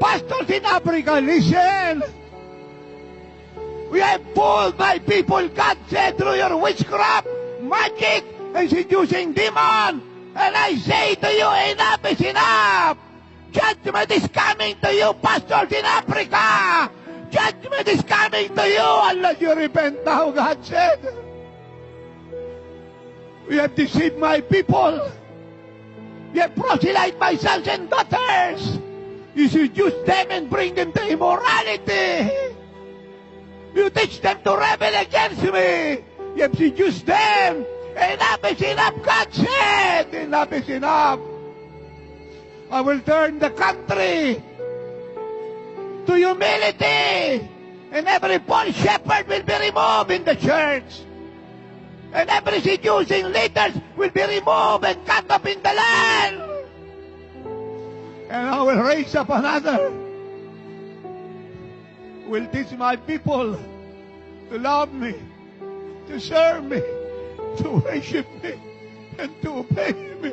pastors in Africa, listen. We have pulled my people, God said, through your witchcraft, magic, and seducing demon. And I say to you, enough is enough. Judgment is coming to you, pastors in Africa. Judgment is coming to you unless you repent now, God said. We have deceived my people. You have proselytized my sons and daughters. You seduce them and bring them to immorality. You teach them to rebel against me. You have seduced them. Enough is enough, God said. Enough is enough. I will turn the country to humility. And every false shepherd will be removed in the church. And every seducing leaders will be removed and cut off in the land. And I will raise up another. Will teach my people to love me, to serve me, to worship me, and to obey me.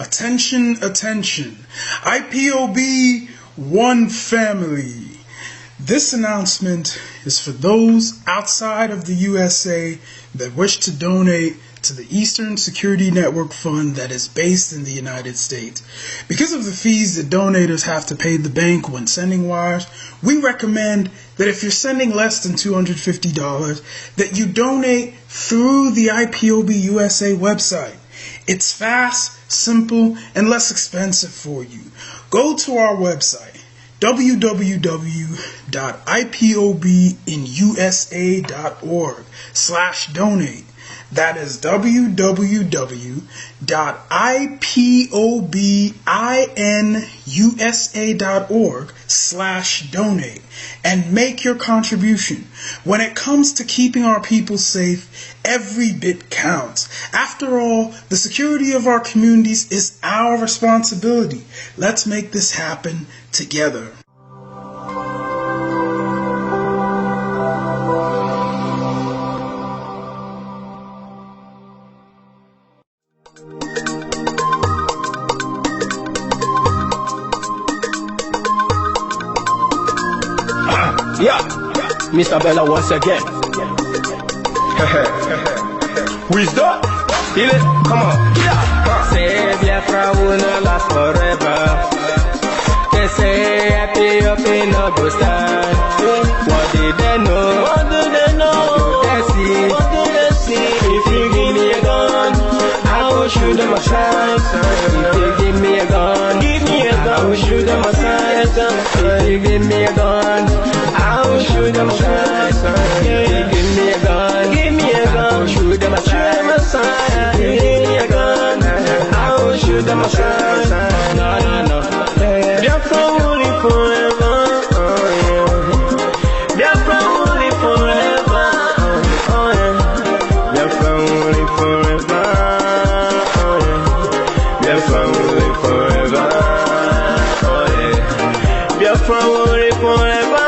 Attention, attention. IPOB One Family. This announcement is for those outside of the USA that wish to donate to the Eastern Security Network Fund that is based in the United States. Because of the fees that donators have to pay the bank when sending wires, we recommend that if you're sending less than $250, that you donate through the IPOB USA website. It's fast, simple, and less expensive for you. Go to our website, www.ipobinusa.org/donate. That is www.ipobinusa.org/donate and make your contribution. When it comes to keeping our people safe, every bit counts. After all, the security of our communities is our responsibility. Let's make this happen together. Yeah, Mr. Bella once again. Wisdom, feel it, come on. Yeah. Say Biafra will not last forever. They say happy up in no go stand. What did they know? What do they know? What do they see? What do they see? If you give me a gun, I will shoot them aside. If you give me a gun, give me a gun, I will shoot them aside. If you give me a gun, I will shoot them aside. Give me a gun, give me a gun, I will shoot them aside. Give me a gun, I will shoot them aside. No, no, no. Biafra will live forever. Biafra will live forever. Biafra will live forever. Biafra will live forever. Biafra will live forever.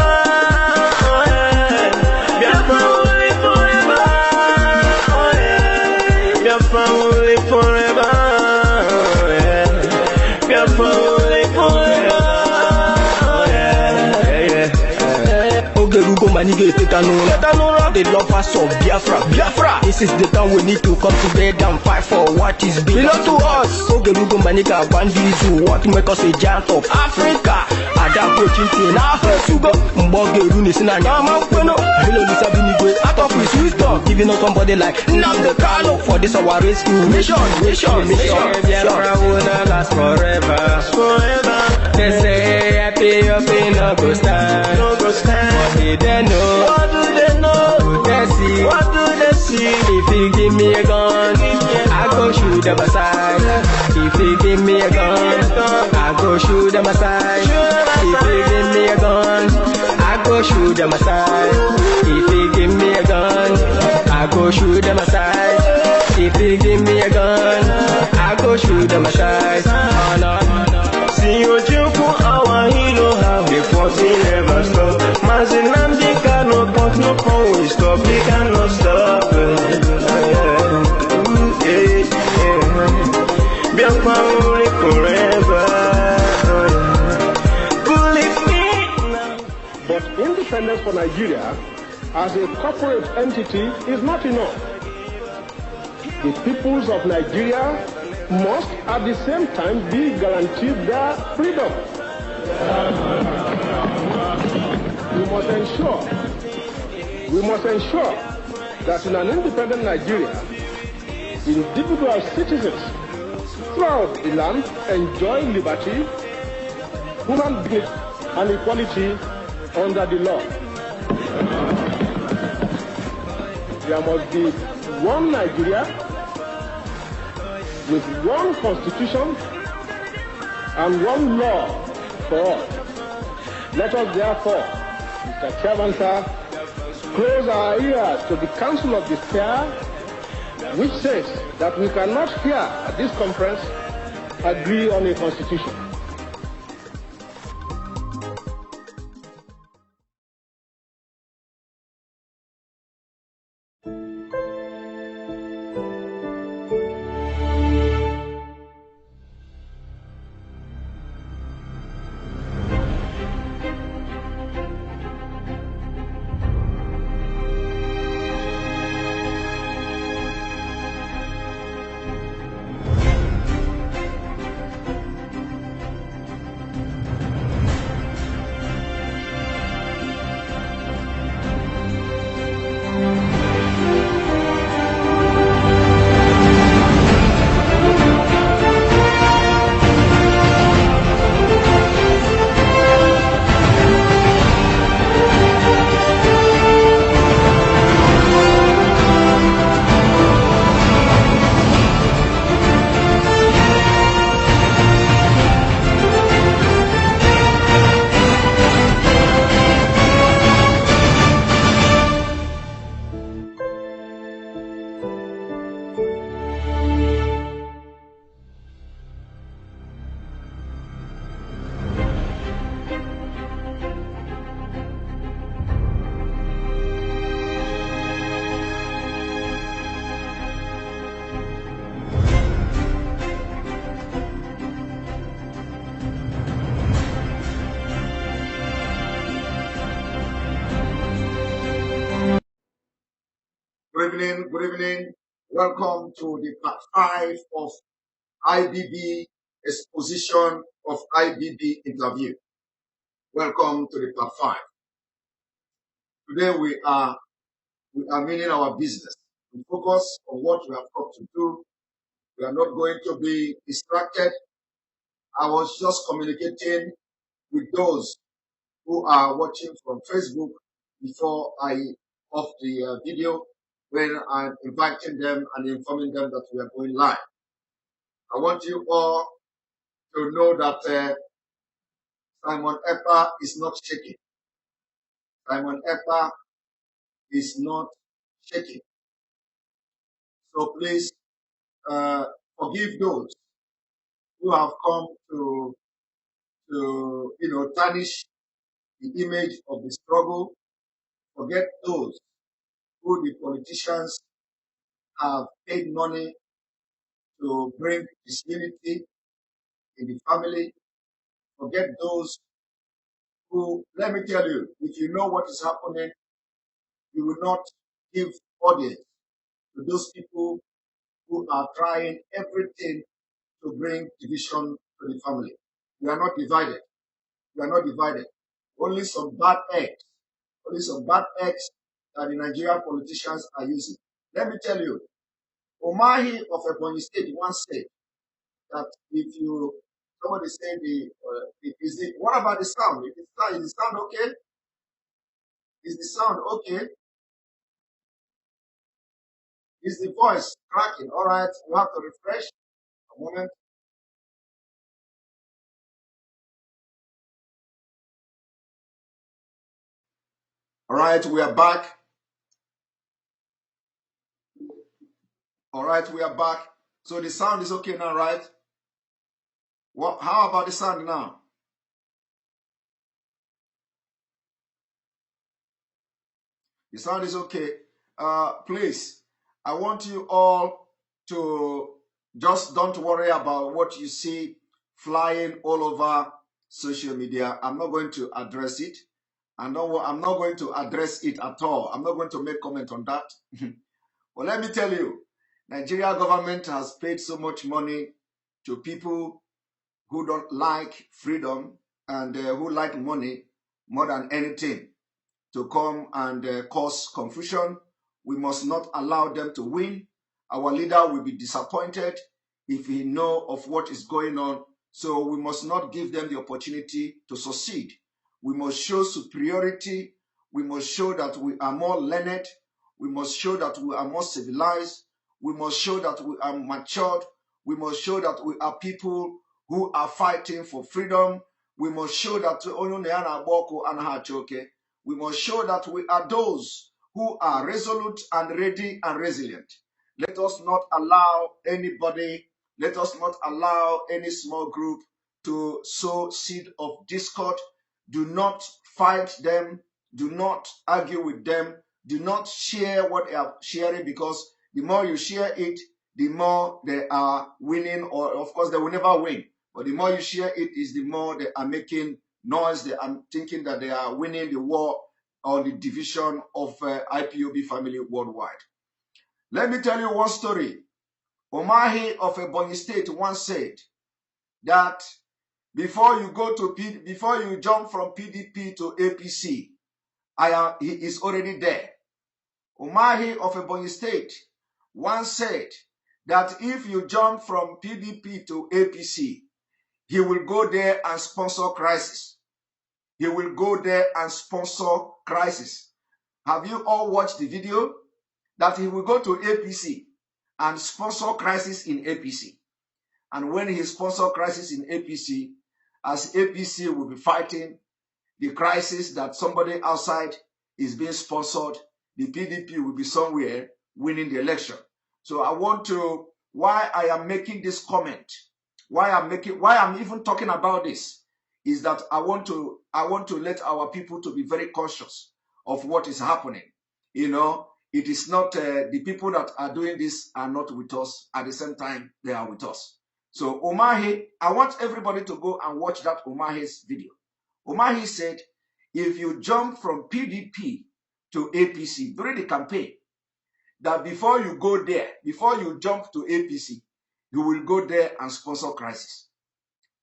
The lovers of Biafra. This is the time we need to come together and fight for what is belong to us. Ogerugo Manika bandits who want to make us a giant of Africa. Adam Pochinti na Fesugo Mbogeru Nisina Nyama Kweno. Hello Lisa Binigwe out of his wisdom, giving us somebody like Nnamdi Kanu for this our rescue mission. Biafra will not last forever. They say happy up in no go stand. What do they know? What do they know? What do they see? What do they see? If you give me a gun, I go shoot them aside. If you give me a gun, I go shoot them aside. If you give me a gun, I go shoot them aside. If you give me a gun, I go shoot them aside. If you give me a gun, I go shoot them aside. Oh no. Republic cannot stop us. Bien parler forever. Believe me now. But independence for Nigeria as a corporate entity is not enough. The peoples of Nigeria must at the same time be guaranteed their freedom. We must ensure that in an independent Nigeria, individual citizens throughout the land enjoy liberty, human dignity, and equality under the law. There must be one Nigeria with one constitution and one law for all. Let us therefore, Mr. Chairman, sir, close our ears to the Council of Despair, which says that we cannot here at this conference agree on a constitution. Good evening. Welcome to the part 5 of IBB Exposition of IBB interview. Welcome to the part 5. Today we are meaning our business. We focus on what we have come to do. We are not going to be distracted. I was just communicating with those who are watching from Facebook before I off the video, when I'm inviting them and informing them that we are going live. I want you all to know that Simon Epa is not shaking. Simon Epa is not shaking. So please forgive those who have come to tarnish the image of the struggle. Forget those who the politicians have paid money to bring disunity in the family. Forget those who, let me tell you, if you know what is happening, you will not give audience to those people who are trying everything to bring division to the family. We are not divided. We are not divided. Only some bad eggs that the Nigerian politicians are using. Let me tell you, Omahi of Ebonyi State once said that if you, somebody said what about the sound? Is the sound okay? Is the sound okay? Is the voice cracking? All right, you have to refresh a moment. All right, we are back. All right, we are back. So the sound is okay now, right? How about the sound now? The sound is okay. Please, I want you all to just don't worry about what you see flying all over social media. I'm not going to address it. I'm not going to address it at all. I'm not going to make comment on that. But let me tell you, Nigeria government has paid so much money to people who don't like freedom and who like money more than anything to come and cause confusion. We must not allow them to win. Our leader will be disappointed if he knows of what is going on. So we must not give them the opportunity to succeed. We must show superiority. We must show that we are more learned. We must show that we are more civilized. We must show that we are matured. We must show that we are people who are fighting for freedom. We must show that we must show that we are those who are resolute and ready and resilient. Let us not allow anybody, let us not allow any small group to sow seed of discord. Do not fight them. Do not argue with them. Do not share what they are sharing, because the more you share it, the more they are winning, or of course they will never win. But the more you share it is the more they are making noise. They are thinking that they are winning the war or the division of IPOB family worldwide. Let me tell you one story. Omahi of Ebonyi State once said that before you jump from PDP to APC, he is already there. Omahi of Ebonyi State once said that if you jump from PDP to APC, he will go there and sponsor crisis. He will go there and sponsor crisis. Have you all watched the video? That he will go to APC and sponsor crisis in APC. And when he sponsors crisis in APC, as APC will be fighting the crisis that somebody outside is being sponsored, the PDP will be somewhere winning the election. So why I am making this comment, why I'm even talking about this, is that I want to let our people to be very conscious of what is happening. You know, it is not the people that are doing this are not with us. At the same time, they are with us. So Omahi, I want everybody to go and watch that Omahi's video. Omahi said, if you jump from PDP to APC during the campaign, that before you go there, before you jump to APC, you will go there and sponsor crisis.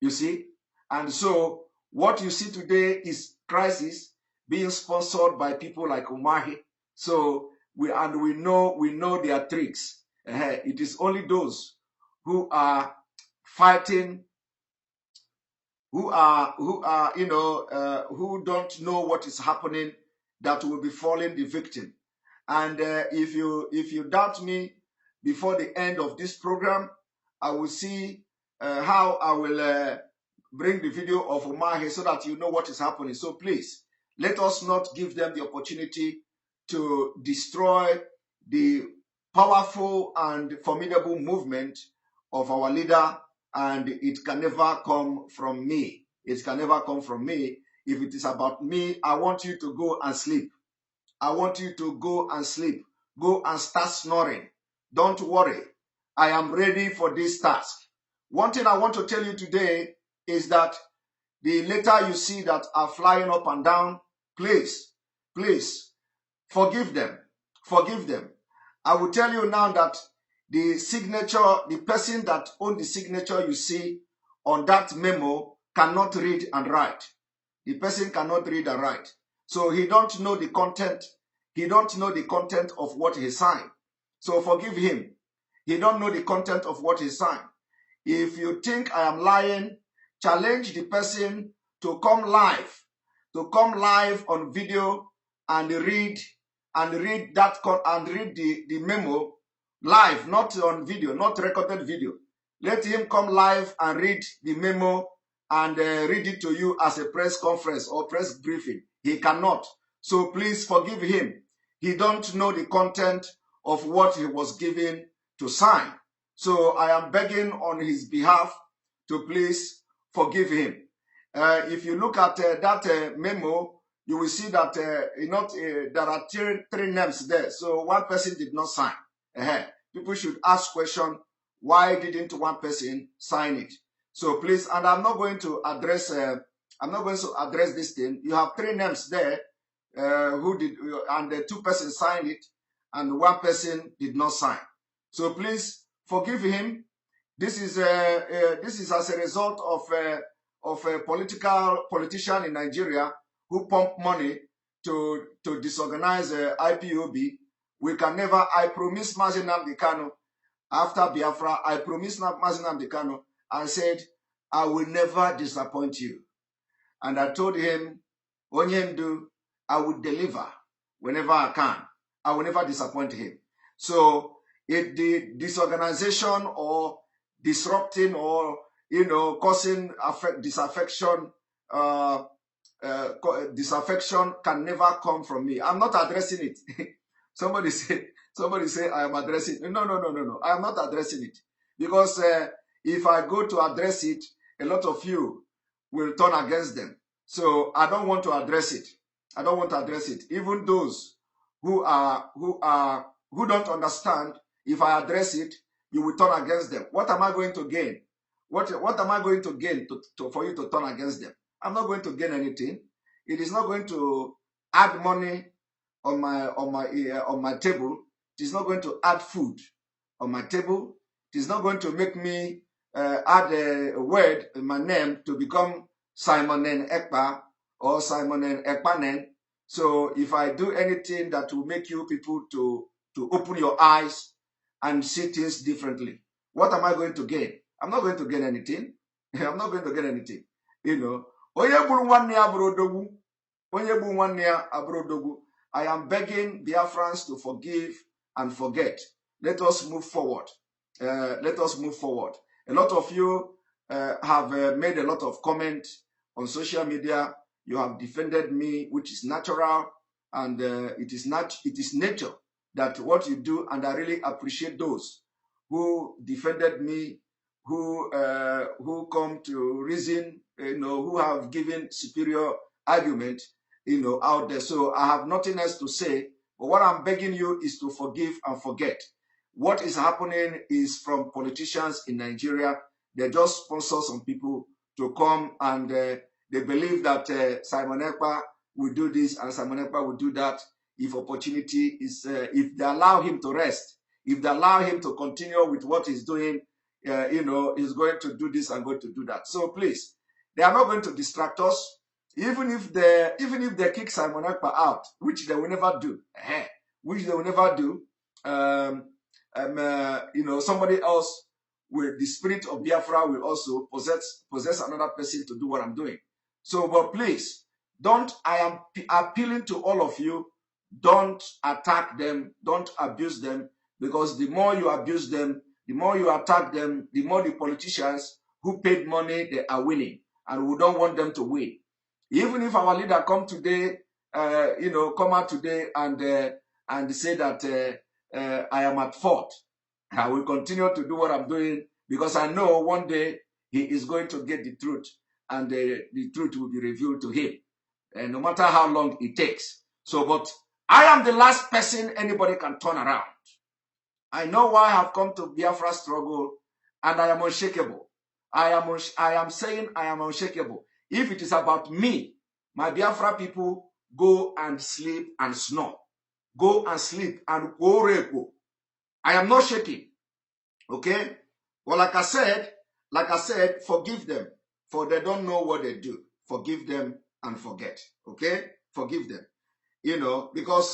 You see? And so what you see today is crisis being sponsored by people like Omahi. So we know their tricks. It is only those who are fighting, who don't know what is happening, that will be falling the victim. And if you doubt me, before the end of this program, I will see how I will bring the video of Omahi so that you know what is happening. So please, let us not give them the opportunity to destroy the powerful and formidable movement of our leader, and it can never come from me. It can never come from me. If it is about me, I want you to go and sleep. I want you to go and sleep. Go and start snoring. Don't worry. I am ready for this task. One thing I want to tell you today is that the letter you see that are flying up and down, please, forgive them. Forgive them. I will tell you now that the signature, the person that owns the signature you see on that memo cannot read and write. The person cannot read and write. So he don't know the content. He don't know the content of what he signed. So forgive him. He don't know the content of what he signed. If you think I am lying, challenge the person to come live on video and read the memo live, not on video, not recorded video. Let him come live and read the memo and read it to you as a press conference or press briefing. He cannot. So please forgive him. He don't know the content of what he was given to sign. So I am begging on his behalf to please forgive him. If you look at that memo you will see that there are three names there. So one person did not sign. People should ask question, why didn't one person sign it? So please, and I'm not going to address this thing. You have three names there who did, and the two persons signed it, and one person did not sign. So please forgive him. This is as a result of a politician in Nigeria who pump money to disorganize IPOB. We can never. I promised Mazi Nnamdi Kanu after Biafra. I promised Mazi Nnamdi Kanu. I said I will never disappoint you, and I told him, Onyemdu, I will deliver whenever I can. I will never disappoint him. So if the disorganization or disrupting or causing disaffection can never come from me. I'm not addressing it. somebody say I am addressing it. No. I am not addressing it, because if I go to address it, a lot of you will turn against them. So I don't want to address it. I don't want to address it. Even those who don't understand, if I address it, you will turn against them. What am I going to gain? What am I going to gain for you to turn against them? I'm not going to gain anything. It is not going to add money on my table. It is not going to add food on my table. It is not going to make me add a word in my name to become Simon N. Ekpa or Simon N. Ekpanen. So if I do anything that will make you people to open your eyes and see things differently, what am I going to gain? I'm not going to gain anything. I'm not going to gain anything. I am begging Biafrans to forgive and forget. Let us move forward. Let us move forward. A lot of you have made a lot of comments on social media. You have defended me, which is natural, and it is nature that what you do, and I really appreciate those who defended me, who come to reason, who have given superior argument, out there. So I have nothing else to say, but what I'm begging you is to forgive and forget. What is happening is from politicians in Nigeria. They just sponsor some people to come, and they believe that Simon Ekpa will do this and Simon Ekpa will do that. If opportunity is, if they allow him to rest, if they allow him to continue with what he's doing, he's going to do this and going to do that. So please, they are not going to distract us. Even if they kick Simon Ekpa out, which they will never do, somebody else with the spirit of Biafra will also possess another person to do what I'm doing. So, but please, I am appealing to all of you, don't attack them, don't abuse them, because the more you abuse them, the more you attack them, the more the politicians who paid money, they are winning, and we don't want them to win. Even if our leader come out today and say that I am at fault, I will continue to do what I'm doing, because I know one day he is going to get the truth, and the truth will be revealed to him, and no matter how long it takes. So, but I am the last person anybody can turn around. I know why I have come to Biafra struggle, and I am unshakable. I am saying I am unshakable. If it is about me, my Biafra people, go and sleep and snore. Go and sleep and go repo. I am not shaking. Okay? Well, like I said, forgive them, for they don't know what they do. Forgive them and forget. Okay? Forgive them. Because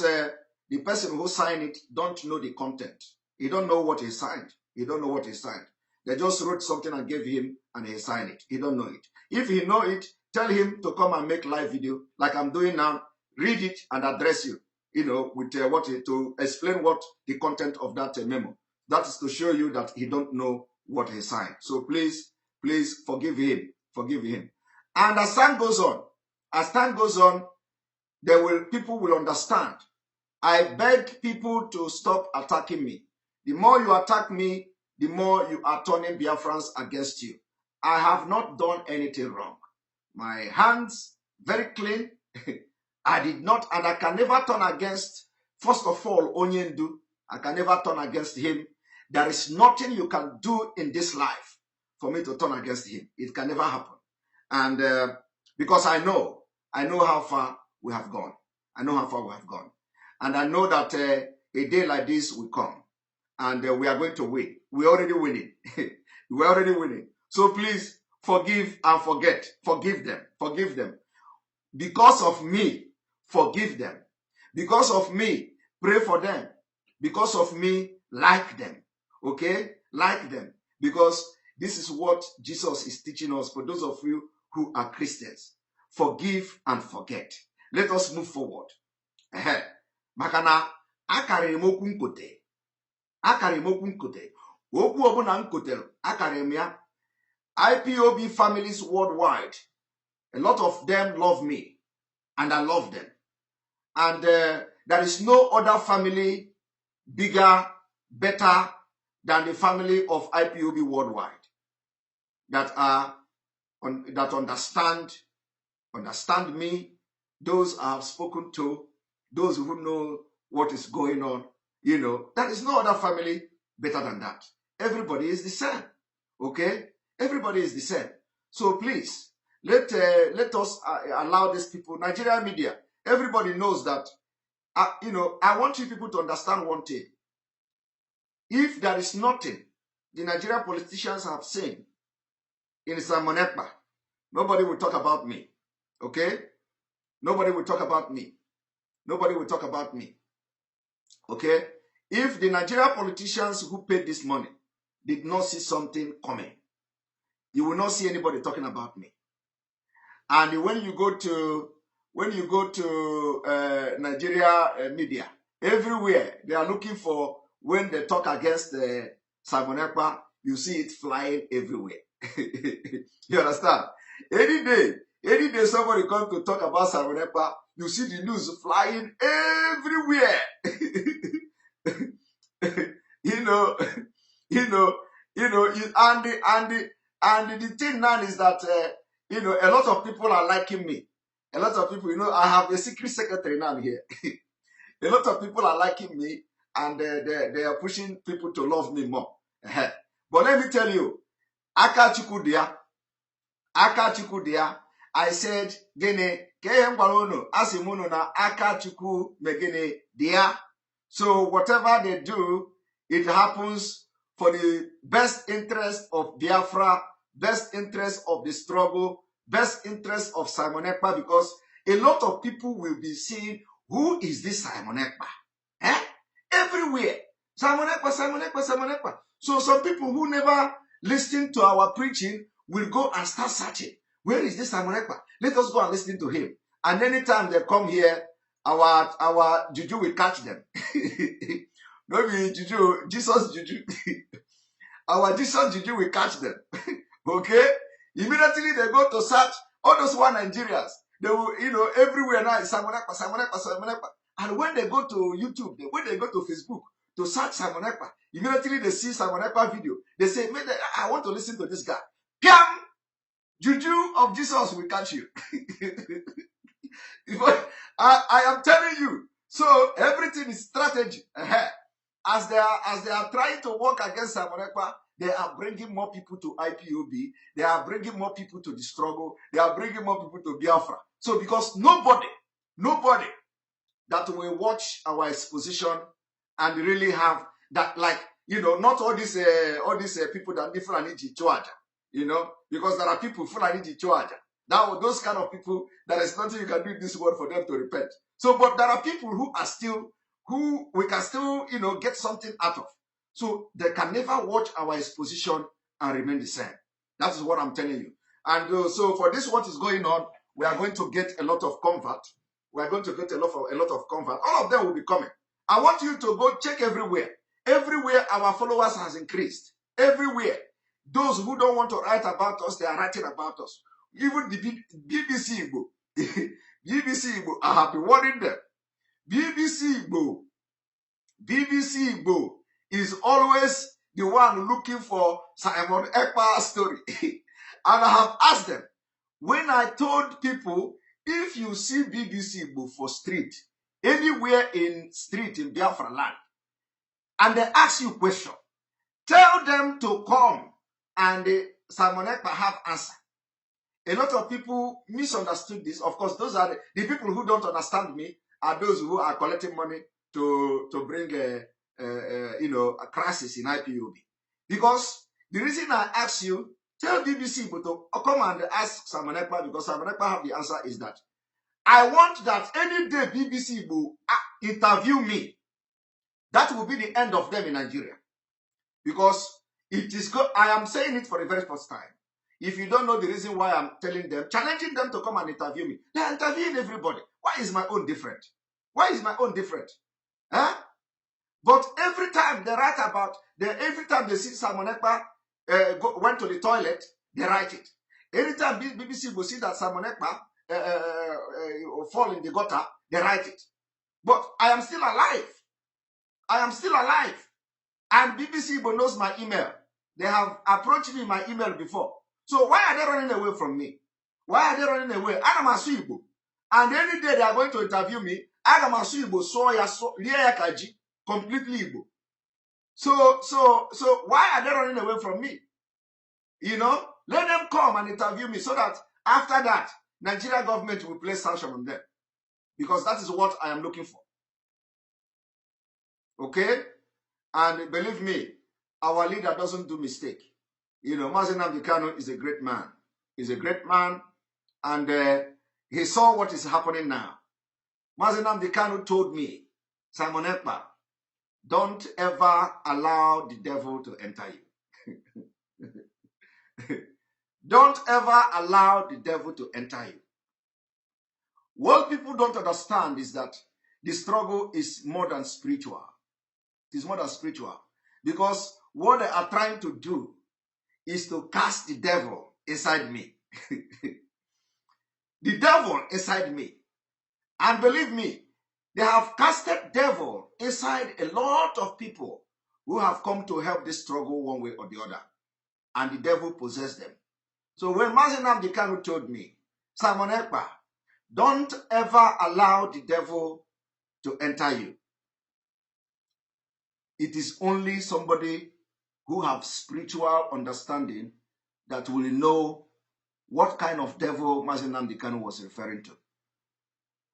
the person who signed it don't know the content. He don't know what he signed. He don't know what he signed. They just wrote something and gave him, and he signed it. He don't know it. If he know it, tell him to come and make live video like I'm doing now. Read it and address you. With to explain what the content of that memo. That is to show you that he don't know what he signed. So please forgive him. Forgive him. And as time goes on, people will understand. I beg people to stop attacking me. The more you attack me, the more you are turning Biafrans against you. I have not done anything wrong. My hands very clean. I did not, and I can never turn against, first of all, Onyendu. I can never turn against him. There is nothing you can do in this life for me to turn against him. It can never happen. And because I know how far we have gone. I know how far we have gone. And I know that a day like this will come. And we are going to win. We're already winning. We're already winning. So please forgive and forget. Forgive them. Forgive them. Because of me, forgive them. Because of me, pray for them. Because of me, like them. Okay? Like them. Because this is what Jesus is teaching us for those of you who are Christians. Forgive and forget. Let us move forward. Makana akarị m okwu nkote. Akarị m okwu nkote. Okwu ọbụla nkotere akarị m ya. IPOB families worldwide. A lot of them love me. And I love them. And there is no other family bigger, better than the family of IPOB worldwide that understand me, those I have spoken to, those who know what is going on. You know, there is no other family better than that. Everybody is the same. Okay? Everybody is the same. So please, let us allow these people, Nigerian media, everybody knows that, you know, I want you people to understand one thing. If there is nothing the Nigerian politicians have seen in Simon Ekpa, nobody will talk about me. Okay? Nobody will talk about me. Nobody will talk about me. Okay? If the Nigerian politicians who paid this money did not see something coming, you will not see anybody talking about me. And when you go to Nigeria media, everywhere they are looking for, when they talk against Simon Ekpa, you see it flying everywhere. You understand? Any day somebody comes to talk about Simon Ekpa, you see the news flying everywhere. And the thing now is that a lot of people are liking me. A lot of people, I have a secret secretary now here. A lot of people are liking me, and they are pushing people to love me more. But let me tell you, Aka Chukudia, I said, Gene, Kehembalono, Asimuno na Aka Chuku Megene dia. So whatever they do, it happens for the best interest of Biafra, best interest of the struggle, best interest of Simon Ekpa, because a lot of people will be saying, who is this Simon Ekpa? Everywhere. Simon Ekpa, Simon Ekpa, Simon Ekpa. So some people who never listen to our preaching will go and start searching. Where is this Simon Ekpa? Let us go and listen to him. And anytime they come here, our juju will catch them. Maybe juju, Jesus juju. Our Jesus juju will catch them. Okay? Immediately they go to search all those one Nigerians. They will, everywhere now is Simon Ekpa, Simon Ekpa, Simon Ekpa. And when they go to YouTube, when they go to Facebook to search Simon Ekpa, immediately they see Simon Ekpa video. They say, I want to listen to this guy. Piam! Juju of Jesus will catch you. I am telling you. So everything is strategy. As they are trying to work against Simon Ekpa, they are bringing more people to IPOB. They are bringing more people to the struggle. They are bringing more people to Biafra. So because nobody that will watch our exposition and really have that, like, not all these people that live Fulani Chichuaja, because there are people Fulani Chichuaja. Now, those kind of people, there is nothing you can do in this world for them to repent. So, but there are people who we can still, get something out of. So they can never watch our exposition and remain the same. That is what I'm telling you. And so for this, what is going on, we are going to get a lot of convert. We are going to get a lot of convert. All of them will be coming. I want you to go check everywhere. Everywhere our followers has increased. Everywhere. Those who don't want to write about us, they are writing about us. Even the BBC Igbo. BBC Igbo, I have been warning them. BBC Igbo is always the one looking for Simon Ekpa's story. And I have asked them, when I told people if you see BBC for street, anywhere in street in Biafra land, and they ask you question, tell them to come and Simon Ekpa have answer. A lot of people misunderstood this. Of course, those are the people who don't understand me are those who are collecting money to bring a crisis in IPOB. Because the reason I ask you, tell BBC but to come and ask Simon Ekpa, because Simon Ekpa have the answer, is that I want that any day BBC will interview me. That will be the end of them in Nigeria. Because it is good. I am saying it for the very first time. If you don't know the reason why I'm telling them, challenging them to come and interview me, they're interviewing everybody. Why is my own different? Why is my own different? Huh? But every time they write about, every time they see Simon Ekpa went to the toilet, they write it. Anytime BBC will see that Simon Ekpa fall in the gutter, they write it. But I am still alive. I am still alive. And BBC knows my email. They have approached me in my email before. So why are they running away from me? Why are they running away? I am a Igbo. And any day they are going to interview me, I am a Igbo, completely Igbo. So why are they running away from me? You know, let them come and interview me so that after that, Nigeria government will place sanction on them. Because that is what I am looking for. Okay? And believe me, our leader doesn't do mistake. You know, Mazi Nnamdi Kanu is a great man. He's a great man, and he saw what is happening now. Mazi Nnamdi Kanu told me, Simon Ekpa, don't ever allow the devil to enter you. Don't ever allow the devil to enter you. What people don't understand is that the struggle is more than spiritual. It is more than spiritual. Because what they are trying to do is to cast the devil inside me. The devil inside me. And believe me, they have casted devil inside a lot of people who have come to help this struggle one way or the other. And the devil possessed them. So when Mazi Nnamdi Kanu told me, Simon Ekpa, don't ever allow the devil to enter you. It is only somebody who have spiritual understanding that will know what kind of devil Mazi Nnamdi Kanu was referring to.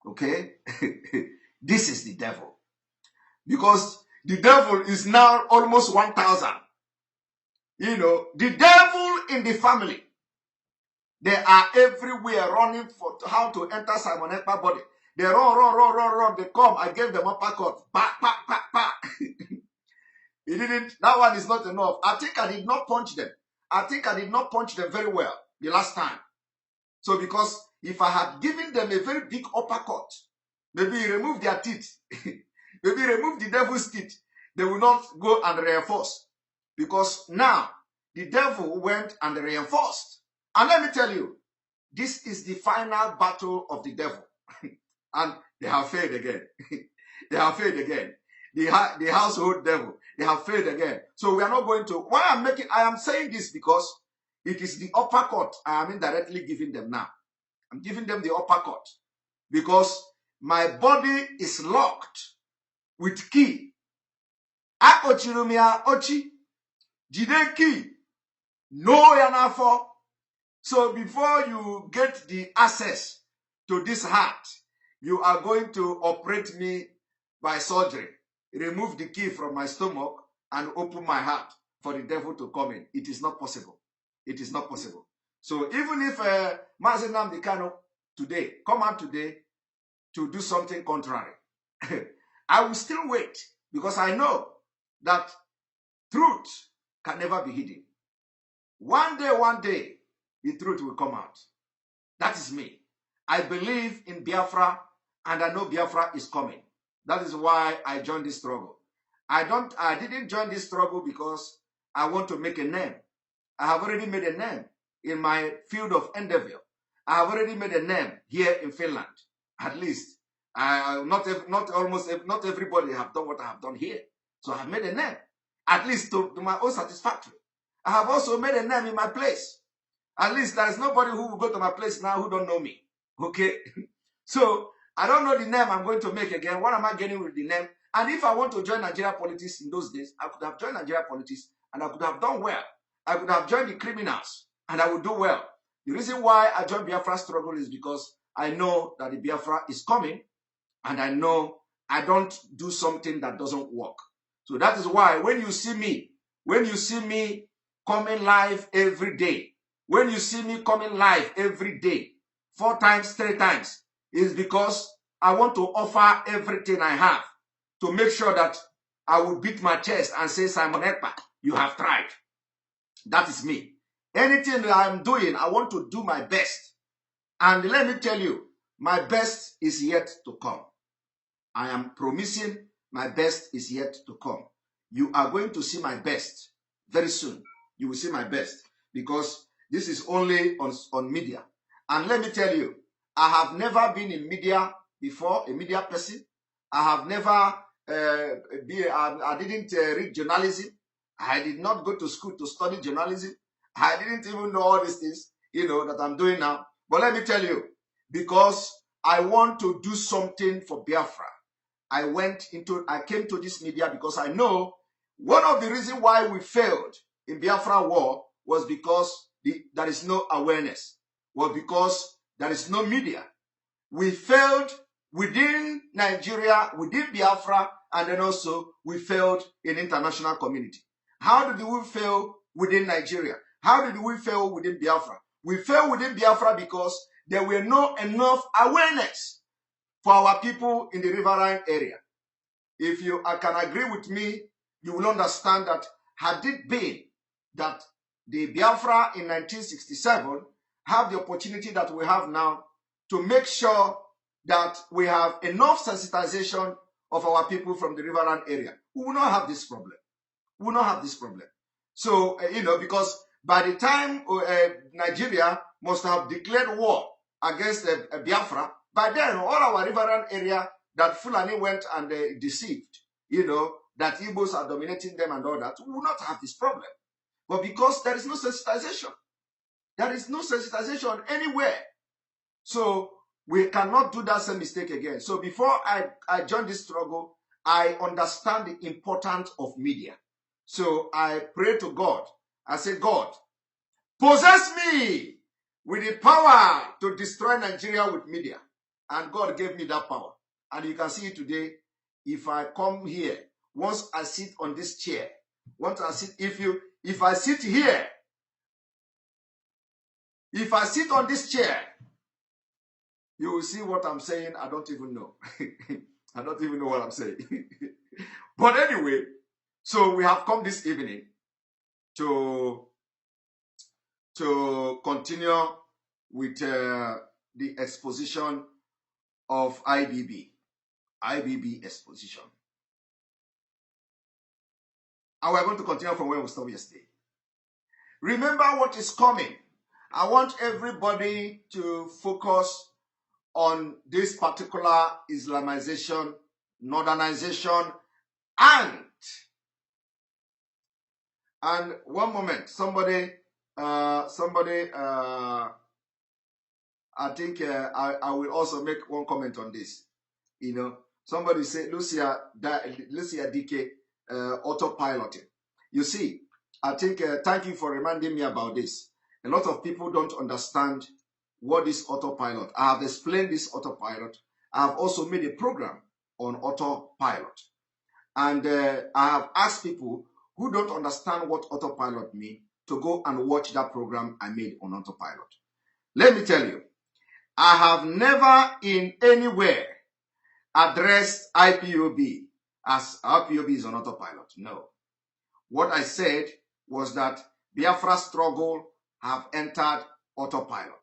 Okay? This is the devil. Because the devil is now almost 1,000. You know, the devil in the family. They are everywhere running for how to enter Simon Ekpa's body. They run. They come. I gave them uppercut. Back. He didn't. That one is not enough. I think I did not punch them. I think I did not punch them very well the last time. So because if I had given them a very big uppercut, maybe remove their teeth, maybe remove the devil's teeth, they will not go and reinforce. Because now the devil went and reinforced. And let me tell you, this is the final battle of the devil. And they have failed again. They have failed again. The household devil, they have failed again. So we are not going to. I am saying this because it is the uppercut I am indirectly giving them now. I'm giving them the uppercut because my body is locked with key. Akochirumia ochi, jide key, no yanafo. So before you get the access to this heart, you are going to operate me by surgery. Remove the key from my stomach and open my heart for the devil to come in. It is not possible. It is not possible. So even if Mazi Nnamdi Kanu today, come out today to do something contrary, I will still wait because I know that truth can never be hidden. One day, the truth will come out. That is me. I believe in Biafra and I know Biafra is coming. That is why I joined this struggle. I didn't join this struggle because I want to make a name. I have already made a name in my field of endeavor. I have already made a name here in Finland. At least, not everybody have done what I have done here. So I have made a name, at least to my own satisfaction. I have also made a name in my place. At least there is nobody who will go to my place now who don't know me, Okay? So, I don't know the name I'm going to make again. What am I getting with the name? And if I want to join Nigeria politics in those days, I could have joined Nigeria politics and I could have done well. I could have joined the criminals and I would do well. The reason why I joined Biafra struggle is because I know that the Biafra is coming and I know I don't do something that doesn't work. So that is why when you see me coming live every day, when you see me coming live every day, 4 times, 3 times, is because I want to offer everything I have to make sure that I will beat my chest and say, Simon Ekpa, you have tried. That is me. Anything that I'm doing, I want to do my best. And let me tell you, my best is yet to come. I am promising my best is yet to come. You are going to see my best very soon. You will see my best because this is only on media. And let me tell you, I have never been in media before, a media person. I have never I didn't read journalism. I did not go to school to study journalism. I didn't even know all these things, that I'm doing now. But let me tell you, because I want to do something for Biafra, I came to this media because I know one of the reasons why we failed in Biafra war was because there is no awareness, was because there is no media. We failed within Nigeria, within Biafra, and then also we failed in international community. How did we fail within Nigeria? How did we fail within Biafra? We failed within Biafra because there were not enough awareness for our people in the riverine area. If you can agree with me, you will understand that had it been that the Biafra in 1967 have the opportunity that we have now to make sure that we have enough sensitization of our people from the riverine area, we will not have this problem. We will not have this problem. So, because by the time Nigeria must have declared war against Biafra, by then all our riverine area that Fulani went and deceived, that Igbos are dominating them and all that, we will not have this problem. But because there is no sensitization, there is no sensitization anywhere. So we cannot do that same mistake again. So before I join this struggle, I understand the importance of media. So I pray to God. I say, God, possess me with the power to destroy Nigeria with media. And God gave me that power. And you can see it today. If I come here, once I sit on this chair, once I sit, if I sit here, if I sit on this chair, you will see what I'm saying. I don't even know. I don't even know what I'm saying. But anyway, so we have come this evening to continue with the exposition of IBB exposition. And we're going to continue from where we stopped yesterday. Remember what is coming. I want everybody to focus on this particular Islamization, Northernization, and one moment, somebody, I think I will also make one comment on this. Somebody said Lucia DK autopiloting. You see, I think thank you for reminding me about this. A lot of people don't understand what is autopilot. I have explained this autopilot. I have also made a program on autopilot. And I have asked people who don't understand what autopilot means to go and watch that program I made on autopilot. Let me tell you, I have never in anywhere addressed IPOB as IPOB is on autopilot. No. What I said was that Biafra struggle have entered autopilot.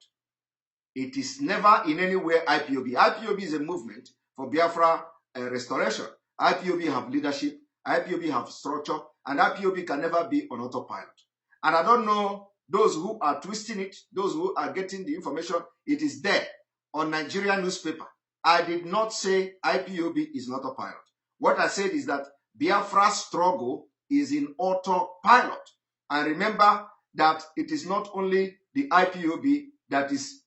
It is never in any way IPOB. IPOB is a movement for Biafra restoration. IPOB have leadership, IPOB have structure, and IPOB can never be on autopilot. And I don't know those who are twisting it, those who are getting the information, it is there on Nigerian newspaper. I did not say IPOB is not autopilot. What I said is that Biafra struggle is in autopilot. And remember that it is not only the IPOB that is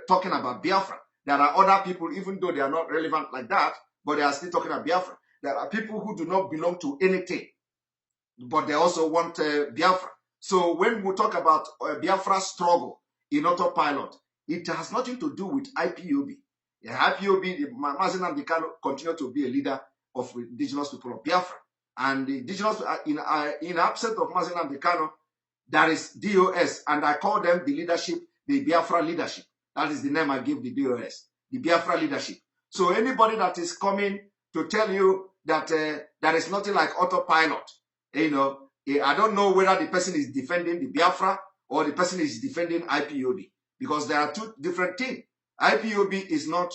talking about Biafra. There are other people, even though they are not relevant like that, but they are still talking about Biafra. There are people who do not belong to anything, but they also want Biafra. So when we talk about Biafra struggle in autopilot, it has nothing to do with IPOB. IPOB, Mazi Nnamdi Kanu continue to be a leader of indigenous people of Biafra. And the indigenous, in absence of Mazi Nnamdi Kanu, there is DOS, and I call them the leadership, the Biafra leadership. That is the name I give the DOS, the Biafra leadership. So anybody that is coming to tell you that there is nothing like autopilot, you know, I don't know whether the person is defending the Biafra or the person is defending IPOB, because there are two different things. IPOB is not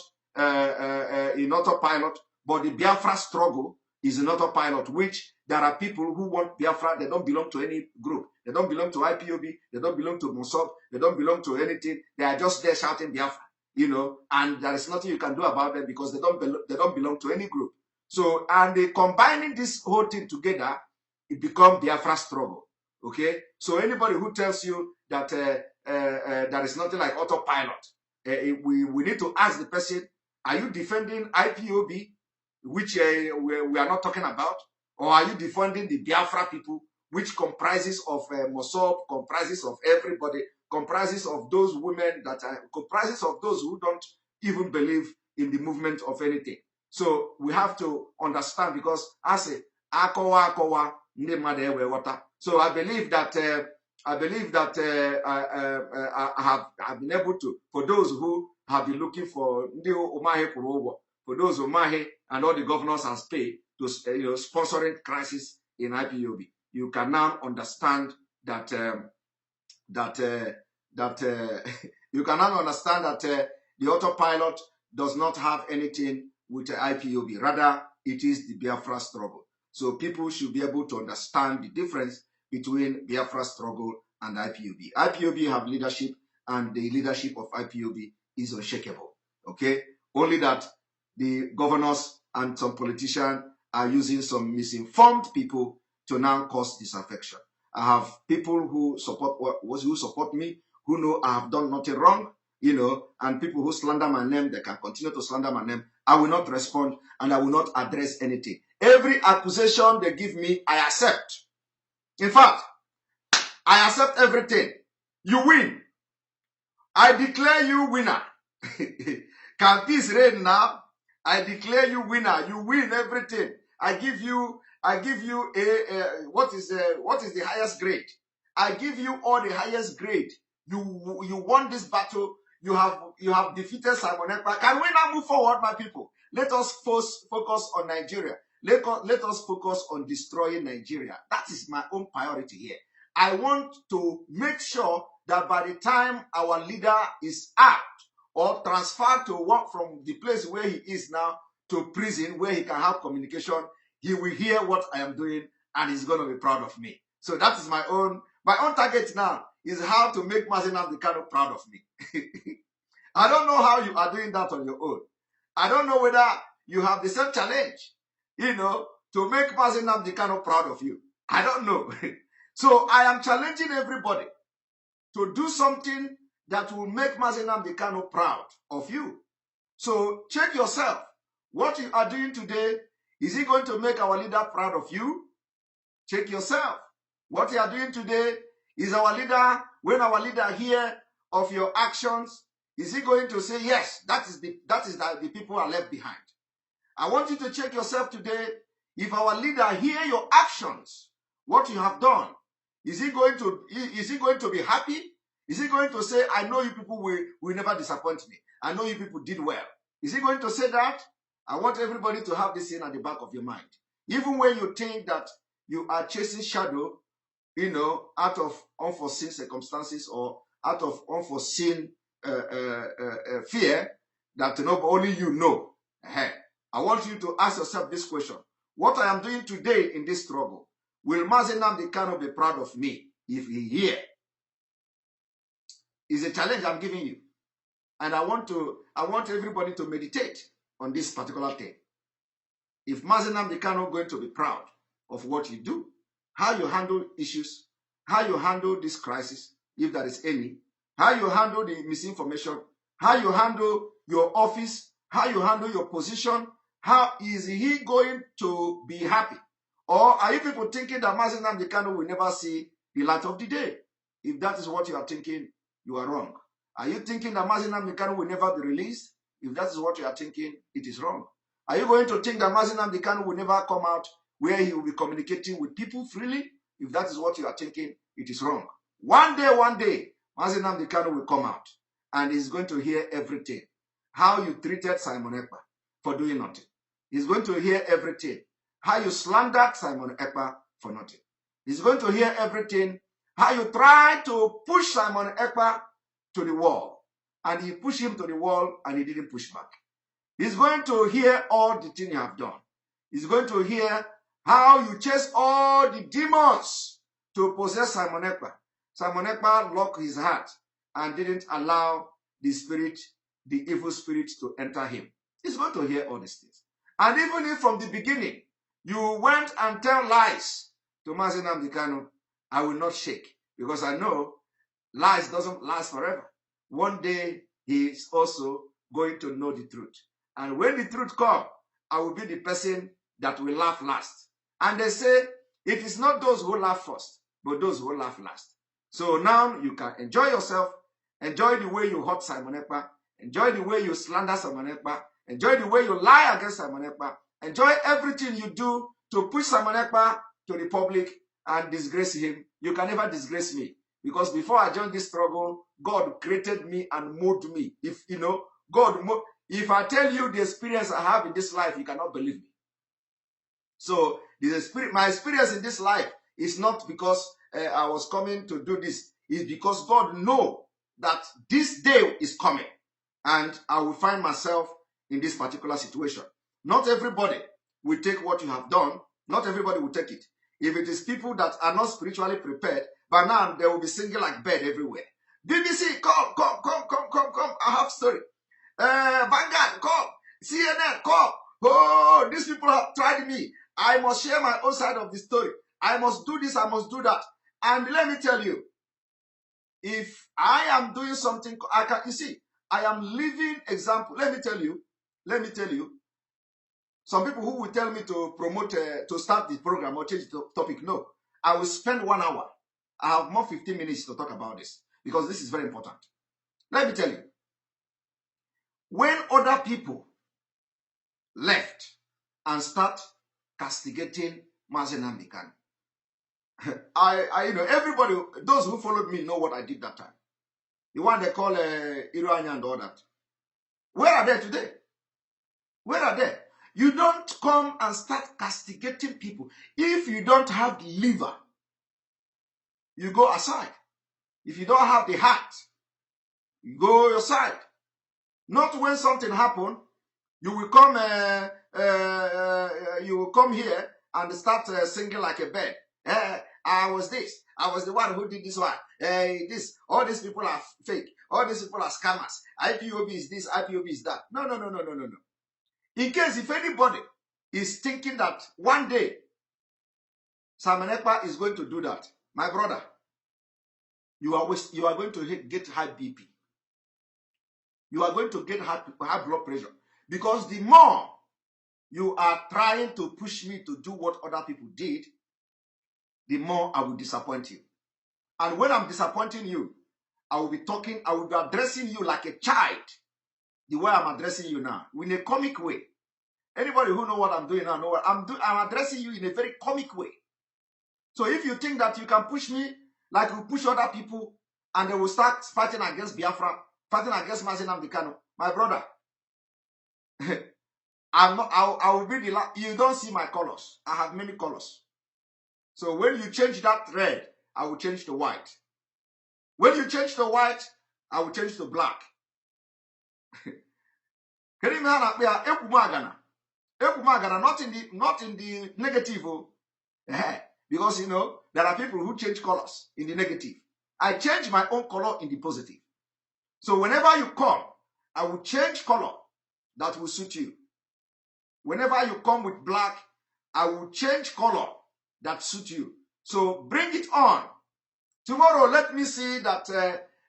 in autopilot, but the Biafra struggle is an autopilot, which there are people who want Biafra. They don't belong to any group. They don't belong to IPOB. They don't belong to Mossad. They don't belong to anything. They are just there shouting Biafra, you know, and there is nothing you can do about them because they don't belong to any group. So, and they combining this whole thing together, it becomes Biafra struggle. Okay? So anybody who tells you that there is nothing like autopilot, we need to ask the person, are you defending IPOB, which we are not talking about, or are you defending the Biafra people, which comprises of Mossad, comprises of everybody, comprises of those women that are, comprises of those who don't even believe in the movement of anything. So we have to understand, because I say, akowa, so I believe that I have been able to, for those who have been looking for those Umahi and all the governors has paid to sponsoring crisis in IPOB. You can now understand that you can now understand that the autopilot does not have anything with the IPOB. Rather, it is the Biafra struggle. So people should be able to understand the difference between Biafra struggle and IPOB. IPOB have leadership, and the leadership of IPOB is unshakable. Okay? Only that the governors and some politicians are using some misinformed people to now cause disaffection. I have people who support me, who know I have done nothing wrong, you know, and people who slander my name, they can continue to slander my name. I will not respond, and I will not address anything. Every accusation they give me, I accept. In fact, I accept everything. You win. I declare you winner. Can peace reign now? I declare you winner. You win everything. I give you what is the highest grade? I give you all the highest grade. You won this battle. You have defeated Simon Ekpa. Can we now move forward, my people? Let us focus on Nigeria. Let us focus on destroying Nigeria. That is my own priority here. I want to make sure that by the time our leader is out or transferred to work from the place where he is now to prison, where he can have communication, he will hear what I am doing and he's going to be proud of me. So that is my own target now, is how to make Mazi Nnamdi Kanu proud of me. I don't know how you are doing that on your own. I don't know whether you have the same challenge, you know, to make Mazi Nnamdi Kanu proud of you. I don't know. So I am challenging everybody to do something that will make Mazi Nnamdi Kanu proud of you. So check yourself. What you are doing today, is it going to make our leader proud of you? Check yourself. What you are doing today, is our leader, when our leader hear of your actions, is he going to say, yes, that is the people are left behind? I want you to check yourself today. If our leader hear your actions, what you have done, is he going to be happy? Is he going to say, I know you people will never disappoint me. I know you people did well. Is he going to say that? I want everybody to have this in at the back of your mind. Even when you think that you are chasing shadow, you know, out of unforeseen circumstances or out of unforeseen fear that only you know. I want you to ask yourself this question. What I am doing today in this struggle, will Mazi Nnamdi Kanu be proud of me if he hear? It's a challenge I'm giving you. And I want everybody to meditate on this particular thing. If Mazi Nnamdi Kanu going to be proud of what you do, how you handle issues, how you handle this crisis, if there is any, how you handle the misinformation, how you handle your office, how you handle your position. How is he going to be happy? Or are you people thinking that Mazi Nnamdi Kanu will never see the light of the day? If that is what you are thinking, you are wrong. Are you thinking that Mazi Nnamdi Kanu will never be released? If that is what you are thinking, it is wrong. Are you going to think that Mazi Nnamdi Kanu will never come out where he will be communicating with people freely? If that is what you are thinking, it is wrong. One day, Mazi Nnamdi Kanu will come out and he's going to hear everything. How you treated Simon Ekpa for doing nothing. He's going to hear everything. How you slandered Simon Ekpa for nothing. He's going to hear everything. How you tried to push Simon Ekpa to the wall. And he pushed him to the wall and he didn't push back. He's going to hear all the things you have done. He's going to hear how you chase all the demons to possess Simon Ekpa. Simon Ekpa locked his heart and didn't allow the spirit, the evil spirit, to enter him. He's going to hear all these things. And even if from the beginning you went and tell lies to Mazi Nnamdi Kanu, I will not shake, because I know lies doesn't last forever. One day he is also going to know the truth. And when the truth comes, I will be the person that will laugh last. And they say, it is not those who laugh first, but those who laugh last. So now you can enjoy yourself, enjoy the way you hurt Simon Ekpa, enjoy the way you slander Simon Ekpa, enjoy the way you lie against Simon Ekpa, enjoy everything you do to push Simon Ekpa to the public and disgrace him. You can never disgrace me, because before I joined this struggle, God created me and molded me. If you know, if I tell you the experience I have in this life, you cannot believe me. So my experience in this life is not because I was coming to do this. It's because God knows that this day is coming and I will find myself in this particular situation. Not everybody will take what you have done. Not everybody will take it. If it is people that are not spiritually prepared, by now they will be singing like bird everywhere. BBC, come. I have story. Vanguard, come. CNN, come. Oh, these people have tried me. I must share my own side of the story. I must do this, I must do that. And let me tell you, if I am doing something, I am living example. Let me tell you, some people who will tell me to promote, to start the program or change the topic. No, I will spend 1 hour. I have more 15 minutes to talk about this because this is very important. Let me tell you, when other people left and start castigating Mazi Nnamdi Kanu, everybody, those who followed me know what I did that time. The one they call Iroanya and all that. Where are they today? Where are they? You don't come and start castigating people. If you don't have the liver, you go aside. If you don't have the heart, you go your side. Not when something happens, you will come here and start singing like a bird. I was this. I was the one who did this one. All these people are fake. All these people are scammers. IPOB is this, IPOB is that. No. In case if anybody is thinking that one day Simon Ekpa is going to do that, my brother, you are going to get high BP. You are going to get high blood pressure. Because the more you are trying to push me to do what other people did, the more I will disappoint you. And when I'm disappointing you, I will be addressing you like a child, the way I'm addressing you now, in a comic way. Anybody who knows what I'm doing now, know what I'm addressing you in a very comic way. So if you think that you can push me like you push other people, and they will start fighting against Biafra, fighting against Mazi Nnamdi Kanu, my brother, I will be the last. You don't see my colors. I have many colors. So when you change that red, I will change to white. When you change to white, I will change to black. Not in the negative, because there are people who change colors in the negative. I change my own color in the positive. So whenever you come, I will change color that will suit you. Whenever you come with black, I will change color that suit you. So bring it on. Tomorrow, let me see that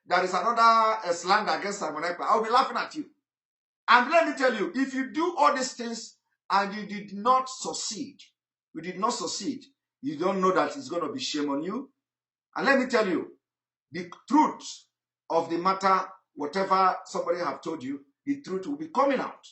there is another slander against Simon Ekpa, I'll be laughing at you. And let me tell you, if you do all these things and you did not succeed, you don't know that it's going to be shame on you. And let me tell you, the truth of the matter, whatever somebody have told you, the truth will be coming out.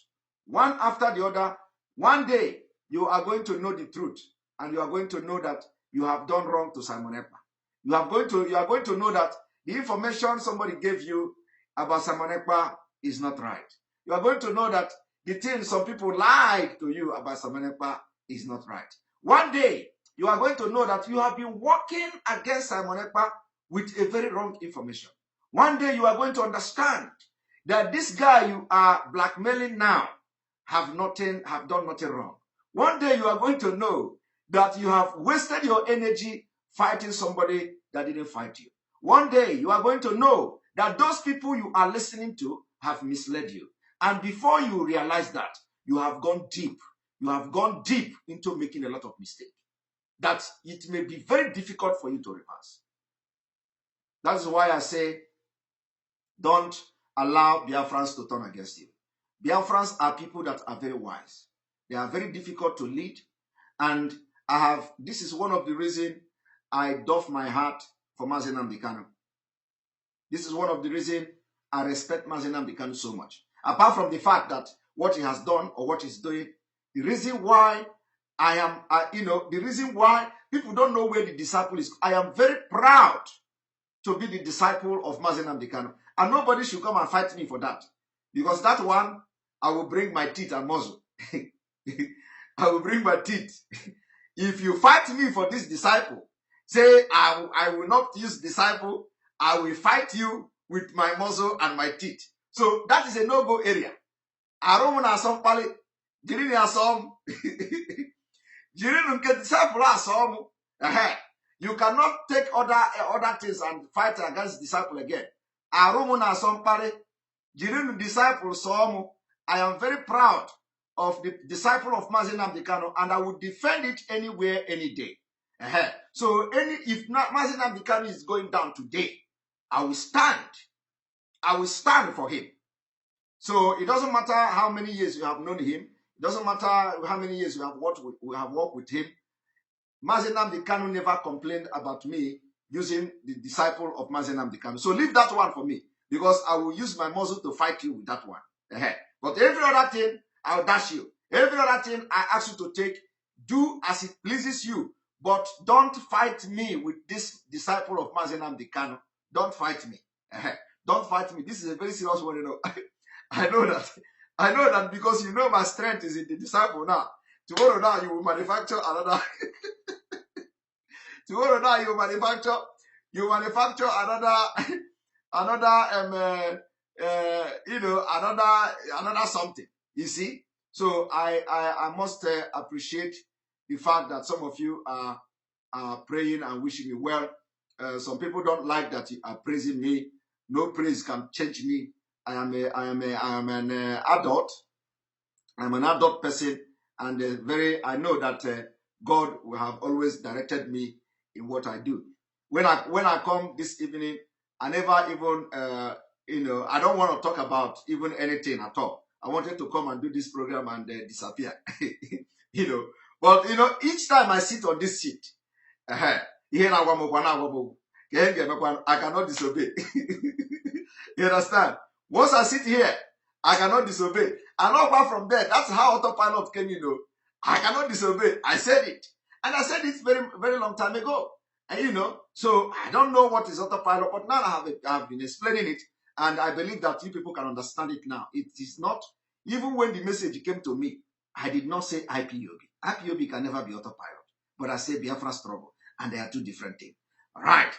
One after the other. One day, you are going to know the truth. And you are going to know that you have done wrong to Simon Ekpa. You are going to know that the information somebody gave you about Simon Ekpa is not right. You are going to know that the things some people lied to you about Simon Ekpa is not right. One day, you are going to know that you have been working against Simon Ekpa with a very wrong information. One day, you are going to understand that this guy you are blackmailing now have done nothing wrong. One day, you are going to know that you have wasted your energy fighting somebody that didn't fight you. One day, you are going to know that those people you are listening to have misled you. And before you realize that, you have gone deep. You have gone deep into making a lot of mistakes. That it may be very difficult for you to reverse. That is why I say, don't allow Biafrans to turn against you. Biafrans are people that are very wise. They are very difficult to lead. And this is one of the reasons I doff my heart for Mazi Nnamdi Kanu. This is one of the reasons I respect Mazi Nnamdi Kanu so much. Apart from the fact that what he has done or what he's doing, the reason why the reason why people don't know where the disciple is, I am very proud to be the disciple of Mazi Nnamdi Kanu. And nobody should come and fight me for that. Because that one, I will bring my teeth and muzzle. I will bring my teeth. If you fight me for this disciple, say, I will not use disciple, I will fight you with my muzzle and my teeth. So that is a no-go area. Aromuna asom pali, jirini asom, jirini nke disciple asom. You cannot take other things and fight against disciple again. Aromuna asom pali, jirini disciple som. I am very proud of the disciple of Mazi Nnamdi Kanu, and I will defend it anywhere, any day. So if Mazi Nnamdi Kanu is going down today, I will stand. I will stand for him. So it doesn't matter how many years you have known him. It doesn't matter how many years you have worked with him. Mazi Nnamdi Kanu never complained about me using the disciple of Mazi Nnamdi Kanu. So leave that one for me, because I will use my muzzle to fight you with that one. But every other thing, I will dash you. Every other thing I ask you to take, do as it pleases you. But don't fight me with this disciple of Mazi Nnamdi Kanu. Don't fight me. Don't fight me. This is a very serious one, you know. I know that because you know my strength is in the disciple now. Tomorrow now you will manufacture another. Tomorrow now you will manufacture another something. You see? So I must appreciate the fact that some of you are praying and wishing me well. Some people don't like that you are praising me. No praise can change me. I am an adult. I'm an adult person, and I know that God will have always directed me in what I do. When I come this evening, I never even I don't want to talk about even anything at all. I wanted to come and do this program and disappear. But each time I sit on this seat, I cannot disobey. You understand? Once I sit here, I cannot disobey. And apart from that, that's how autopilot came, I cannot disobey. I said it. And I said it very, very long time ago. And so I don't know what is autopilot, but now I have been explaining it. And I believe that you people can understand it now. It is not, even when the message came to me, I did not say IPOB. IPOB can never be autopilot. But I say Biafra struggle. And they are two different things. All right.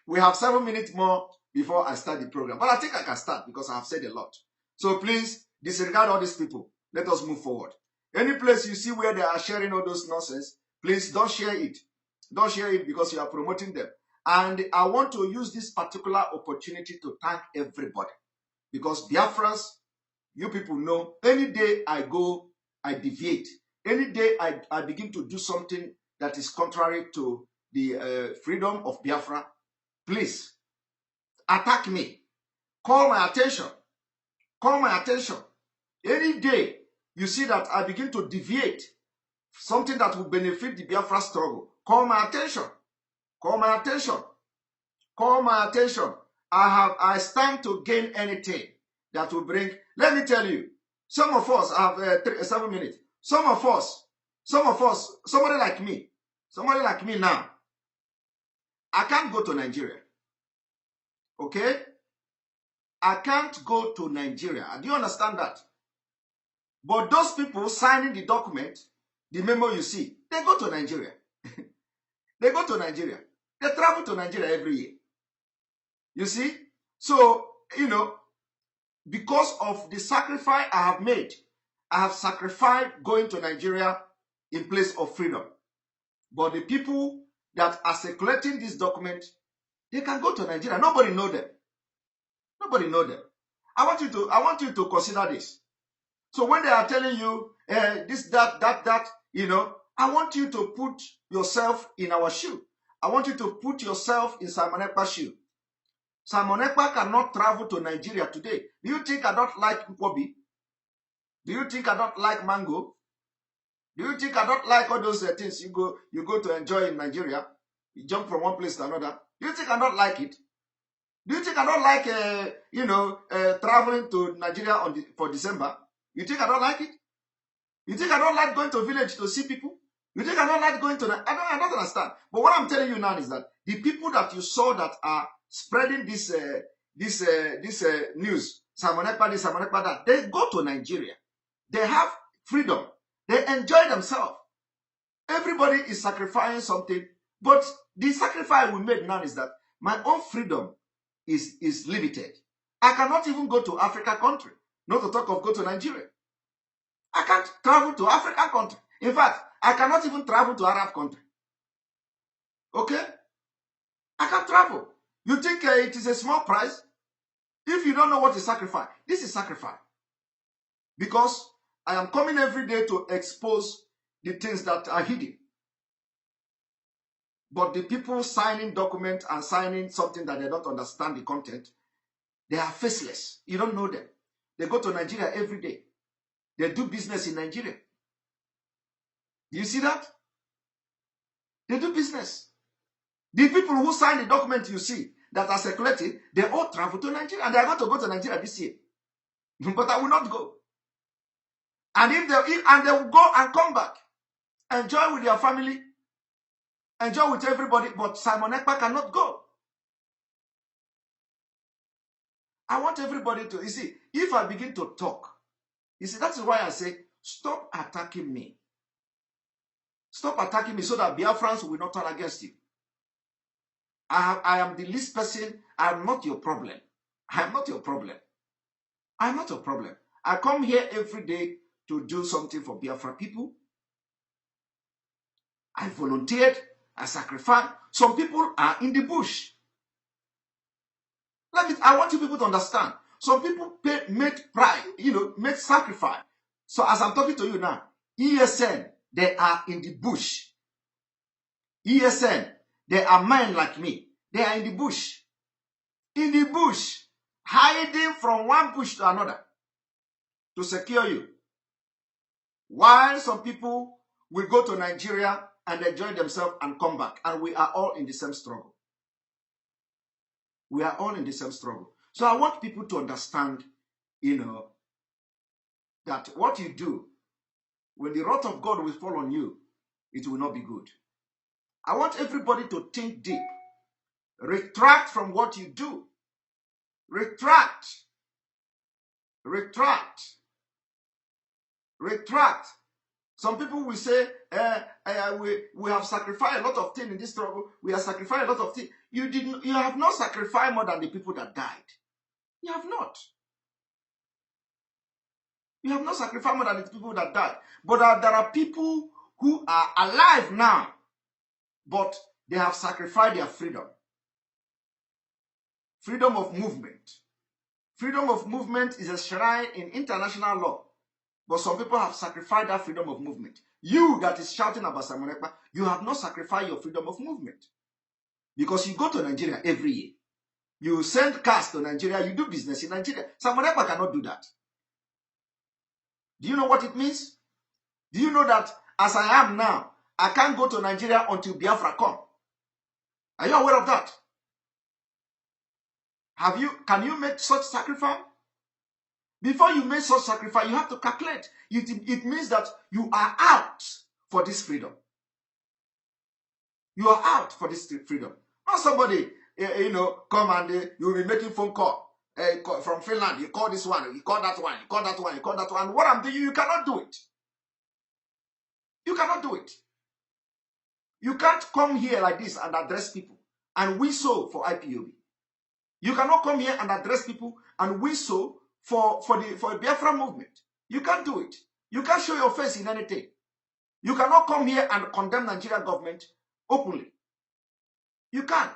We have 7 minutes more before I start the program. But I think I can start because I have said a lot. So please, disregard all these people. Let us move forward. Any place you see where they are sharing all those nonsense, please don't share it. Don't share it because you are promoting them. And I want to use this particular opportunity to thank everybody. Because Biafrans, you people know, any day I go, I deviate. Any day I begin to do something that is contrary to the freedom of Biafra, please, attack me, call my attention, call my attention. Any day you see that I begin to deviate something that will benefit the Biafra struggle, call my attention, call my attention, call my attention. I stand to gain anything that will bring. Let me tell you, some of us have 7 minutes. Some of us, somebody like me now, I can't go to Nigeria. Okay? I can't go to Nigeria. Do you understand that? But those people signing the document, the memo you see, they go to Nigeria. They go to Nigeria. They travel to Nigeria every year. You see? So, because of the sacrifice I have made, I have sacrificed going to Nigeria in place of freedom. But the people that are circulating this document, they can go to Nigeria. Nobody know them. Nobody know them. I want you to consider this. So when they are telling you this, that, I want you to put yourself in our shoe. I want you to put yourself in Simon Ekpa's shoe. Simon Ekpa cannot travel to Nigeria today. Do you think I don't like Nkwobi? Do you think I don't like mango? Do you think I don't like all those things you go to enjoy in Nigeria? You jump from one place to another. Do you think I don't like it? Do you think I don't like traveling to Nigeria for December? You think I don't like it? You think I don't like going to village to see people? You think I don't like going to I don't understand. But what I'm telling you now is that the people that you saw that are spreading this news, Simon Ekpa this, Simon Ekpa that, they go to Nigeria. They have freedom. They enjoy themselves. Everybody is sacrificing something. But the sacrifice we made now is that my own freedom is limited. I cannot even go to African country, not to talk of go to Nigeria. I can't travel to African country. In fact, I cannot even travel to Arab country. Okay? I can't travel. You think it is a small price? If you don't know what is sacrifice, this is sacrifice. Because I am coming every day to expose the things that are hidden. But the people signing documents and signing something that they don't understand the content, they are faceless. You don't know them. They go to Nigeria every day. They do business in Nigeria. Do you see that? They do business. The people who sign the document you see that are circulating, they all travel to Nigeria. And they are going to go to Nigeria this year. But I will not go. And if they will go and come back, enjoy with their family, enjoy with everybody, but Simon Ekpa cannot go. I want everybody to, you see, if I begin to talk, you see, that's why I say, stop attacking me. Stop attacking me so that Biafrans will not turn against you. I am the least person. I am not your problem. I am not your problem. I am not your problem. I come here every day to do something for Biafra people. I volunteered. I sacrificed. Some people are in the bush. I want you people to understand. Some people made sacrifice. So as I'm talking to you now, ESN, they are in the bush. ESN, they are men like me. They are in the bush. In the bush, hiding from one bush to another to secure you. While some people will go to Nigeria and enjoy themselves and come back. And we are all in the same struggle. We are all in the same struggle. So I want people to understand, that what you do, when the wrath of God will fall on you, it will not be good. I want everybody to think deep. Retract from what you do. Retract. Retract. Retract. Some people will say, we have sacrificed a lot of things in this struggle. We have sacrificed a lot of things. You have not sacrificed more than the people that died. You have not. You have not sacrificed more than the people that died. But there are people who are alive now, but they have sacrificed their freedom. Freedom of movement. Freedom of movement is a shrine in international law. But some people have sacrificed that freedom of movement. You that is shouting about Simon Ekpa, you have not sacrificed your freedom of movement. Because you go to Nigeria every year. You send cars to Nigeria, you do business in Nigeria. Simon Ekpa cannot do that. Do you know what it means? Do you know that as I am now, I can't go to Nigeria until Biafra come? Are you aware of that? Can you make such sacrifice? Before you make such sacrifice, you have to calculate. It means that you are out for this freedom. You are out for this freedom. Not somebody, come and you'll be making phone call from Finland. You call this one, you call that one, you call that one, you call that one. What I'm doing, you cannot do it. You cannot do it. You can't come here like this and address people and whistle for IPOB. You cannot come here and address people and whistle for the Biafra movement. You can't do it. You can't show your face in anything. You cannot come here and condemn Nigerian government openly. You can't.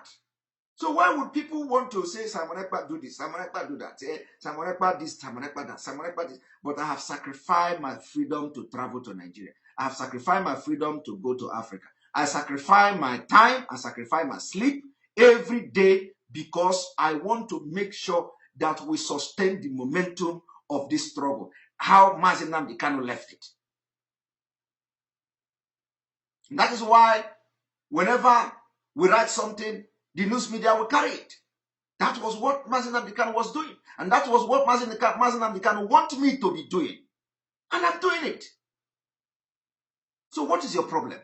So why would people want to say Simon Ekpa do this, Simon Ekpa do that, Simon Ekpa this, Simon Ekpa that, Simon Ekpa this? But I have sacrificed my freedom to travel to Nigeria. I have sacrificed my freedom to go to Africa. I sacrifice my time, I sacrifice my sleep every day because I want to make sure that we sustain the momentum of this struggle. How Mazi Nnamdi Kanu left it. And that is why whenever we write something, the news media will carry it. That was what Mazi Nnamdi Kanu was doing. And that was what Mazi Nnamdi Kanu wants me to be doing. And I'm doing it. So what is your problem?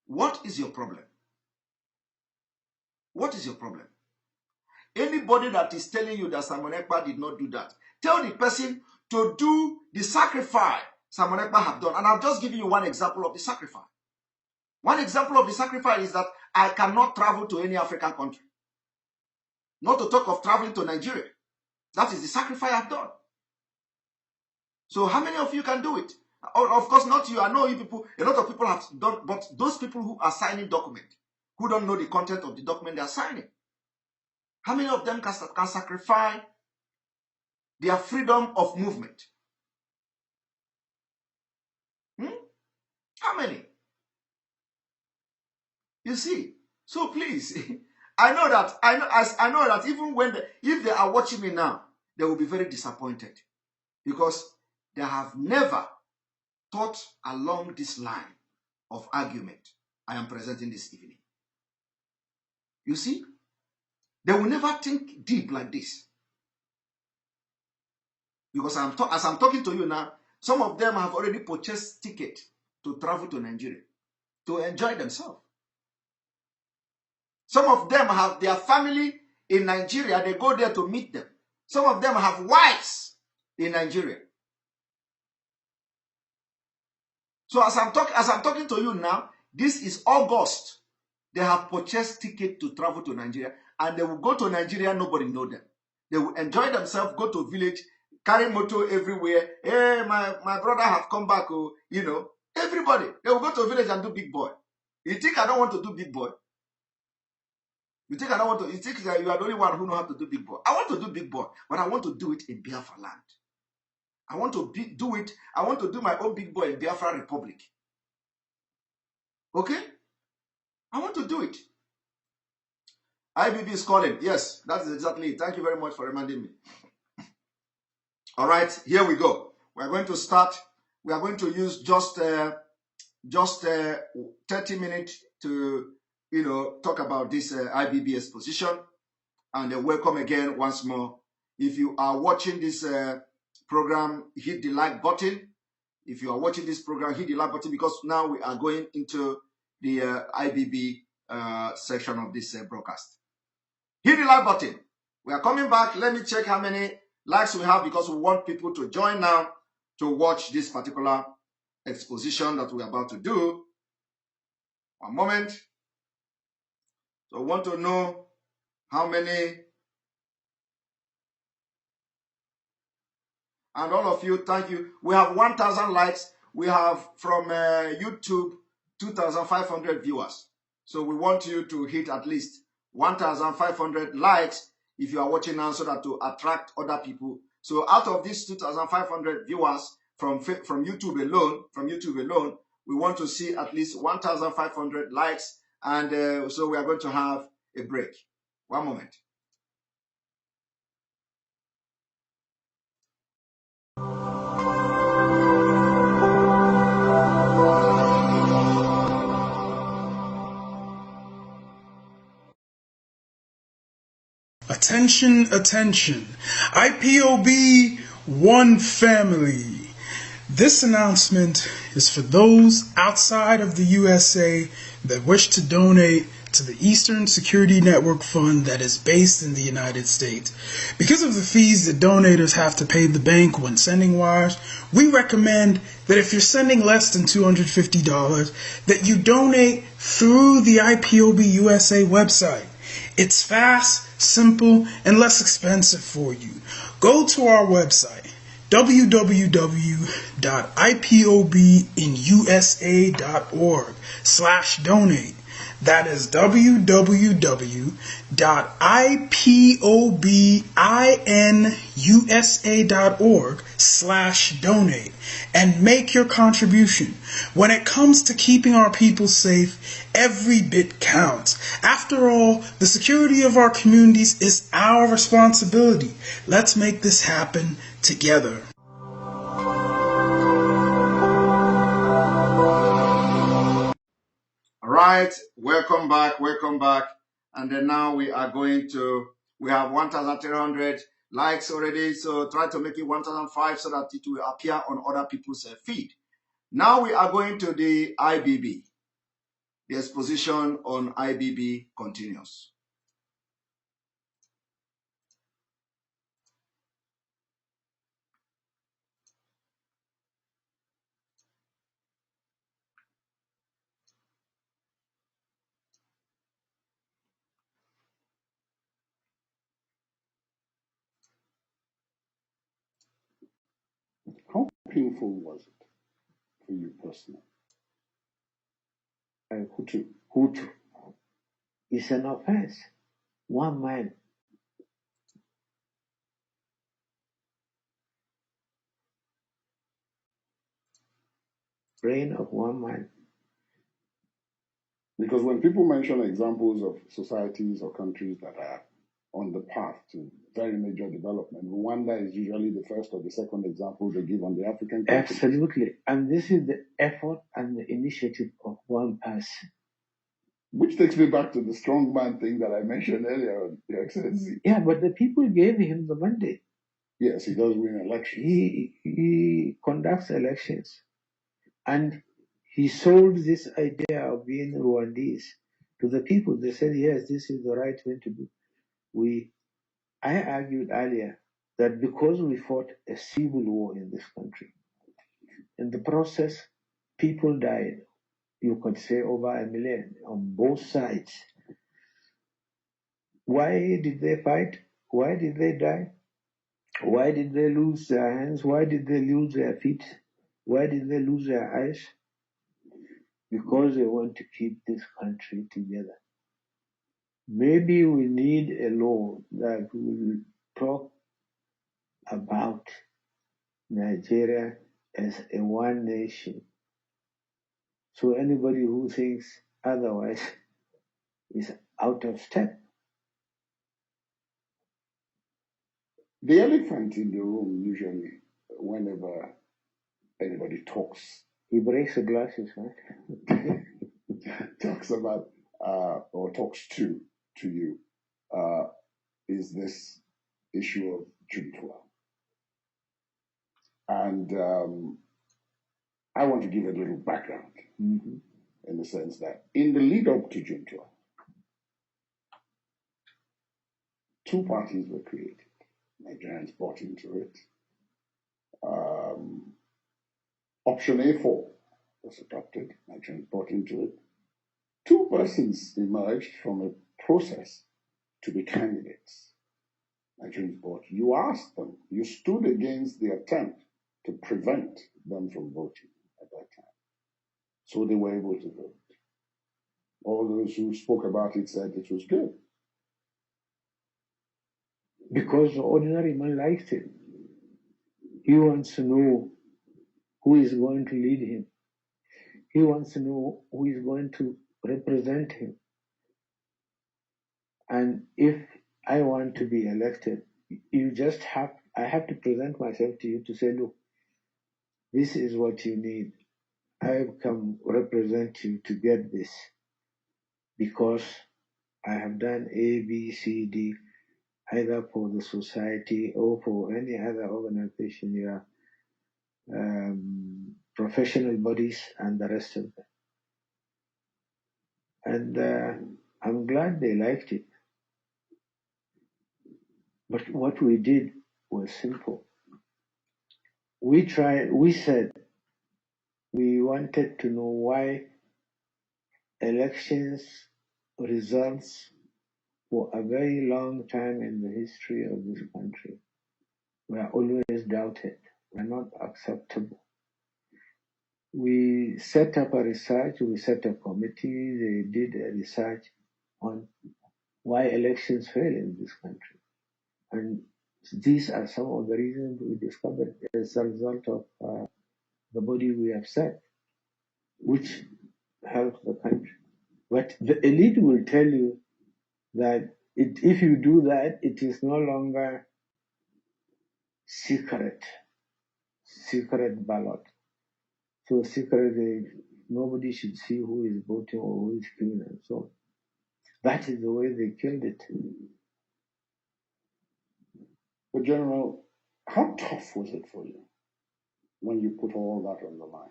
What is your problem? What is your problem? Anybody that is telling you that Simon Ekpa did not do that, tell the person to do the sacrifice Simon Ekpa have done. And I've just given you one example of the sacrifice. One example of the sacrifice is that I cannot travel to any African country. Not to talk of traveling to Nigeria. That is the sacrifice I've done. So how many of you can do it? Of course, not you. I know you people, a lot of people have done, but those people who are signing documents, who don't know the content of the document they are signing, how many of them can sacrifice their freedom of movement? How many? You see, so please, I know that even if they are watching me now, they will be very disappointed because they have never thought along this line of argument I am presenting this evening. You see, they will never think deep like this. Because as I'm talking to you now, some of them have already purchased tickets to travel to Nigeria to enjoy themselves. Some of them have their family in Nigeria. They go there to meet them. Some of them have wives in Nigeria. So as I'm talking to you now, this is August. They have purchased ticket to travel to Nigeria, and they will go to Nigeria. Nobody know them. They will enjoy themselves, go to village, carry motor everywhere. Hey, my brother have come back. Oh, everybody. They will go to village and do big boy. You think I don't want to do big boy? You think I don't want to? You think that you are the only one who know how to do big boy? I want to do big boy, but I want to do it in Biafra land. I want to do it. I want to do my own big boy in Biafra Republic. Okay? I want to do it. IBB is calling. Yes, that is exactly it. Thank you very much for reminding me. All right, here we go. We are going to start. We are going to use just 30 minutes to talk about this IBB exposition. And welcome again once more. If you are watching this program, hit the like button. If you are watching this program, hit the like button because now we are going into the IBB section of this broadcast. Hit the like button. We are coming back. Let me check how many likes we have because we want people to join now to watch this particular exposition that we're about to do. One moment. So I want to know how many. And all of you, thank you. We have 1,000 likes. We have from YouTube 2,500 viewers. So we want you to hit at least 1,500 likes if you are watching now so that to attract other people. So out of these 2,500 viewers from YouTube alone, we want to see at least 1,500 likes. And so we are going to have a break. One moment. Attention, attention. IPOB One Family. This announcement is for those outside of the USA that wish to donate to the Eastern Security Network Fund that is based in the United States. Because of the fees that donators have to pay the bank when sending wires, we recommend that if you're sending less than $250, that you donate through the IPOB USA website. It's fast, simple, and less expensive for you. Go to our website, www.ipobinusa.org/donate. That is www.ipobinusa.org/donate and make your contribution. When it comes to keeping our people safe, every bit counts. After all, the security of our communities is our responsibility. Let's make this happen together. All right, welcome back. And then now we have 1,300 likes already, so try to make it 1,005 so that it will appear on other people's feed. Now we are going to the IBB. The exposition on IBB continues. How painful was it for you personally? Hutu is an offense. One man. Brain of one man. Because when people mention examples of societies or countries that are on the path to very major development, Rwanda is usually the first or the second example they give on the African continent. Absolutely. And this is the effort and the initiative of one person. Which takes me back to the strongman thing that I mentioned earlier, Your Excellency. Yeah, but the people gave him the mandate. Yes, he does win elections. He conducts elections. And he sold this idea of being Rwandese to the people. They said, yes, this is the right thing to do. I argued earlier that because we fought a civil war in this country, in the process, people died. You could say over 1 million on both sides. Why did they fight? Why did they die? Why did they lose their hands? Why did they lose their feet? Why did they lose their eyes? Because they want to keep this country together. Maybe we need a law that will talk about Nigeria as a one nation. So anybody who thinks otherwise is out of step. The elephant in the room usually, whenever anybody talks, He breaks the glasses, right? talks about or talks to you, is this issue of Juntua. And I want to give a little background in the sense that in the lead up to Juntua, two parties were created. Nigerians bought into it. Option A4 was adopted. Nigerians bought into it. Two persons emerged from a process to be candidates. Nigerians bought. You asked them. You stood against the attempt to prevent them from voting at that time. So they were able to vote. All those who spoke about it said it was good. Because the ordinary man likes it. He wants to know who is going to lead him. He wants to know who is going to represent him. And if I want to be elected, I have to present myself to you to say, look, this is what you need. I come represent you to get this because I have done A, B, C, D, either for the society or for any other organization, your professional bodies and the rest of them. And I'm glad they liked it. But what we did was simple. We said we wanted to know why elections results for a very long time in the history of this country were always doubted, were not acceptable. We set up a research, we set a committee, they did a research on why elections fail in this country. And these are some of the reasons we discovered as a result of the body we have set, which helps the country. But the elite will tell you that if you do that, it is no longer secret ballot. So secret, nobody should see who is voting or who is queuing and so on. That is the way they killed it. But General, how tough was it for you when you put all that on the line?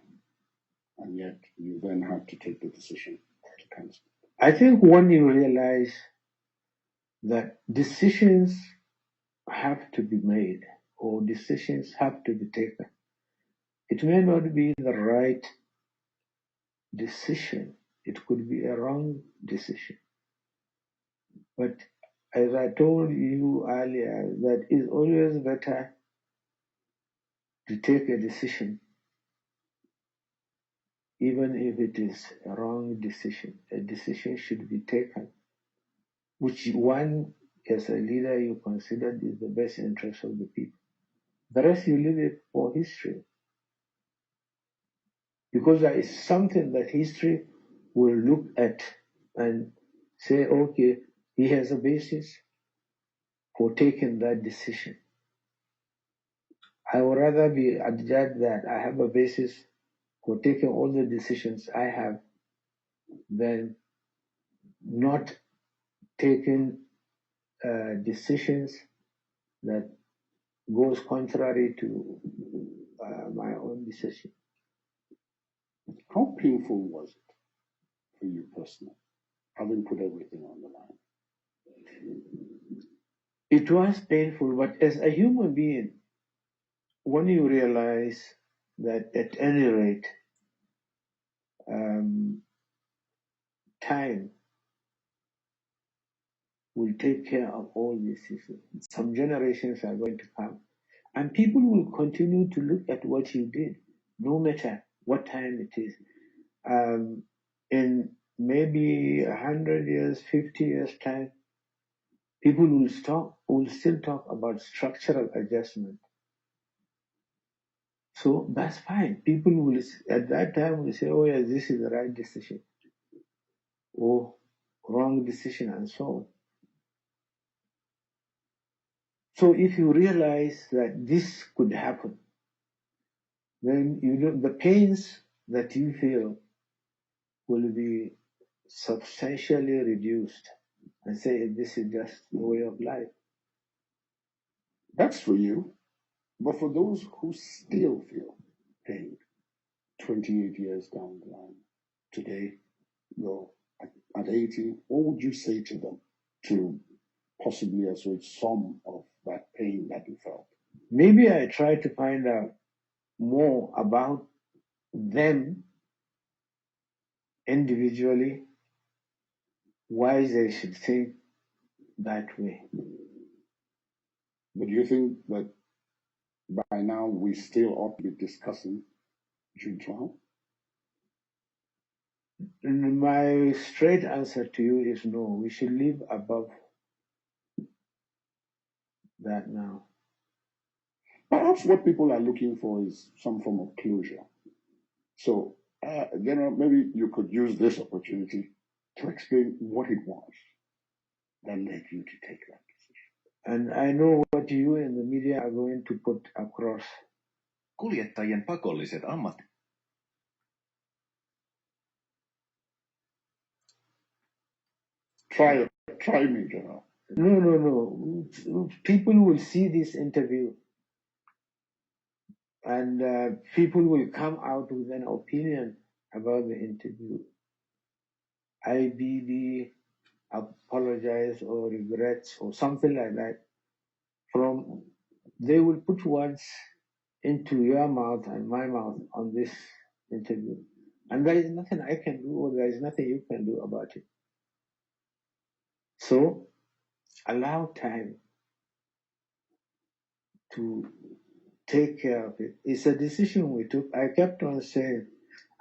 And yet you then had to take the decision to cancel. I think when you realize that decisions have to be made or decisions have to be taken, it may not be the right decision. It could be a wrong decision. But as I told you earlier, that it's always better to take a decision, even if it is a wrong decision. A decision should be taken, which one, as a leader, you consider is the best interest of the people. The rest you leave it for history. Because there is something that history will look at and say, okay, he has a basis for taking that decision. I would rather be adjudged that I have a basis for taking all the decisions I have than not taking decisions that goes contrary to my own decision. How painful was it for you personally, having put everything on the line? It was painful, but as a human being, when you realize that at any rate, time will take care of all these issues. Some generations are going to come, and people will continue to look at what you did, no matter what time it is. In maybe 100 years, 50 years time, people will still talk about structural adjustment. So that's fine. People will, at that time, will say, oh yeah, this is the right decision, or wrong decision, and so on. So if you realize that this could happen, then the pains that you feel will be substantially reduced, and say this is just the way of life. That's for you. But for those who still feel pain 28 years down the line, today, you're at 80, what would you say to them to possibly assuage some of that pain that you felt? Maybe I try to find out more about them individually, why they should think that way. But do you think that by now we still ought to be discussing June 12? My straight answer to you is no. We should live above that now. Perhaps what people are looking for is some form of closure. So, General, maybe you could use this opportunity to explain what it was that led you to take that decision? And I know what you and the media are going to put across. Kuljettajien pakolliset ammatit. Try me, General. No. People will see this interview, and people will come out with an opinion about the interview. IBB apologize or regrets or something like that. They will put words into your mouth and my mouth on this interview. And there is nothing I can do, or there is nothing you can do about it. So allow time to take care of it. It's a decision we took. I kept on saying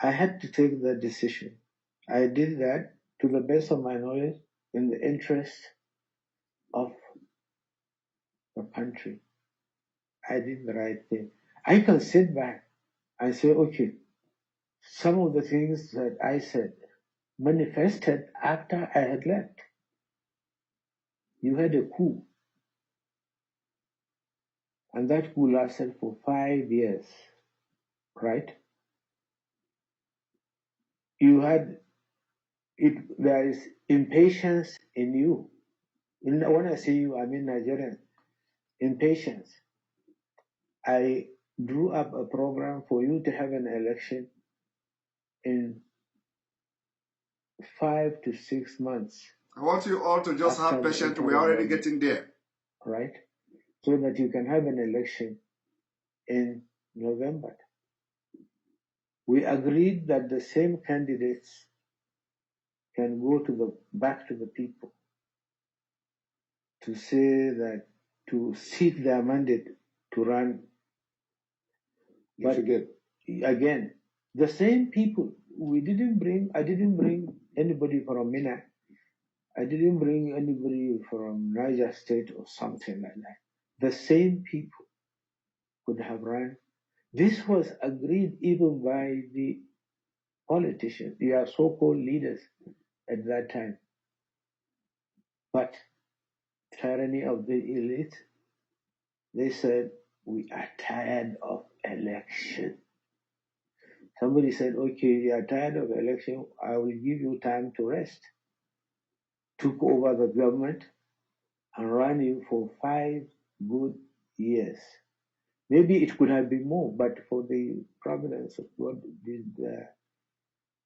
I had to take that decision. I did that to the best of my knowledge in the interest of the country. I did the right thing. I can sit back and say, okay, some of the things that I said manifested after I had left. You had a coup, and that coup lasted for 5 years, right? You had it. There is impatience in you. When I say you, I mean Nigerian impatience. I drew up a program for you to have an election in 5 to 6 months. I want you all to just have patience. We're already getting there. Right? So that you can have an election in November. We agreed that the same candidates can go back to the people to say that, to seek their mandate to run. But again, the same people, I didn't bring anybody from Mina. I didn't bring anybody from Niger State or something like that. The same people could have run. This was agreed even by the politicians, your so-called leaders at that time. But tyranny of the elite, they said, we are tired of election. Somebody said, okay, you are tired of election, I will give you time to rest. Took over the government and ran you for 5 good years. Maybe it could have been more, but for the providence of God did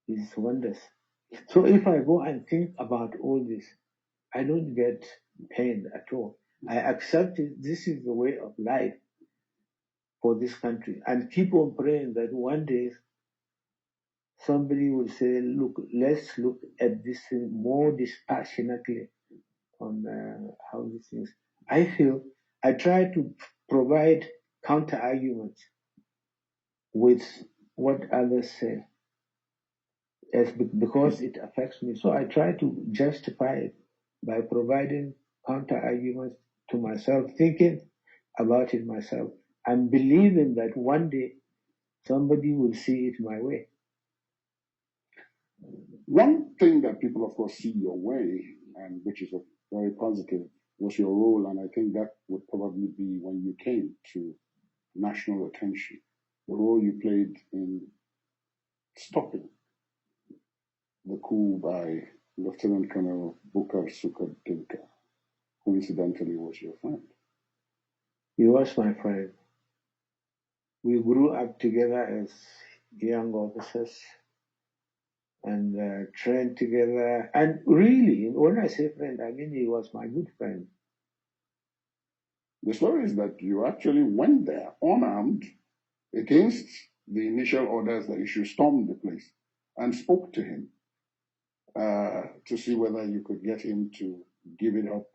His wonders. So if I go and think about all this, I don't get pain at all. I accept it. This is the way of life for this country, and keep on praying that one day somebody will say, look, let's look at this thing more dispassionately on how these things. I feel I try to provide counter arguments with what others say, because it affects me. So I try to justify it by providing counter arguments to myself, thinking about it myself, and believing that one day somebody will see it my way. One thing that people, of course, see your way, and which is very positive, was your role, and I think that would probably be when you came to national attention, the role you played in stopping the coup by Lieutenant Colonel Bukar Sukar Dinka, who incidentally was your friend. He was my friend. We grew up together as young officers and trained together. And really, when I say friend, I mean he was my good friend. The story is that you actually went there unarmed against the initial orders that you should storm the place and spoke to him to see whether you could get him to give it up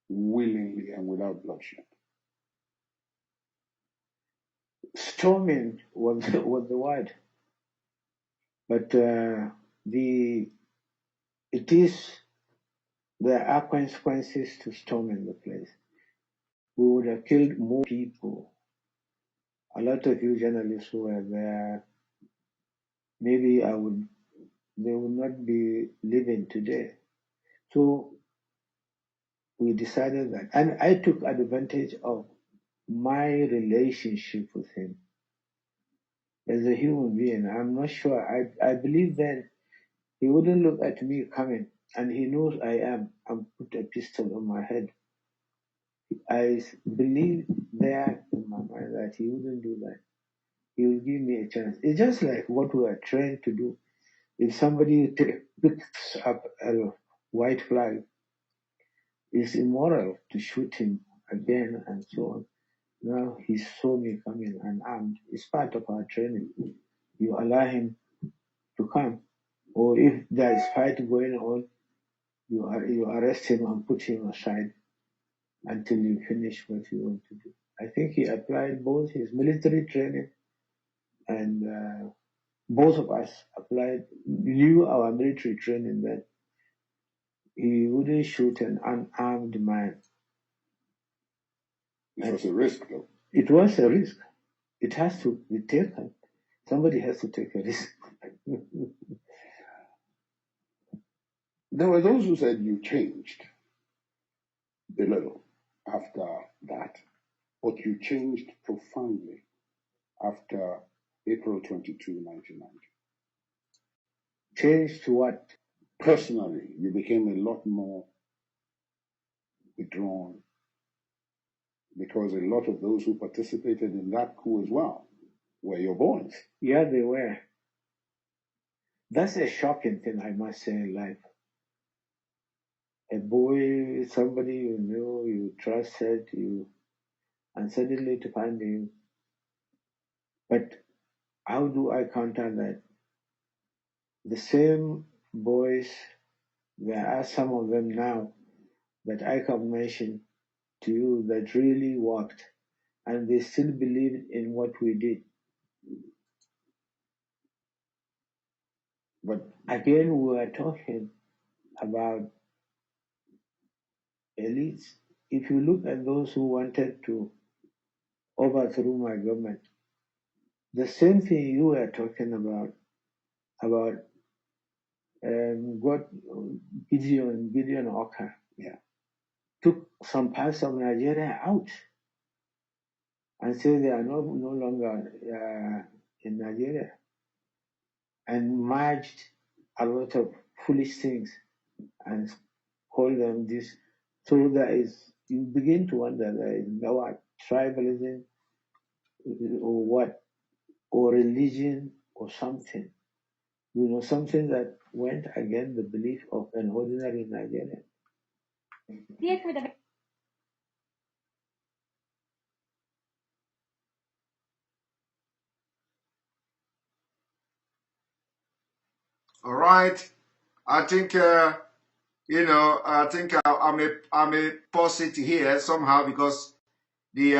willingly and without bloodshed. Storming was the word, but there are consequences to storming the place. We would have killed more people. A lot of you journalists who were there, maybe they would not be living today. So we decided that. And I took advantage of my relationship with him as a human being. I'm not sure. I believe then he wouldn't look at me coming, and he knows I am, and put a pistol on my head. I believe there in my mind that he wouldn't do that. He will give me a chance. It's just like what we are trained to do. If somebody picks up a white flag, it's immoral to shoot him again and so on. Now he saw me coming unarmed. It's part of our training. You allow him to come. Or if there is fight going on, you arrest him and put him aside until you finish what you want to do. I think he applied both his military training and both of us knew our military training that he wouldn't shoot an unarmed man. It was a risk, though. It was a risk. It has to be taken. Somebody has to take a risk. There were those who said you changed a little after that, but you changed profoundly after April 22, 1990. Changed to what? Personally, you became a lot more withdrawn because a lot of those who participated in that coup as well were your boys. Yeah, they were. That's a shocking thing, I must say, in life. A boy, somebody you knew, you trusted, and suddenly to find him. But how do I counter that? The same boys, there are some of them now that I can mention to you that really worked, and they still believed in what we did. But again, we were talking about elites. If you look at those who wanted to overthrow my government, the same thing you were talking about Gideon Oka, took some parts of Nigeria out and said they are no longer in Nigeria, and merged a lot of foolish things and call them this. So you begin to wonder, there is no tribalism or what, or religion or something, something that went against the belief of an ordinary Nigerian. All right. I think, I may pause it here somehow because the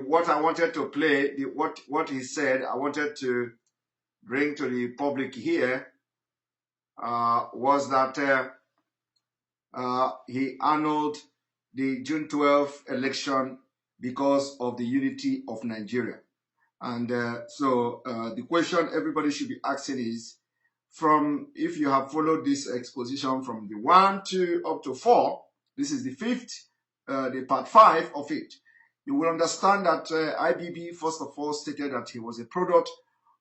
what I wanted to play, what he said, I wanted to bring to the public here was that he annulled the June 12th election because of the unity of Nigeria. And so the question everybody should be asking is, if you have followed this exposition from the 1 to up to 4, this is the 5th, the part 5 of it, you will understand that IBB, first of all, stated that he was a product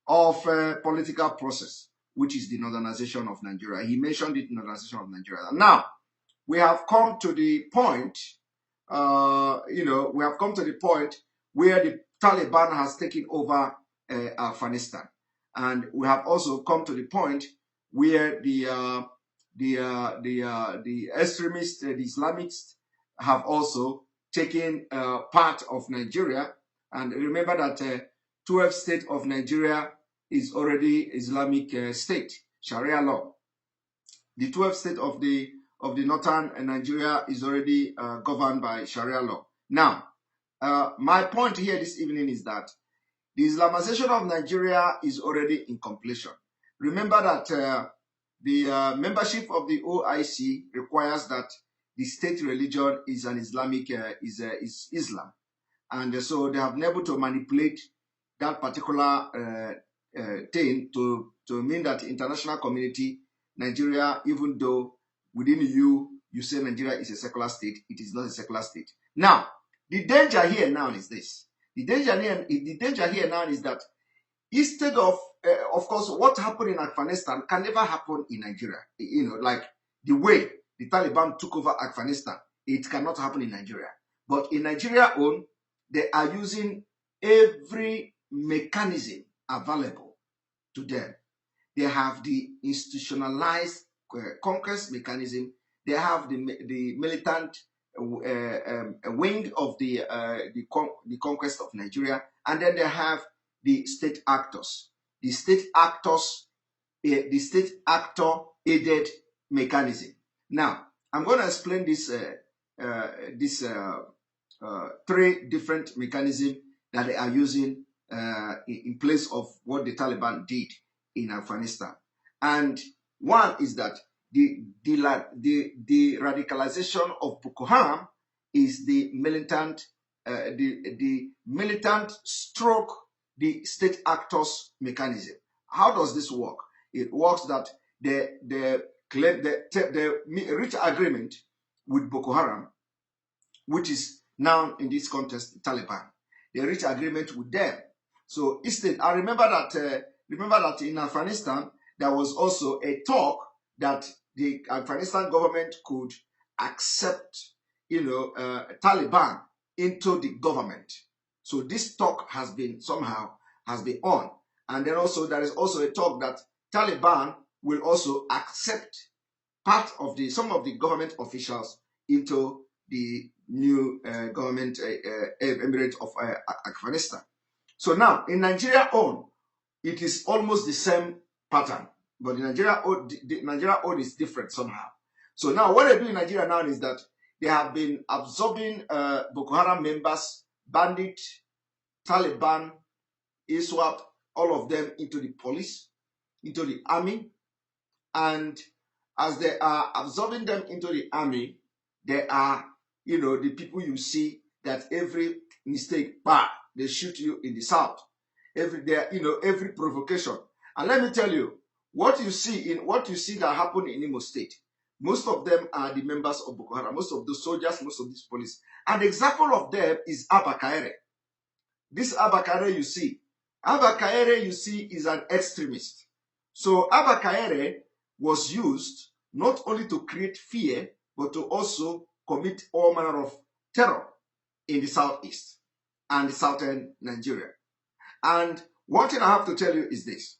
of a political process, which is the Northernization of Nigeria. He mentioned it, Northernization of Nigeria. And now, we have come to the point, where the Taliban has taken over Afghanistan. And we have also come to the point where the extremists, the Islamists, have also taken part of Nigeria. And remember that 12th state of Nigeria is already Islamic state, Sharia law. The 12th state of the northern Nigeria is already governed by Sharia law. Now, my point here this evening is that the Islamization of Nigeria is already in completion. Remember that the membership of the OIC requires that the state religion is an Islamic, is Islam. And so they have been able to manipulate that particular thing to mean that the international community, Nigeria, even though within the EU, you say Nigeria is a secular state. It is not a secular state. Now, the danger here now is this. The danger here now is that instead of course, what happened in Afghanistan can never happen in Nigeria. You know, like the way the Taliban took over Afghanistan, it cannot happen in Nigeria. But in Nigeria own, they are using every mechanism available to them. They have the institutionalized conquest mechanism. They have the militant wing of the conquest of Nigeria, and then they have the state actors. The state actor aided mechanism. Now, I'm going to explain this three different mechanisms that they are using in place of what the Taliban did in Afghanistan. And one is that the radicalization of Boko Haram is the militant stroke the state actors mechanism. How does this work? It works that they reach agreement with Boko Haram, which is now in this context the Taliban. They reach agreement with them. So instead, I remember that in Afghanistan there was also a talk that the Afghanistan government could accept, Taliban into the government. So this talk has been on, and then also there is also a talk that Taliban will also accept some of the government officials into the new government emirate of Afghanistan. So now in Nigeria own, it is almost the same pattern, but the Nigeria own is different somehow. So now what they do in Nigeria now is that they have been absorbing Boko Haram members, bandit, Taliban, ISWAP, all of them into the police, into the army. And as they are absorbing them into the army, they are, the people you see that every mistake, they shoot you in the south. Every provocation. And let me tell you, what you see that happened in Imo State, most of them are the members of Boko Haram, most of the soldiers, most of these police. An example of them is Abba Kaere. This Abba Kaere you see is an extremist. So Abba Kaere was used not only to create fear, but to also commit all manner of terror in the southeast and the southern Nigeria. And one thing I have to tell you is this.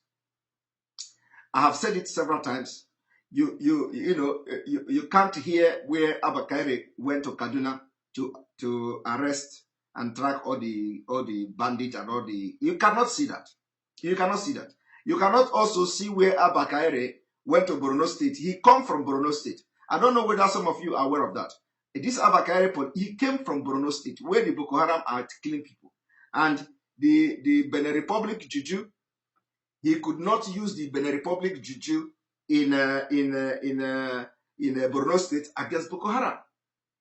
I have said it several times. You can't hear where Abba Kaere went to Kaduna to arrest and track all the bandits and all the. You cannot see that. You cannot see that. You cannot also see where Abba Kaere went to Borno State. He come from Borno State. I don't know whether some of you are aware of that. This Abba Kaere, he came from Borno State, where the Boko Haram are killing people, and the Benin Republic Juju. He could not use the Benin Republic Juju in Borno State against Boko Haram,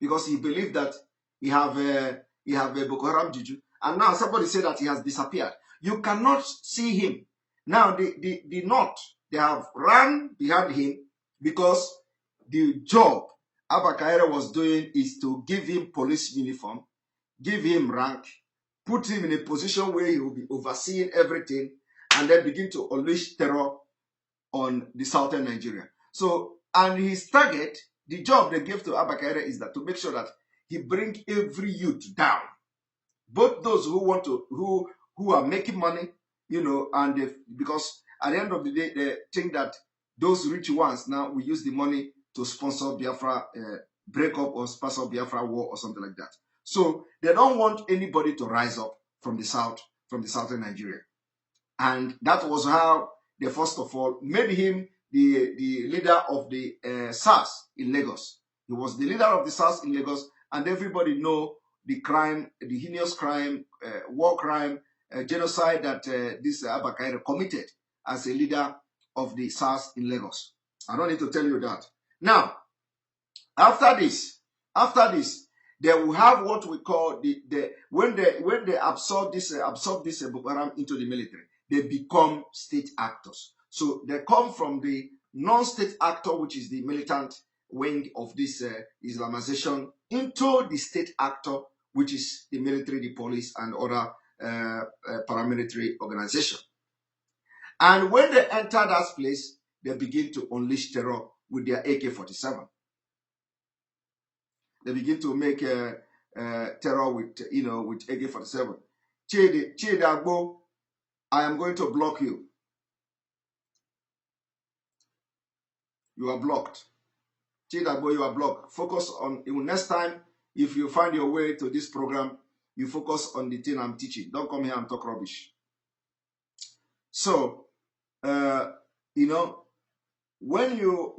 because he believed that he have a Boko Haram Juju, and now somebody said that he has disappeared. You cannot see him now. The North, they have run behind him, because the job Abba Kaere was doing is to give him police uniform, give him rank, put him in a position where he will be overseeing everything, and then begin to unleash terror on the southern Nigeria. So, and his target, the job they gave to Abba Kaere is that to make sure that he bring every youth down, both those who are making money, and because at the end of the day they think that those rich ones now will use the money to sponsor Biafra breakup or sponsor Biafra war or something like that. So they don't want anybody to rise up from the southern Nigeria. And that was how they first of all made him the leader of the SARS in Lagos. He was the leader of the SARS in Lagos, and everybody know the crime, the heinous crime, war crime, genocide that this Abba Kaere committed as a leader of the SARS in Lagos. I don't need to tell you that. Now, after this, they will have what we call when they absorb this Boko Haram into the military, they become state actors. So they come from the non-state actor, which is the militant wing of this Islamization into the state actor, which is the military, the police, and other paramilitary organization. And when they enter that place, they begin to unleash terror with their AK-47. They begin to make terror with AK-47. Chidi Agbo, I am going to block you. You are blocked. Chidi Agbo, you are blocked. Focus on, next time, if you find your way to this program, you focus on the thing I'm teaching. Don't come here and talk rubbish. So, when you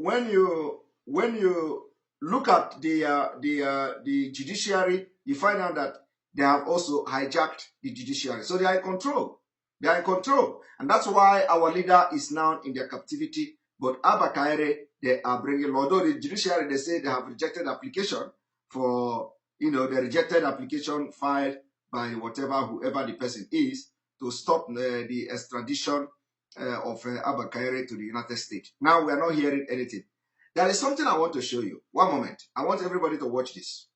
look at the judiciary, you find out that they have also hijacked the judiciary. So they are in control. They are in control. And that's why our leader is now in their captivity. But Abba Kaire, they are bringing, although the judiciary, they say they have rejected application for, the rejected application filed by whoever the person is, to stop the extradition of Abba Kaire to the United States. Now we are not hearing anything. There is something I want to show you. One moment. I want everybody to watch this.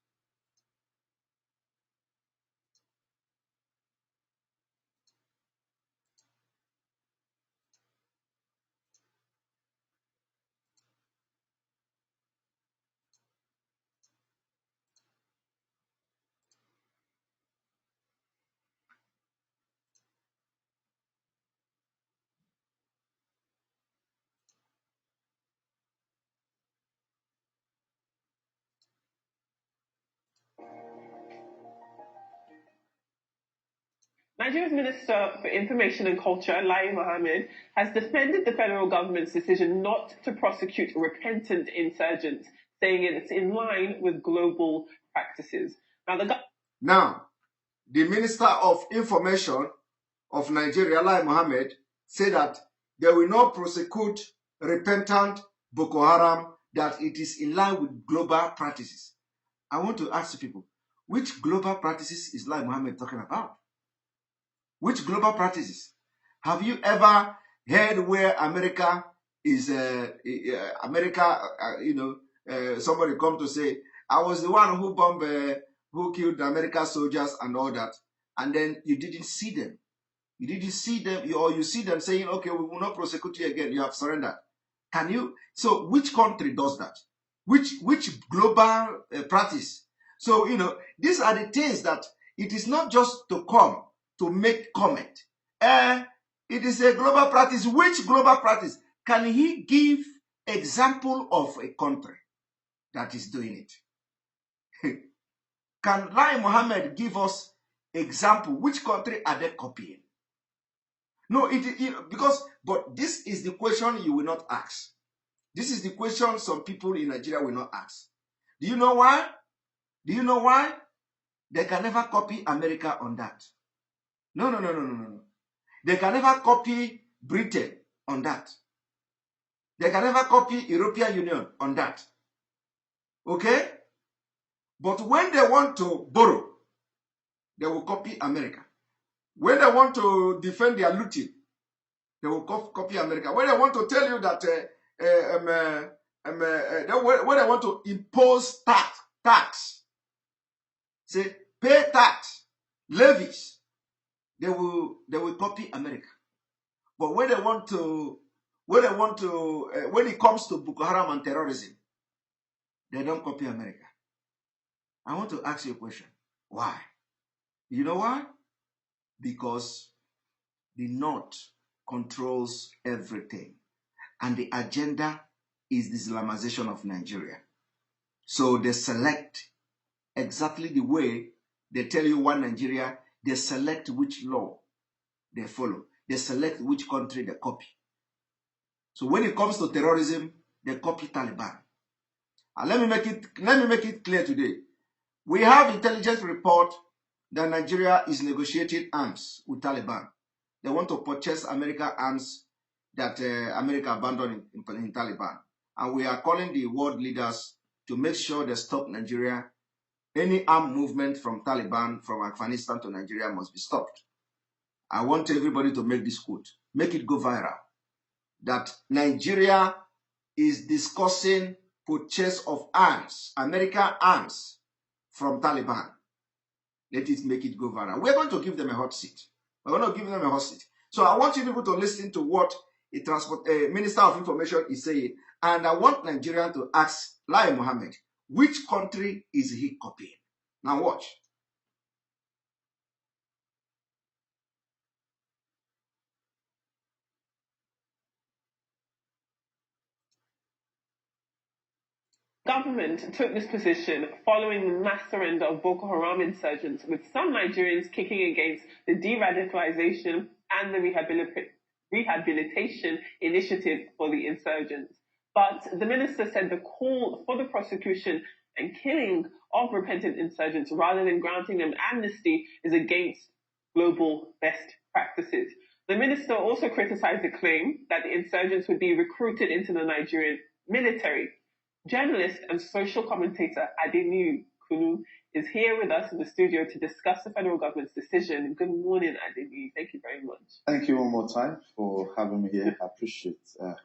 Nigeria's Minister for Information and Culture, Lai Mohammed, has defended the federal government's decision not to prosecute repentant insurgents, saying it's in line with global practices. Now, the Minister of Information of Nigeria, Lai Mohammed, said that they will not prosecute repentant Boko Haram, that it is in line with global practices. I want to ask people, which global practices is Lai Mohammed talking about? Which global practices? Have you ever heard where America is, somebody come to say, I was the one who bombed, who killed the American soldiers and all that, and then you didn't see them. You didn't see them, or you see them saying, okay, we will not prosecute you again, you have surrendered. Can you? So which country does that? Which global practice? So, these are the things that it is not just to come to make comment. It is a global practice. Which global practice? Can he give example of a country that is doing it? Can Lai Mohammed give us example? Which country are they copying? No, but this is the question you will not ask. This is the question some people in Nigeria will not ask. Do you know why? Do you know why? They can never copy America on that. No. They can never copy Britain on that. They can never copy European Union on that. Okay? But when they want to borrow, they will copy America. When they want to defend their looting, they will copy America. When they want to tell you that, when they want to impose tax, say pay tax, levies, they will copy America. But when it comes to Boko Haram and terrorism, they don't copy America. I want to ask you a question. Why? You know why? Because the North controls everything. And the agenda is the Islamization of Nigeria. So they select exactly the way they tell you one Nigeria. They select which law they follow. They select which country they copy. So when it comes to terrorism, they copy Taliban. And let me make it clear today. We have intelligence report that Nigeria is negotiating arms with Taliban. They want to purchase American arms that America abandoned in Taliban. And we are calling the world leaders to make sure they stop Nigeria. Any armed movement from Taliban, from Afghanistan to Nigeria must be stopped. I want everybody to make this quote. Make it go viral. That Nigeria is discussing purchase of arms, American arms from Taliban. Let it make it go viral. We're going to give them a hot seat. We're going to give them a hot seat. So I want you people to listen to what a Minister of Information is saying. And I want Nigerians to ask Lai Mohammed, which country is he copying? Now watch. Government took this position following the mass surrender of Boko Haram insurgents, with some Nigerians kicking against the de-radicalization and the rehabilitation initiative for the insurgents. But the minister said the call for the prosecution and killing of repentant insurgents rather than granting them amnesty is against global best practices. The minister also criticized the claim that the insurgents would be recruited into the Nigerian military. Journalist and social commentator Adenu Kunu is here with us in the studio to discuss the federal government's decision. Good morning, Adenu. Thank you very much. Thank you one more time for having me here. I appreciate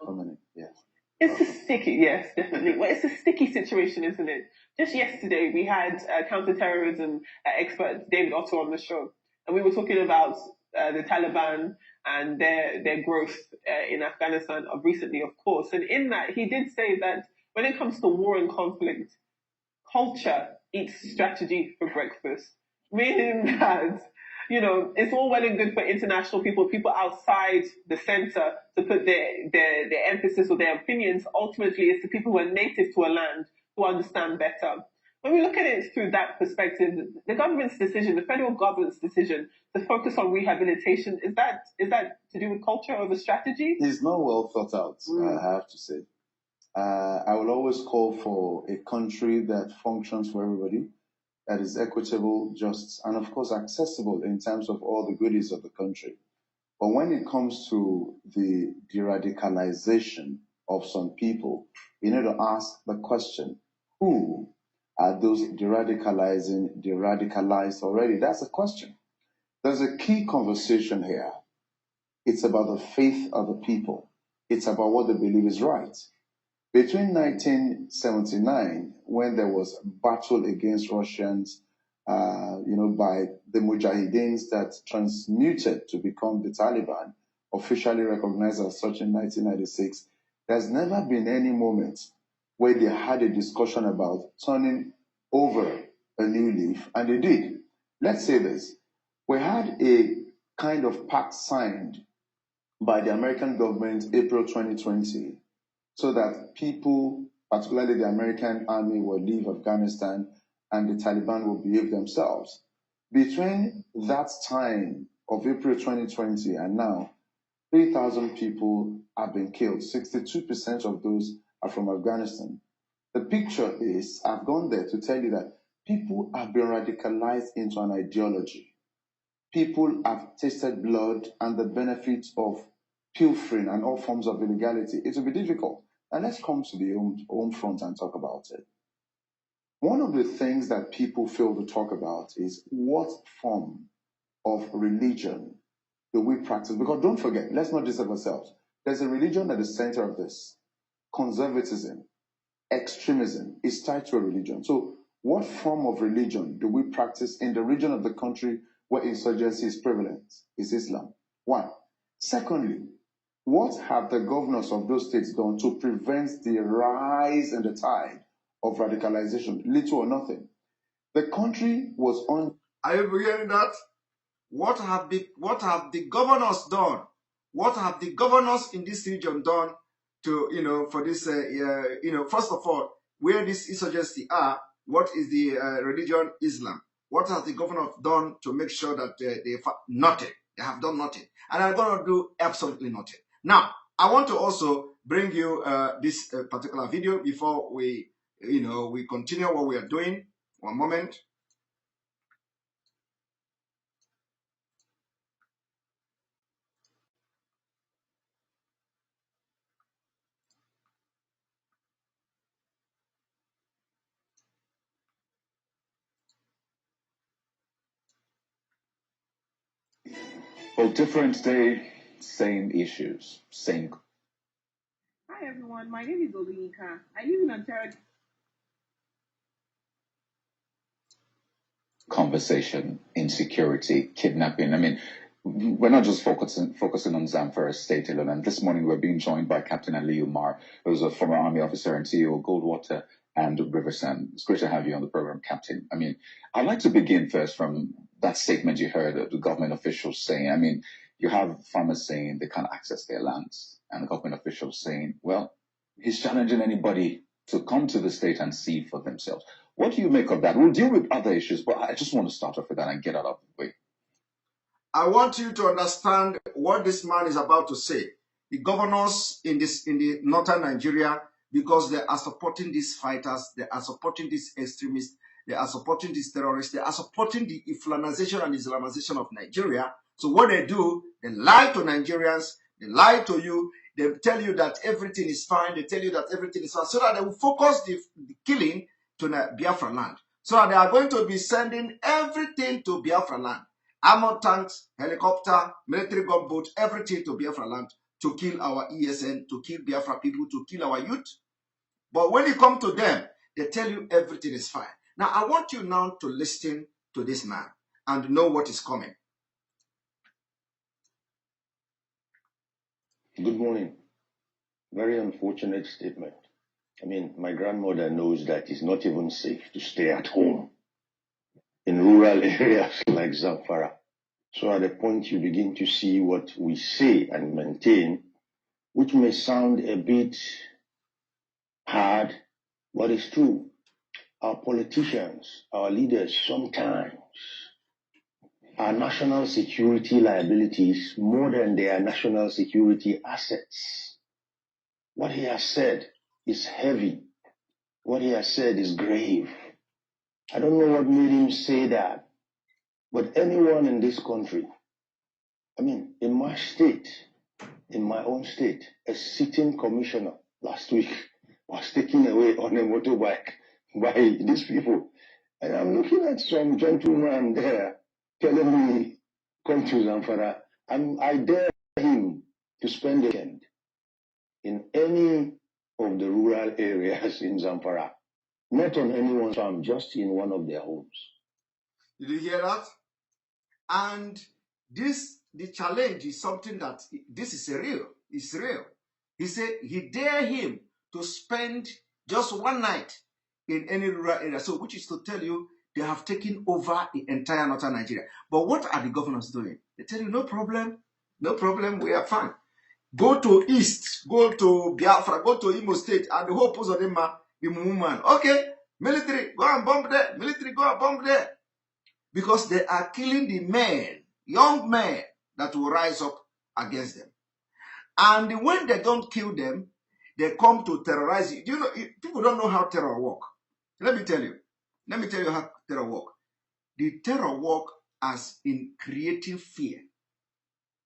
coming in. Yes. It's a sticky, yes, definitely. Well, it's a sticky situation, isn't it? Just yesterday, we had counterterrorism expert David Otto on the show, and we were talking about the Taliban and their growth in Afghanistan of recently, of course. And in that, he did say that when it comes to war and conflict, culture eats strategy for breakfast. Meaning that, you know, it's all well and good for international people outside the center to put their emphasis or their opinions. Ultimately, it's the people who are native to a land who understand better. When we look at it through that perspective, the government's decision, the federal government's decision to focus on rehabilitation, is that to do with culture over strategy? It's not well thought out, I have to say. I will always call for a country that functions for everybody, that is equitable, just, and of course accessible in terms of all the goodies of the country. But when it comes to the de-radicalization of some people, you need to ask the question, who are those de-radicalized already? That's the question. There's a key conversation here. It's about the faith of the people. It's about what they believe is right. Between 1979, when there was battle against Russians, by the Mujahideens that transmuted to become the Taliban, officially recognized as such in 1996, there's never been any moment where they had a discussion about turning over a new leaf, and they did. Let's say this. We had a kind of pact signed by the American government April 2020, so that people, particularly the American army, will leave Afghanistan and the Taliban will behave themselves. Between that time of April 2020 and now, 3,000 people have been killed. 62% of those are from Afghanistan. The picture is, I've gone there to tell you that people have been radicalized into an ideology. People have tasted blood and the benefits of pilfering and all forms of illegality. It will be difficult. And let's come to the home front and talk about it. One of the things that people fail to talk about is what form of religion do we practice? Because don't forget, let's not deceive ourselves. There's a religion at the center of this. Conservatism, extremism is tied to a religion. So what form of religion do we practice in the region of the country where insurgency is prevalent? Is Islam. One. Secondly, what have the governors of those states done to prevent the rise and the tide of radicalization? Little or nothing. The country was on. Are you hearing that? What have the governors done? What have the governors in this region done to, for this, first of all, where this insurgency are, what is the religion Islam? What has the governors done to make sure that they nothing? They have done nothing. And I'm going to do absolutely nothing. Now, I want to also bring you this particular video before we continue what we are doing. One moment. Well, different day, same issues, same. Hi everyone, my name is Oluyinka. I live in Ontario. Conversation, insecurity, kidnapping. I mean, we're not just focusing on Zamfara State alone. And this morning we're being joined by Captain Ali Umar, who's a former Army officer and CEO of Goldwater and Riversand. It's great to have you on the program, Captain. I mean, I'd like to begin first from that statement you heard the government officials saying. I mean, you have farmers saying they can't access their lands, and the government officials saying, well, he's challenging anybody to come to the state and see for themselves. What do you make of that? We'll deal with other issues, but I just want to start off with that and get out of the way. I want you to understand what this man is about to say. The governors in the northern Nigeria, because they are supporting these fighters, they are supporting these extremists, they are supporting these terrorists, they are supporting the Islamization and Islamization of Nigeria. So what they do, they lie to Nigerians, they lie to you, they tell you that everything is fine, they tell you that everything is fine, so that they will focus the killing to Biafra land. So that they are going to be sending everything to Biafra land. Armored tanks, helicopter, military gunboat, everything to Biafra land to kill our ESN, to kill Biafra people, to kill our youth. But when you come to them, they tell you everything is fine. Now, I want you now to listen to this man and know what is coming. Good morning. Very unfortunate statement. I mean, my grandmother knows that it's not even safe to stay at home in rural areas like Zamfara. So at a point you begin to see what we say and maintain, which may sound a bit hard, but it's true. Our politicians, our leaders, sometimes are national security liabilities more than they are national security assets. What he has said is heavy. What he has said is grave. I don't know what made him say that, but anyone in this country, I mean, in my state, in my own state, a sitting commissioner last week was taken away on a motorbike by these people. And I'm looking at some gentleman there telling me, come to Zamfara. And I dare him to spend the weekend in any of the rural areas in Zamfara. Not on anyone's farm, just in one of their homes. Did you hear that? And the challenge is something that, this is real. It's real. He said he dare him to spend just one night in any rural area. So, which is to tell you, they have taken over the entire northern Nigeria. But what are the governors doing? They tell you, no problem, we are fine. Go to East, go to Biafra, go to Imo State, and the whole post of them are the movement. Okay, military, go and bomb there. Military, go and bomb there. Because they are killing the men, young men, that will rise up against them. And when they don't kill them, they come to terrorize you. You know, people don't know how terror works. Let me tell you how terror works. The terror works as in creating fear.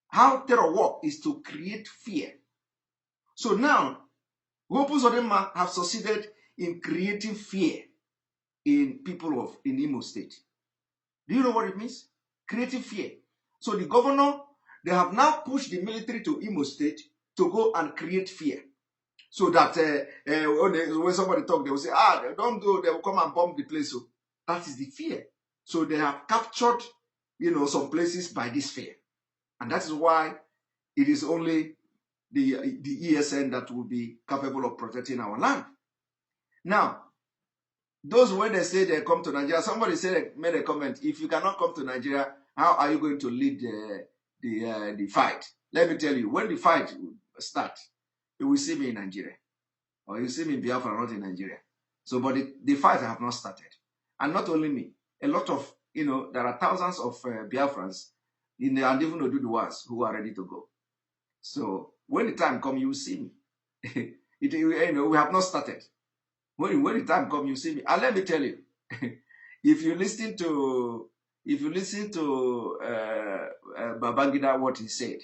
How terror works is to create fear. So now, Wopus Odema have succeeded in creating fear in people in Imo State. Do you know what it means? Creating fear. So the governor, they have now pushed the military to Imo State to go and create fear. So that when somebody talk, they will say, they don't go, they will come and bomb the place. So that is the fear. So they have captured, some places by this fear. And that is why it is only the ESN that will be capable of protecting our land. Now, those when they say they come to Nigeria, somebody made a comment, if you cannot come to Nigeria, how are you going to lead the fight? Let me tell you, when the fight starts, you will see me in Nigeria. Or you see me in Biafra, not in Nigeria. So, but the fight have not started. And not only me, a lot of, there are thousands of Biafrans and even Oduduwas who are ready to go. So, when the time comes, you will see me. We have not started. When the time comes, you see me. And let me tell you, if you listen to Babangida, what he said,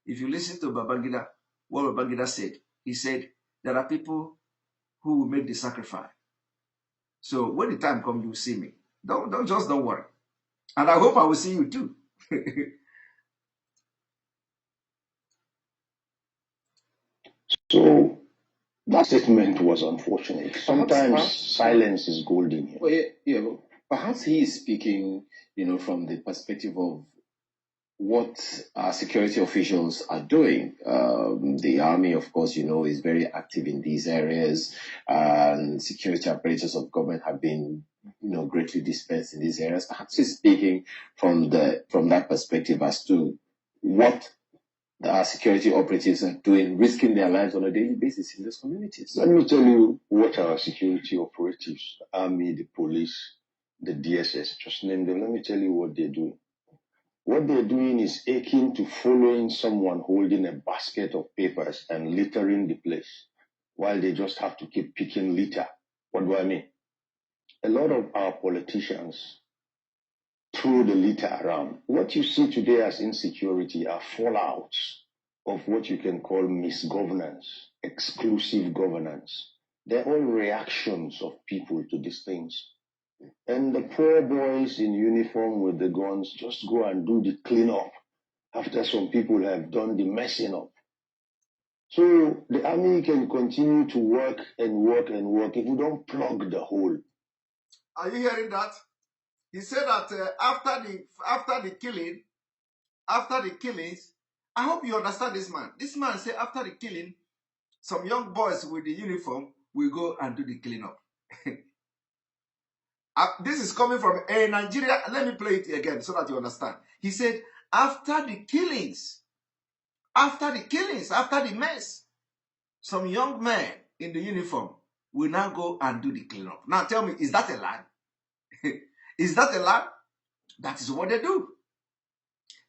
if you listen to Babangida, what Babangida said, he said, there are people who will make the sacrifice. So when the time comes, you will see me. Don't worry. And I hope I will see you too. So That statement was unfortunate. Sometimes silence is golden here. Well, yeah, perhaps he is speaking, from the perspective of what our security officials are doing. The army, of course, is very active in these areas, and security apparatus of government have been, greatly dispersed in these areas. Perhaps he's speaking from that perspective as to what our security operatives are doing, risking their lives on a daily basis in those communities. Let me tell you what our security operatives, the army, the police, the DSS, just name them. Let me tell you what they're doing. What they're doing is akin to following someone holding a basket of papers and littering the place, while they just have to keep picking litter. What do I mean? A lot of our politicians throw the litter around. What you see today as insecurity are fallouts of what you can call misgovernance, exclusive governance. They're all reactions of people to these things. And the poor boys in uniform with the guns just go and do the cleanup after some people have done the messing up. So the army can continue to work and work and work if we don't plug the hole. Are you hearing that? He said that after the killings, I hope you understand this man. This man said after the killing, some young boys with the uniform will go and do the cleanup. This is coming from a Nigeria. Let me play it again so that you understand. He said, after the killings, after the mess, some young men in the uniform will now go and do the cleanup. Now tell me, is that a lie? Is that a lie? That is what they do.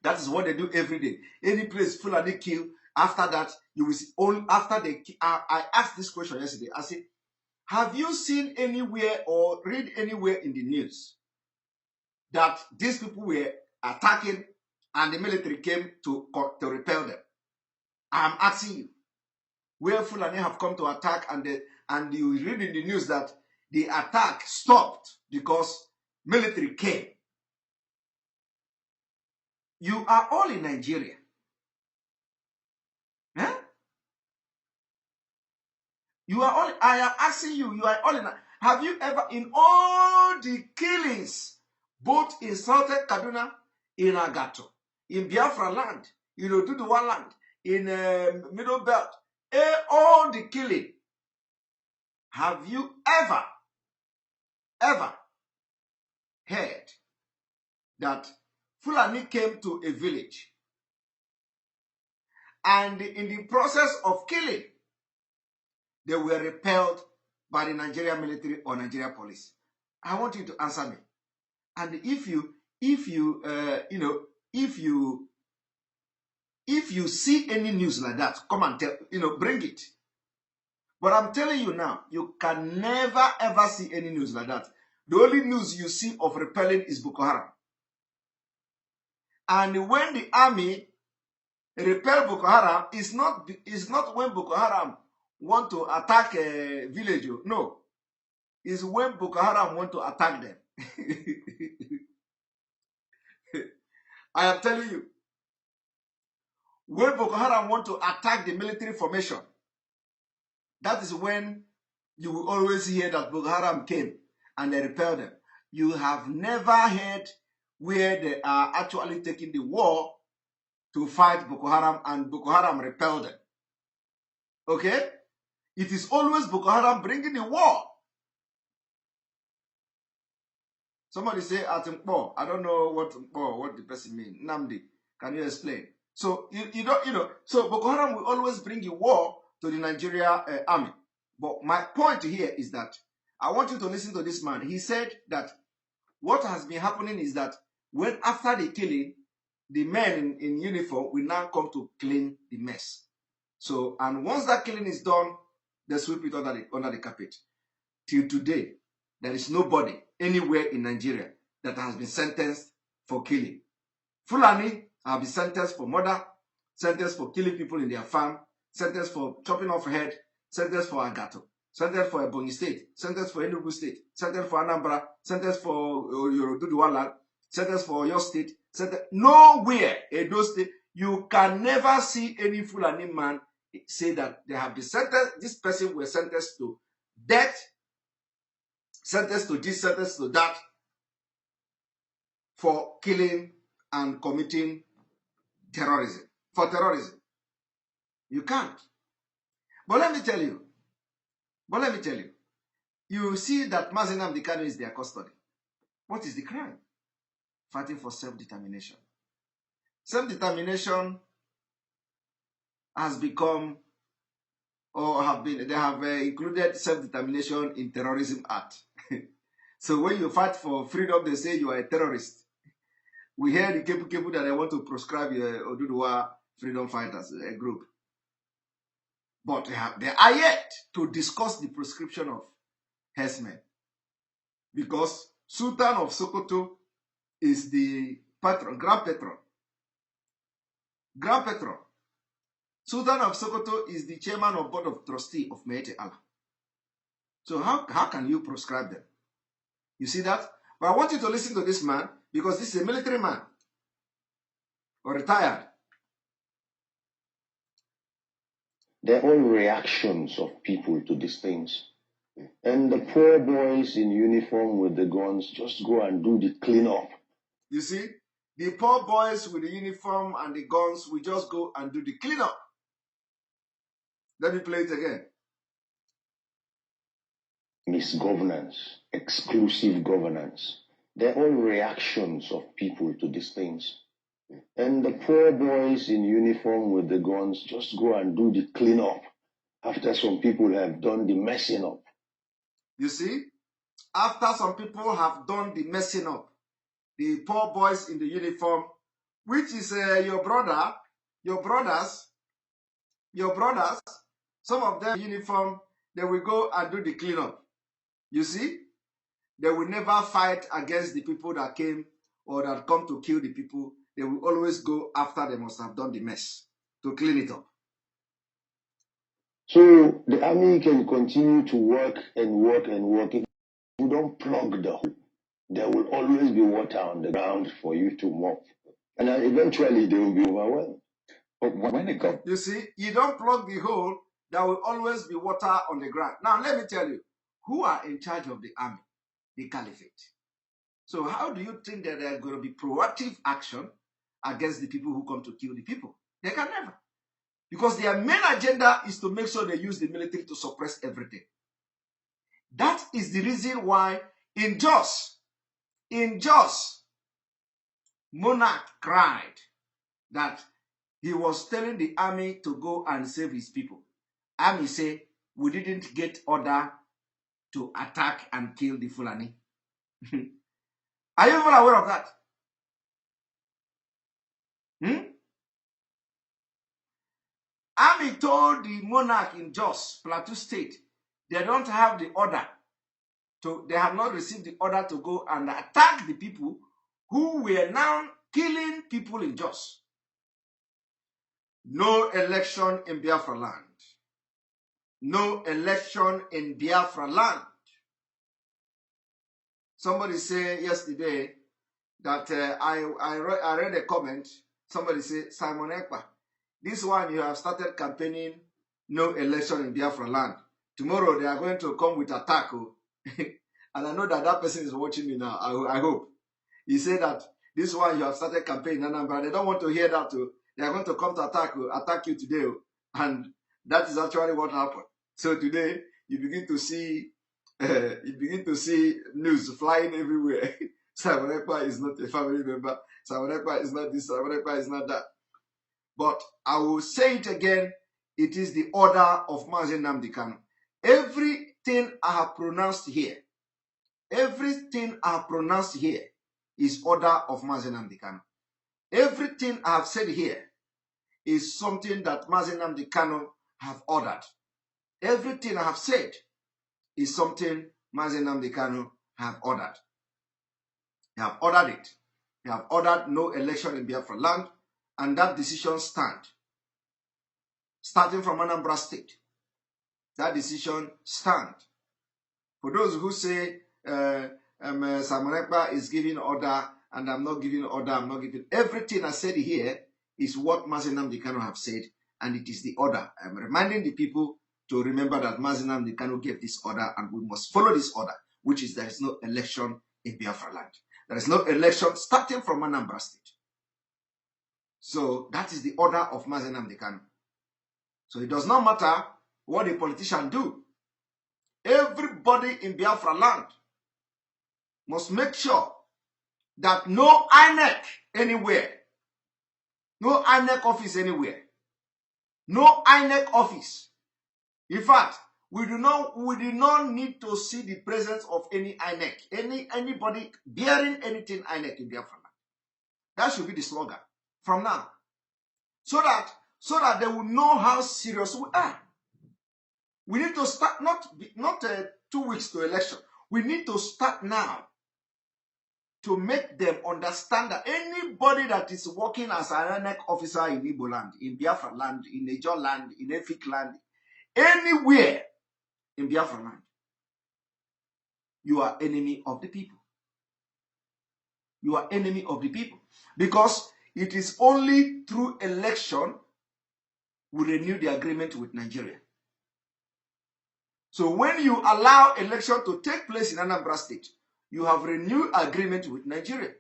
That is what they do every day. Any place Fulani kill, after that, you will see, after they kill. I asked this question yesterday. I said, have you seen anywhere or read anywhere in the news that these people were attacking and the military came to repel them? I'm asking you, where Fulani have come to attack and you read in the news that the attack stopped because military came. You are all in Nigeria. Huh? You are all, I am asking you, you are all in, have you ever, in all the killings, both in Southern Kaduna, in Agato, in Biafra land, Duduwa land, in Middle Belt, all the killing, have you ever heard that Fulani came to a village and in the process of killing, they were repelled by the Nigerian military or Nigerian police? I want you to answer me. And if you see any news like that, come and tell, bring it. But I'm telling you now, you can never ever see any news like that. The only news you see of repelling is Boko Haram. And when the army repel Boko Haram, it's not when Boko Haram want to attack a village. No. It's when Boko Haram want to attack them. I am telling you. When Boko Haram want to attack the military formation, that is when you will always hear that Boko Haram came and they repelled them. You have never heard where they are actually taking the war to fight Boko Haram and Boko Haram repelled them. Okay? It is always Boko Haram bringing the war. Somebody say at Mpo. I don't know what the person means. Namdi, can you explain? So so Boko Haram will always bring a war to the Nigeria army. But my point here is that I want you to listen to this man. He said that what has been happening is that when after the killing, the men in uniform will now come to clean the mess. So, and once that killing is done, they sweep it under the carpet. Till today, there is nobody anywhere in Nigeria that has been sentenced for killing. Fulani have been sentenced for murder, sentenced for killing people in their farm, sentenced for chopping off head, sentenced for Agato, sentenced for Ebonyi State, sentenced for Enugu State, sentenced for Anambra, sentenced for Duduwa land, sentenced for your state, nowhere in those states, you can never see any Fulani man say that they have been sentenced, this person was sentenced to death, sentenced to this, sentenced to that, for killing and committing terrorism, for terrorism. You can't. But let me tell you, you see that Mazi Nnamdi Kanu is their custody. What is the crime? Fighting for self-determination. Self-determination has become, or have been, they have included self-determination in Terrorism Act. So when you fight for freedom, they say you are a terrorist. We hear the Kepu that they want to proscribe Oduduwa freedom fighters, a group. But they are yet to discuss the proscription of herdsmen. Because Sultan of Sokoto is the patron, grand patron. Grand patron. Sultan of Sokoto is the chairman of board of trustee of Meite Allah. So how can you proscribe them? You see that? But I want you to listen to this man, because this is a military man, or retired. They're all reactions of people to these things. And the poor boys in uniform with the guns just go and do the cleanup. You see, the poor boys with the uniform and the guns will just go and do the cleanup. Let me play it again. Misgovernance, exclusive governance. They're all reactions of people to these things. And the poor boys in uniform with the guns just go and do the cleanup after some people have done the messing up. You see, after some people have done the messing up, the poor boys in the uniform, which is your brothers, some of them in uniform, they will go and do the cleanup. You see, they will never fight against the people that came or that come to kill the people. They will always go after they must have done the mess to clean it up. So the army can continue to work and work and work. If you don't plug the hole, there will always be water on the ground for you to mop. And eventually they will be overwhelmed. But when it got... You see, you don't plug the hole, there will always be water on the ground. Now, let me tell you, who are in charge of the army? The caliphate. So how do you think that there are going to be proactive action against the people who come to kill the people? They can never. Because their main agenda is to make sure they use the military to suppress everything. That is the reason why in Jos, Monarch cried that he was telling the army to go and save his people. Army say, we didn't get order to attack and kill the Fulani. Are you even aware of that? Army told the monarch in Jos, Plateau State, they don't have the order they have not received the order to go and attack the people who were now killing people in Jos. No election in Biafra land. No election in Biafra land. Somebody said yesterday that I read a comment. Somebody said, Simon Ekpa, this one you have started campaigning no election in Biafra land. Tomorrow they are going to come with attack. And I know that person is watching me now. I hope. He said that this one you have started campaigning in Anambra. They don't want to hear that. They are going to come to attack you today. And that is actually what happened. So today you begin to see news flying everywhere. Simon Ekpa is not a family member. Simon Ekpa is not this. Simon Ekpa is not that. But I will say it again. It is the order of Mazi Nnamdi Kanu. Everything I have pronounced here, is order of Mazi Nnamdi Kanu. Everything I have said here is something that Mazi Nnamdi Kanu have ordered. Everything I have said is something Mazi Nnamdi Kanu have ordered. They have ordered it. They have ordered no election in Biafra land, and that decision stands. Starting from Anambra State, that decision stands. For those who say Simon Ekpa is giving order and I'm not giving order, everything I said here is what Mazi Nnamdi Kanu have said, and it is the order. I'm reminding the people to remember that Mazi Nnamdi Kanu gave this order, and we must follow this order, which is there is no election in Biafra land. There is no election starting from Anambra State. So that is the order of Mazi Nnamdi Kanu. So it does not matter what a politician do. Everybody in Biafra land must make sure that no INEC anywhere, no INEC office anywhere, no INEC office. In fact, we do not need to see the presence of any INEC, anybody bearing anything INEC in Biafra land. That should be the slogan from now, so that they will know how serious we are. We need to start not 2 weeks to election. We need to start now to make them understand that anybody that is working as an INEC officer in Igbo land, in Biafra land, in Niger land, in Efik land, anywhere in Biafra land, you are enemy of the people. You are enemy of the people. Because it is only through election we renew the agreement with Nigeria. So when you allow election to take place in Anambra State, you have renewed agreement with Nigeria.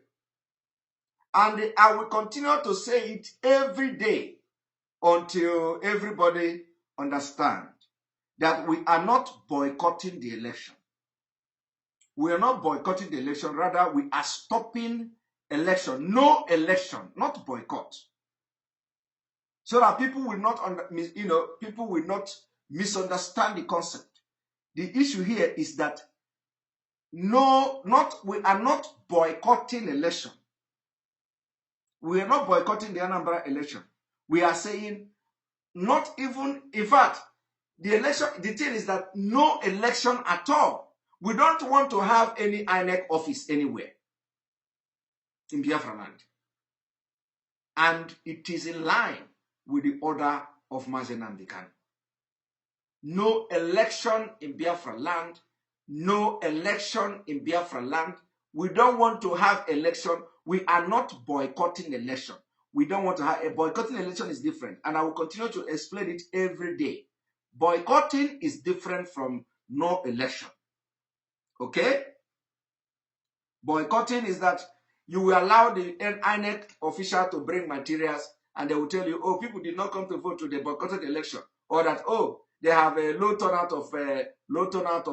And I will continue to say it every day until everybody understands that we are not boycotting the election. We are not boycotting the election, rather we are stopping election. No election, not boycott. So that people will not, people will not misunderstand the concept. The issue here is that we are not boycotting election. We are not boycotting the Anambra election. We are saying not even, in fact, the thing is that no election at all. We don't want to have any INEC office anywhere in Biafra land. And it is in line with the order of Mazi Nnamdi Kanu. No election in Biafra land. No election in Biafra land. We don't want to have election. We are not boycotting election. We don't want to have a boycotting election is different. And I will continue to explain it every day. Boycotting is different from no election. Okay? Boycotting is that you will allow the INEC official to bring materials and they will tell you, oh, people did not come to vote to the boycotted election. Or that, oh, they have a low turnout of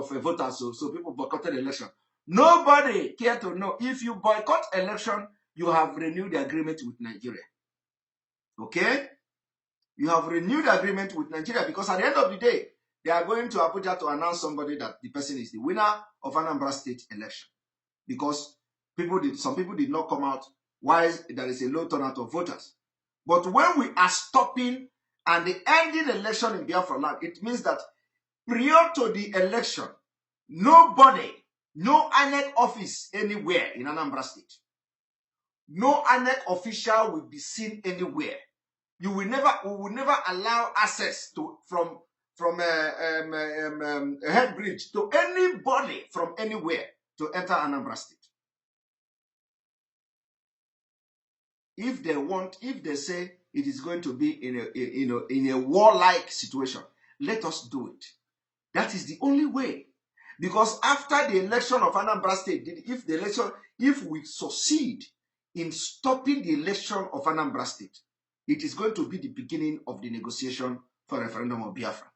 voters, so people boycotted the election. Nobody care to know. If you boycott election, you have renewed the agreement with Nigeria. Okay? You have renewed the agreement with Nigeria because at the end of the day, they are going to Abuja to announce somebody that the person is the winner of Anambra State election. Because some people did not come out while there is a low turnout of voters. But when we are stopping and the ending election in Biafra land, it means that prior to the election, nobody, no INEC office anywhere in Anambra State, no INEC official will be seen anywhere. We will never allow access from a head bridge to anybody from anywhere to enter Anambra State. If they say it is going to be in a warlike situation, let us do it. That is the only way. Because after the election of Anambra State, if we succeed in stopping the election of Anambra State, it is going to be the beginning of the negotiation for referendum of Biafra.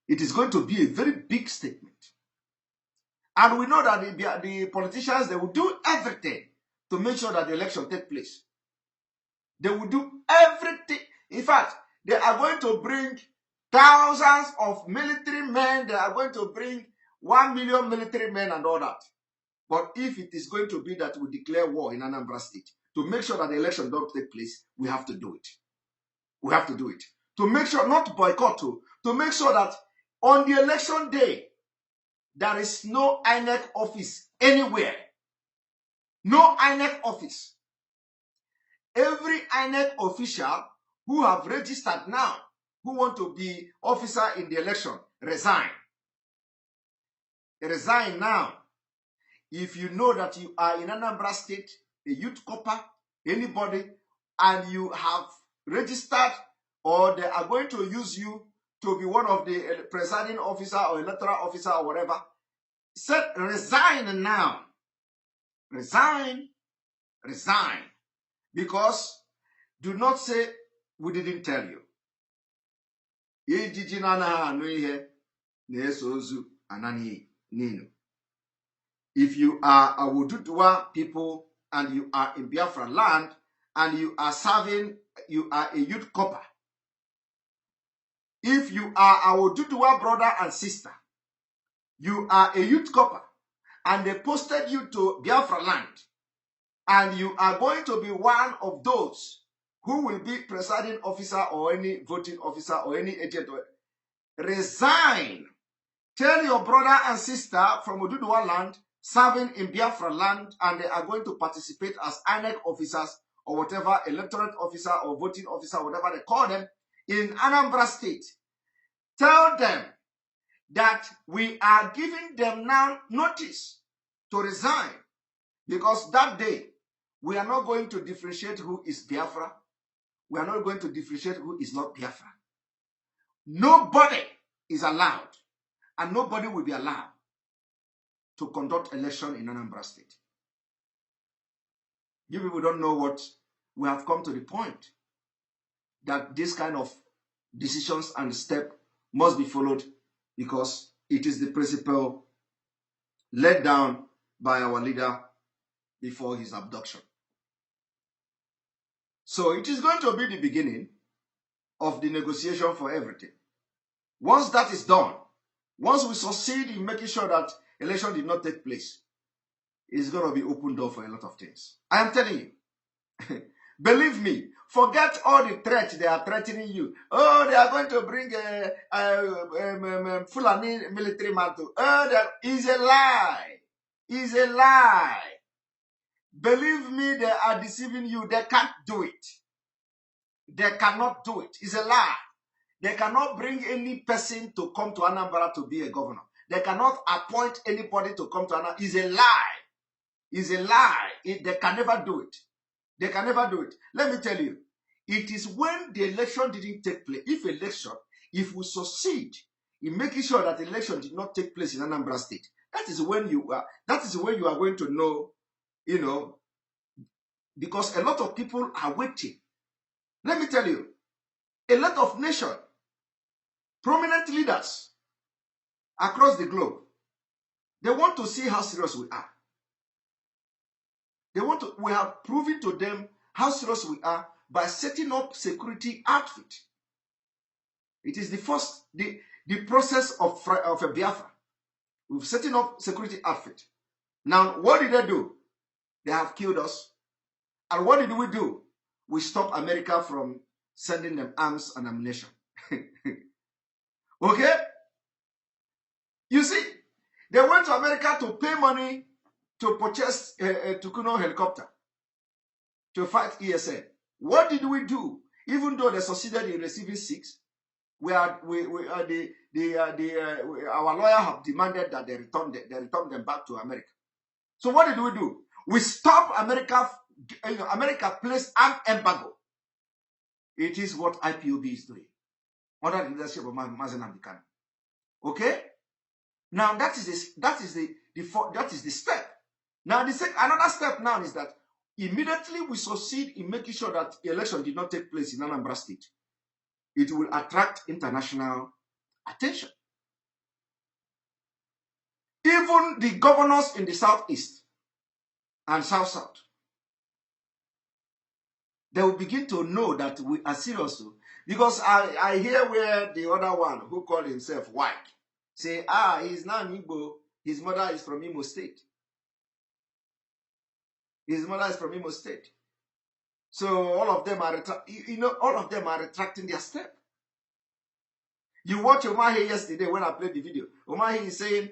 It is going to be a very big statement. And we know that the politicians, they will do everything to make sure that the election takes place. They will do everything. In fact, they are going to bring thousands of military men. They are going to bring 1 million military men and all that. But if it is going to be that we declare war in Anambra State, to make sure that the election don't take place, we have to do it. We have to do it. To make sure, not boycott, to make sure that on the election day, there is no INEC office anywhere. No INEC office. Every INEC official who have registered now, who want to be officer in the election, resign. Resign now. If you know that you are in Anambra State, a youth corper, anybody, and you have registered, or they are going to use you to be one of the presiding officer or electoral officer or whatever, said resign now. Resign. Resign. Because do not say we didn't tell you. If you are a Wududwa people and you are in Biafra land and you are serving, you are a youth copper. If you are a Wududwa brother and sister, you are a youth copper and they posted you to Biafra land and you are going to be one of those who will be presiding officer or any voting officer or any agent, resign. Tell your brother and sister from Ududua land serving in Biafra land and they are going to participate as INEC officers or whatever, electorate officer or voting officer, whatever they call them, in Anambra State. Tell them that we are giving them now notice to resign, because that day we are not going to differentiate who is Biafra. We are not going to differentiate who is not Biafra. Nobody is allowed, and nobody will be allowed to conduct election in Anambra State. You people don't know what we have come to the point that this kind of decisions and step must be followed, because it is the principle laid down by our leader before his abduction. So it is going to be the beginning of the negotiation for everything. Once that is done, once we succeed in making sure that election did not take place, it's going to be open door for a lot of things. I am telling you. Believe me, forget all the threats they are threatening you. Oh, they are going to bring a Fulani military man to. Oh, that is a lie. It's a lie. Believe me, they are deceiving you. They can't do it. They cannot do it. It's a lie. They cannot bring any person to come to Anambra to be a governor. They cannot appoint anybody to come to Anambra. It's a lie. It's a lie. They can never do it. They can never do it. Let me tell you, it is when the election didn't take place. If we succeed in making sure that the election did not take place in Anambra State, that is when you are going to know, because a lot of people are waiting. Let me tell you, a lot of nations, prominent leaders across the globe, they want to see how serious we are. We have proven to them how serious we are by setting up security outfit. It is the process of a Biafra. We've setting up security outfit. Now, what did they do? They have killed us. And what did we do? We stopped America from sending them arms and ammunition. Okay? You see, they went to America to pay money to purchase a Tukuno helicopter to fight ESN. What did we do? Even though they succeeded in receiving 6, our lawyer have demanded that they return them back to America. So what did we do? We stopped America. America placed an embargo. It is what IPOB is doing under the leadership of Mazen Abdikano. Okay? Now that is the step. Now another step now is that immediately we succeed in making sure that the election did not take place in Anambra State, it will attract international attention. Even the governors in the southeast and south, they will begin to know that we are serious. Because I hear where the other one who called himself white say, he's not Igbo, his mother is from Imo State. His mother is from Imo State. So all of them are retracting their step. You watch Omahe yesterday when I played the video. Omahe is saying,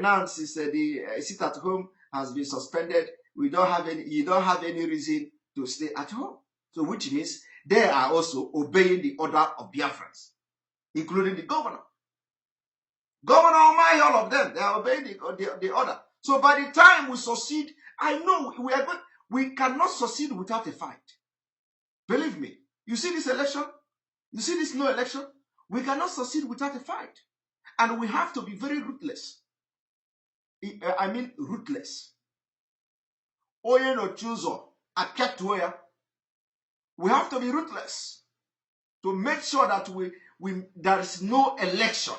Nancy said the sit at home has been suspended. You don't have any reason to stay at home. So which means they are also obeying the order of Biafrans, including the governor. Governor Omahe, all of them, they are obeying the order. So by the time we succeed I know we cannot succeed without a fight. Believe me. You see this election? You see this no election? We cannot succeed without a fight. And we have to be very ruthless. I mean ruthless. Oye no chuzo, aketuya. We have to be ruthless to make sure that there is no election,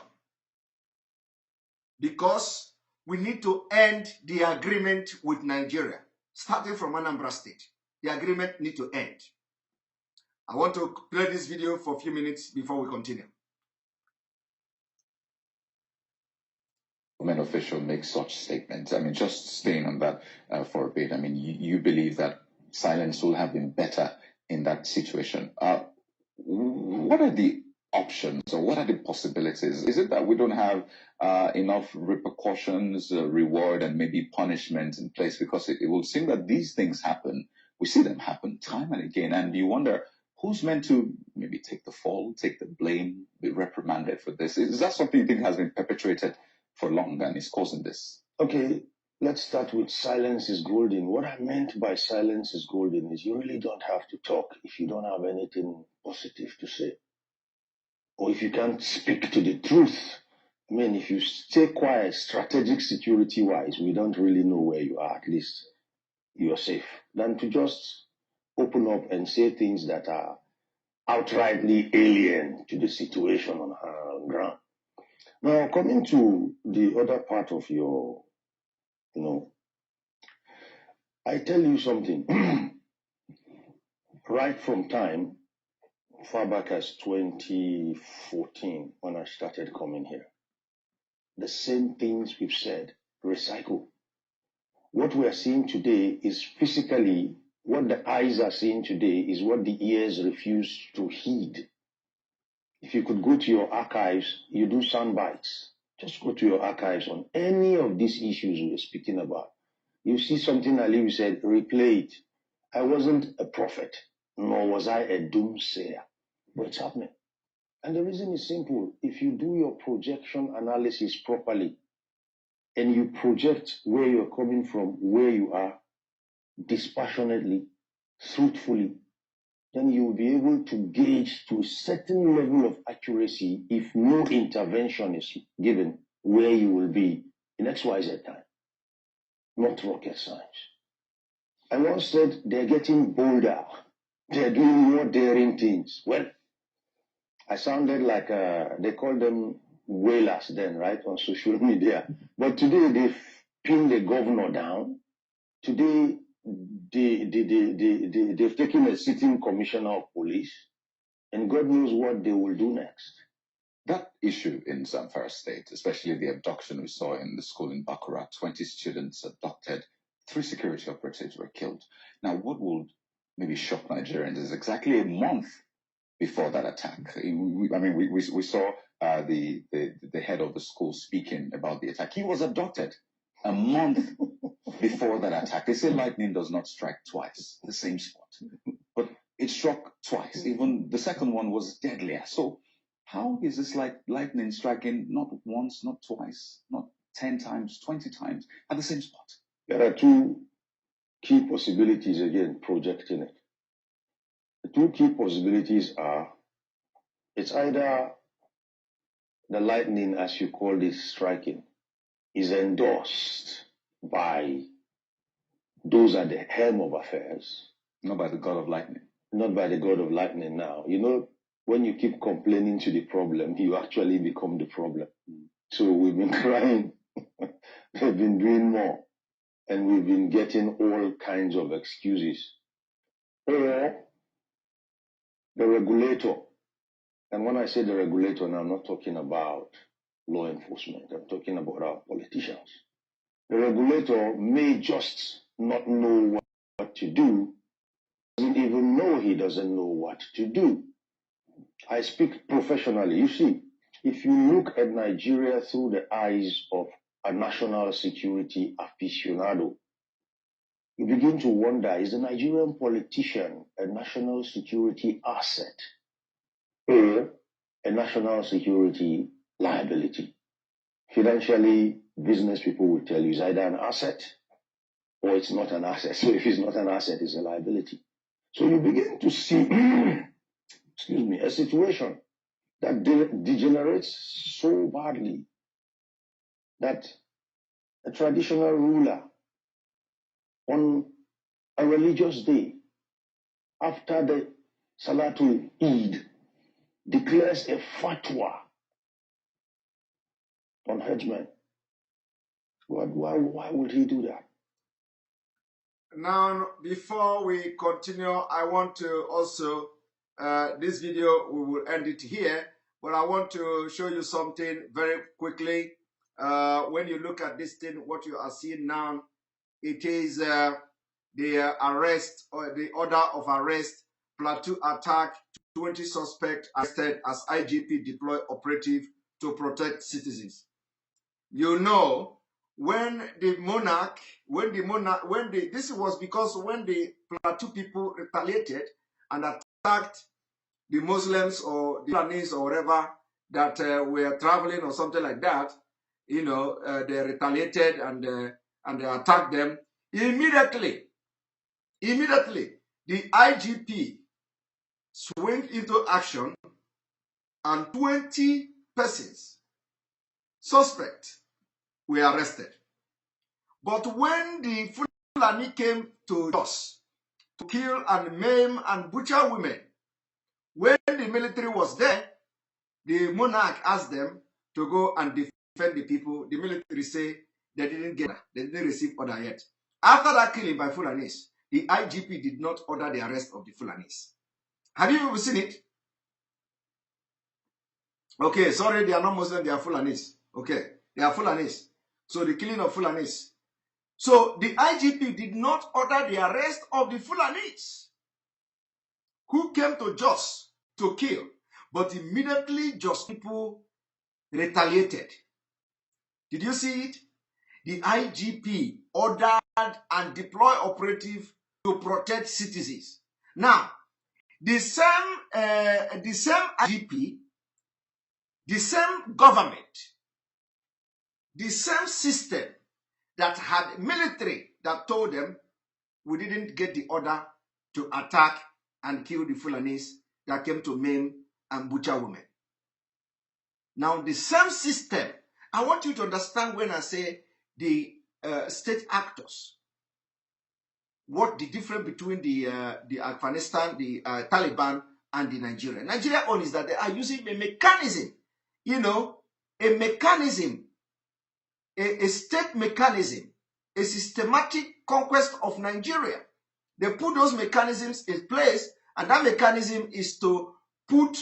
because we need to end the agreement with Nigeria, starting from Anambra State. The agreement needs to end. I want to play this video for a few minutes before we continue. Government official makes such statements. I mean, just staying on that for a bit. I mean, you believe that silence will have been better in that situation. What are the options, or what are the possibilities? Is it that we don't have enough repercussions, reward, and maybe punishment in place? Because it will seem that these things happen. We see them happen time and again, and you wonder who's meant to maybe take the fall, take the blame, be reprimanded for this. Is that something you think has been perpetrated for long and is causing this? Okay, let's start with silence is golden. What I meant by silence is golden is you really don't have to talk if you don't have anything positive to say. Or if you can't speak to the truth. I mean, if you stay quiet, strategic security-wise, we don't really know where you are. At least you are safe. Than to just open up and say things that are outrightly alien to the situation on ground. Now, coming to the other part of your, I tell you something. Right from time, far back as 2014, when I started coming here, the same things we've said, recycle. What we are seeing today is physically, what the eyes are seeing today is what the ears refuse to heed. If you could go to your archives, you do sound bites. Just go to your archives on any of these issues we're speaking about. You see something Ali said, replay it. I wasn't a prophet, nor was I a doomsayer, but it's happening. And the reason is simple. If you do your projection analysis properly, and you project where you're coming from, where you are, dispassionately, truthfully, then you will be able to gauge to a certain level of accuracy, if no intervention is given, where you will be in XYZ time. Not rocket science. I once said they're getting bolder. They're doing more daring things. Well, I sounded like they called them whalers then, right, on social media. But today they've pinned the governor down. Today they've taken a sitting commissioner of police, and God knows what they will do next. That issue in Zamfara State, especially the abduction we saw in the school in Bakura, 20 students abducted, 3 security operatives were killed. Now, what will maybe shock Nigerians is exactly a month before that attack. We saw the head of the school speaking about the attack. He was abducted a month before that attack. They say lightning does not strike twice, the same spot. But it struck twice. Even the second one was deadlier. So how is this like lightning striking not once, not twice, not 10 times, 20 times at the same spot? There are 2 key possibilities, again, projecting it. The 2 key possibilities are, it's either the lightning, as you call this, striking, is endorsed by those at the helm of affairs. Not by the God of lightning. Not by the God of lightning now. You know, when you keep complaining to the problem, you actually become the problem. So we've been crying. They've been doing more. And we've been getting all kinds of excuses. Or the regulator. And when I say the regulator, now I'm not talking about law enforcement. I'm talking about our politicians. The regulator may just not know what to do, doesn't even know he doesn't know what to do. I speak professionally. You see, if you look at Nigeria through the eyes of a national security aficionado, you begin to wonder, is the Nigerian politician a national security asset or a national security liability? Financially, business people will tell you it's either an asset or it's not an asset. So if it's not an asset, it's a liability. So you begin to see, excuse me, a situation that degenerates so badly that a traditional ruler on a religious day after the Salatul Eid declares a fatwa on headsmen. Why would he do that? Now, before we continue, I want to also, this video, we will end it here, but I want to show you something very quickly. When you look at this thing, what you are seeing now, it is the arrest or the order of arrest, platoon attack, 20 suspects arrested as IGP deploy operative to protect citizens. You know, when the monarch, this was because when the Plateau people retaliated and attacked the Muslims or the Fulanis or whatever that were traveling or something like that, you know, they retaliated and they attacked them. Immediately, the IGP swung into action and 20 persons, suspect, were arrested. But when the Fulani came to us to kill and maim and butcher women, when the military was there, the monarch asked them to go and defend the people. The military say they didn't get that. They didn't receive order yet. After that killing by Fulanis, the IGP did not order the arrest of the Fulanis. Have you ever seen it? Okay, sorry, they are not Muslim, they are Fulanis. Okay, they are Fulanis. So the killing of Fulanis. So the IGP did not order the arrest of the Fulanis who came to Jos to kill. But immediately Jos people retaliated. Did you see it? The IGP ordered and deployed operative to protect citizens. Now, the same IGP, the same government, the same system that had military that told them we didn't get the order to attack and kill the Fulanis that came to maim and butcher women. Now, the same system, I want you to understand when I say the state actors, what the difference between the Afghanistan, the Taliban, and the Nigeria. Nigeria own is that they are using a mechanism, you know, a mechanism, a state mechanism, a systematic conquest of Nigeria. They put those mechanisms in place, and that mechanism is to put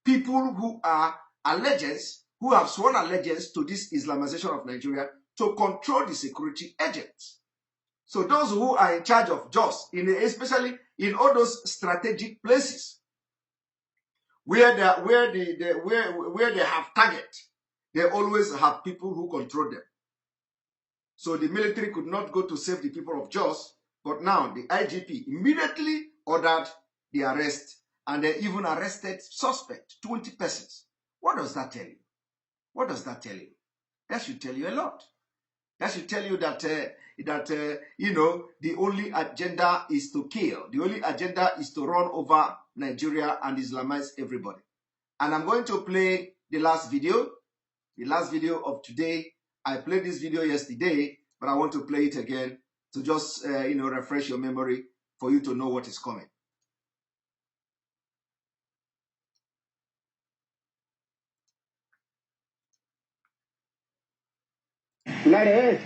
people who are allegiance, who have sworn allegiance to this Islamization of Nigeria, to control the security agents. So those who are in charge of Jos, especially in all those strategic places where they have target, they always have people who control them. So the military could not go to save the people of Jos, but now the IGP immediately ordered the arrest, and they even arrested suspect, 20 persons. What does that tell you? What does that tell you? That should tell you a lot. That should tell you that you know, the only agenda is to kill. The only agenda is to run over Nigeria and Islamize everybody. And I'm going to play the last video of today. I played this video yesterday, but I want to play it again to just you know, refresh your memory for you to know what is coming. Yes.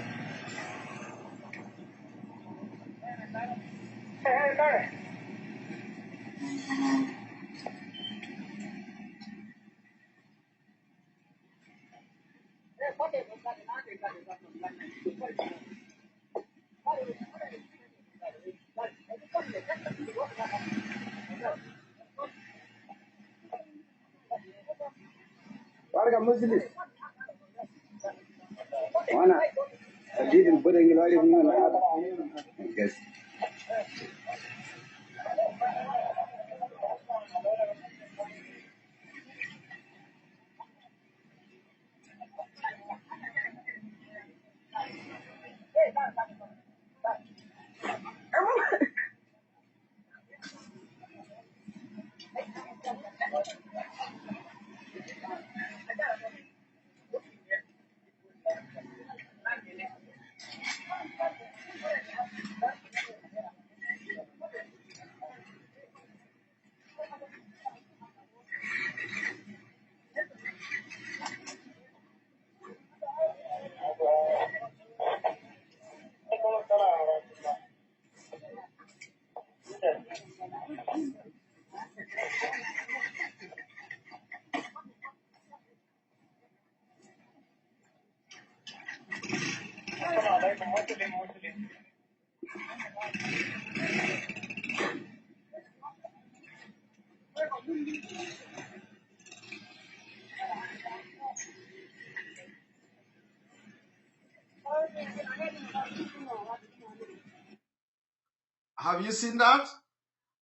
Have you seen that?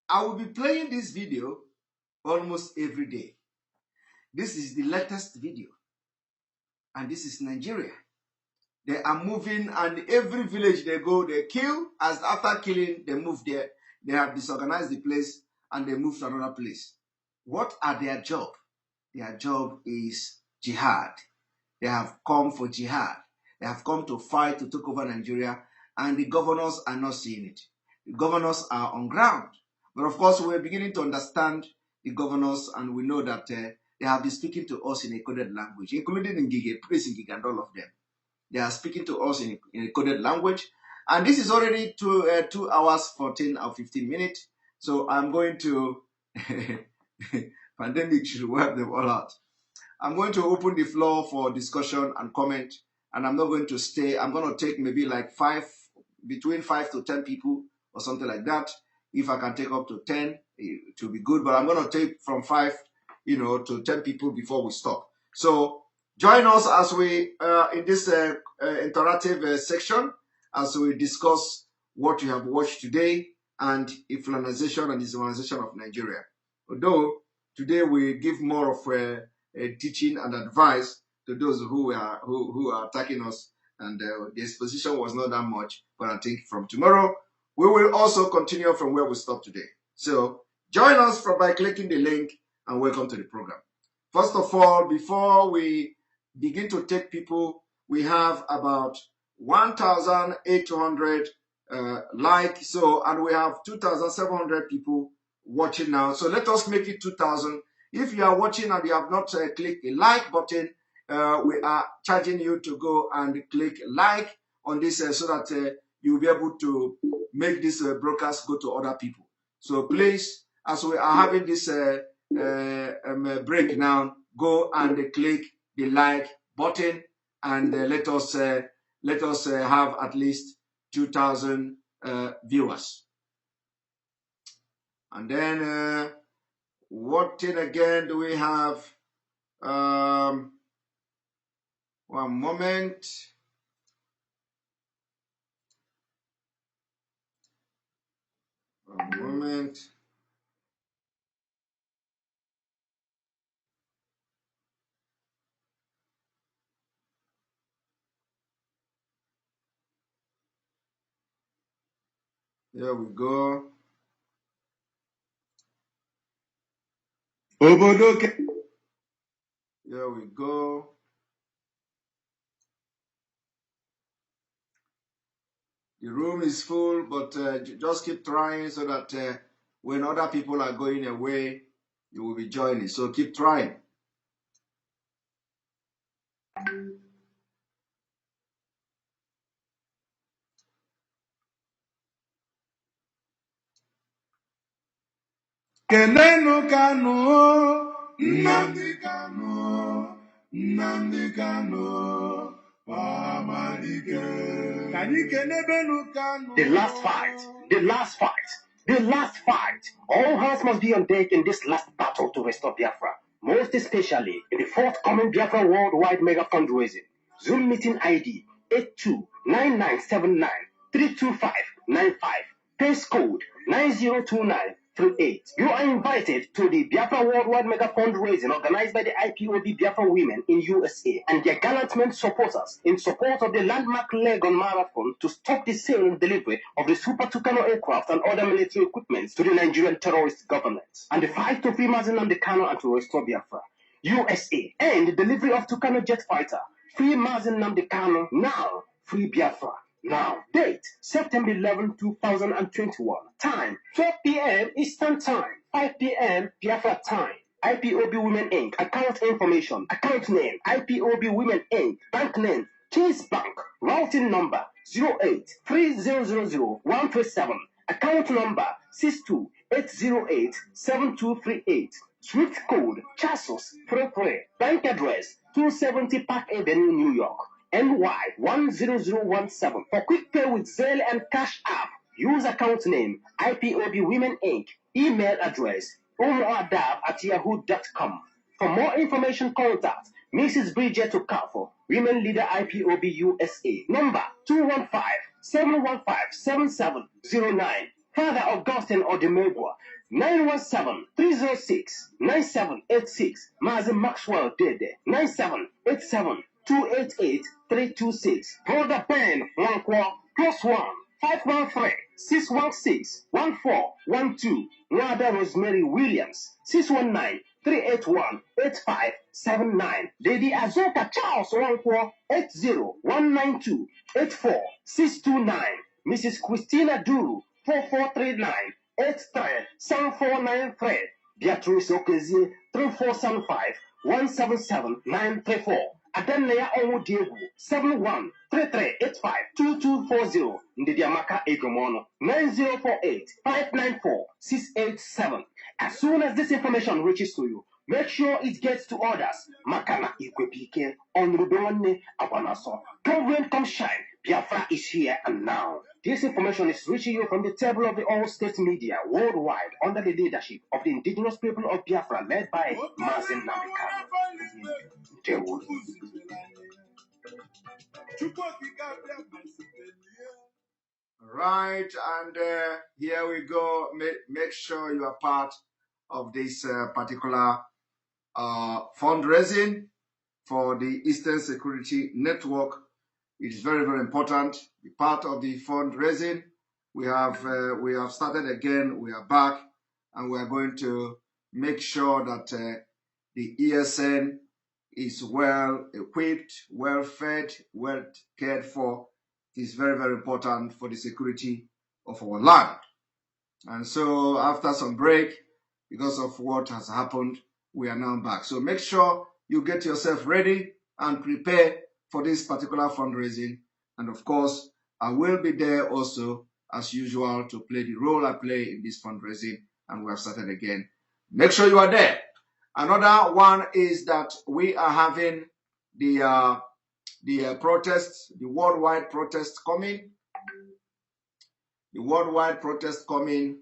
I will be playing this video almost every day. This is the latest video. And this is Nigeria. They are moving, and every village they go, they kill. As after killing, they move there. They have disorganized the place and they move to another place. What are their job? Their job is jihad. They have come for jihad. They have come to fight to take over Nigeria, and the governors are not seeing it. The governors are on ground. But of course, we're beginning to understand the governors, and we know that they have been speaking to us in a coded language, including in Ngige, Praise Ngige, and all of them. They are speaking to us in a coded language. And this is already 2 hours, 14 or 15 minutes. So I'm going to, pandemic should wipe them all out. I'm going to open the floor for discussion and comment. And I'm not going to stay. I'm going to take maybe like between 5 to 10 people or something like that. If I can take up to 10, it will be good. But I'm going to take from 5, to 10 people before we stop. So join us as we, in this interactive section, as we discuss what you have watched today and Islamization and Islamization of Nigeria. Although today we give more of a teaching and advice to those who are attacking us, and the exposition was not that much, but I think from tomorrow we will also continue from where we stopped today. So join us by clicking the link, and welcome to the program. First of all, before we begin to take people, we have about 1,800 likes, and we have 2,700 people watching now. So let us make it 2,000. If you are watching and you have not clicked the like button, we are charging you to go and click like on this so that you'll be able to make this broadcast go to other people. So please, as we are having this break now, go and click the like button, and let us have at least 2,000 viewers. And then what thing again do we have? One moment. One moment. Here we go. Here we go. The room is full, but just keep trying so that when other people are going away, you will be joining. So keep trying. Kenenu Kanu, Nnamdi Kanu, Nnamdi Kanu, Pamadike. The last fight, the last fight, the last fight. All hands must be on deck in this last battle to restore Biafra, most especially in the forthcoming Biafra Worldwide Mega Fundraising. Zoom meeting ID 829979325595. Pace code 902938. You are invited to the Biafra Worldwide Mega Fundraising organized by the IPOB Biafra women in USA and their gallant men supporters in support of the landmark Legon Marathon to stop the sale and delivery of the Super Tucano aircraft and other military equipment to the Nigerian terrorist government, and the fight to free Mazen Namdekano and to restore Biafra, USA, and the delivery of Tucano jet fighter. Free Mazen Namdekano now. Free Biafra now. Date September 11, 2021. Time 12 p.m. Eastern Time, 5 p.m. Biafra Time. IPOB Women Inc. Account information. Account name IPOB Women Inc. Bank name Chase Bank. Routing number 0830000137. Account number 628087238. Swift code Chasos Frepre. Bank address 270 Park Avenue, New York. NY10017. For quick pay with Zelle and Cash App, use account name IPOB Women Inc. Email address umuadab@yahoo.com. For more information, contact Mrs. Bridget Okafor, Women Leader IPOB USA. Number 215-715-7709. Father Augustine Odemegwa, 917-306-9786. Mazi Maxwell Dede, 9787-288-326. Brother Ben Wankwa, +1 513-616-1412. Nwada Rosemary Williams, 619-381-8579. Lady Azoka Charles Wankwo, 80-192-84629. Mrs. Christina Duru, 4439-837493. Beatrice Okezie, 3475-177934. Adanaya Onwudiegu, 71-3385-2240. Ndidiamaka Egomono, 9048-594-687. As soon as this information reaches to you, make sure it gets to others. Makana Ikwepike, Onrubone Abanaso. Come rain, come shine. Biafra is here and now. This information is reaching you from the table of the all-state media worldwide under the leadership of the indigenous people of Biafra led by Mazin Namikano. Right, and here we go. Make sure you are part of this particular fundraising for the Eastern Security Network. It is very, very important. Be part of the fundraising. We have started again. We are back, and we are going to make sure that the ESN is well equipped, well fed, well cared for. It is very, very important for the security of our land. And so after some break, because of what has happened, we are now back. So make sure you get yourself ready and prepare for this particular fundraising. And of course, I will be there also, as usual, to play the role I play in this fundraising. And we have started again. Make sure you are there. Another one is that we are having the protests, the worldwide protests coming. The worldwide protest coming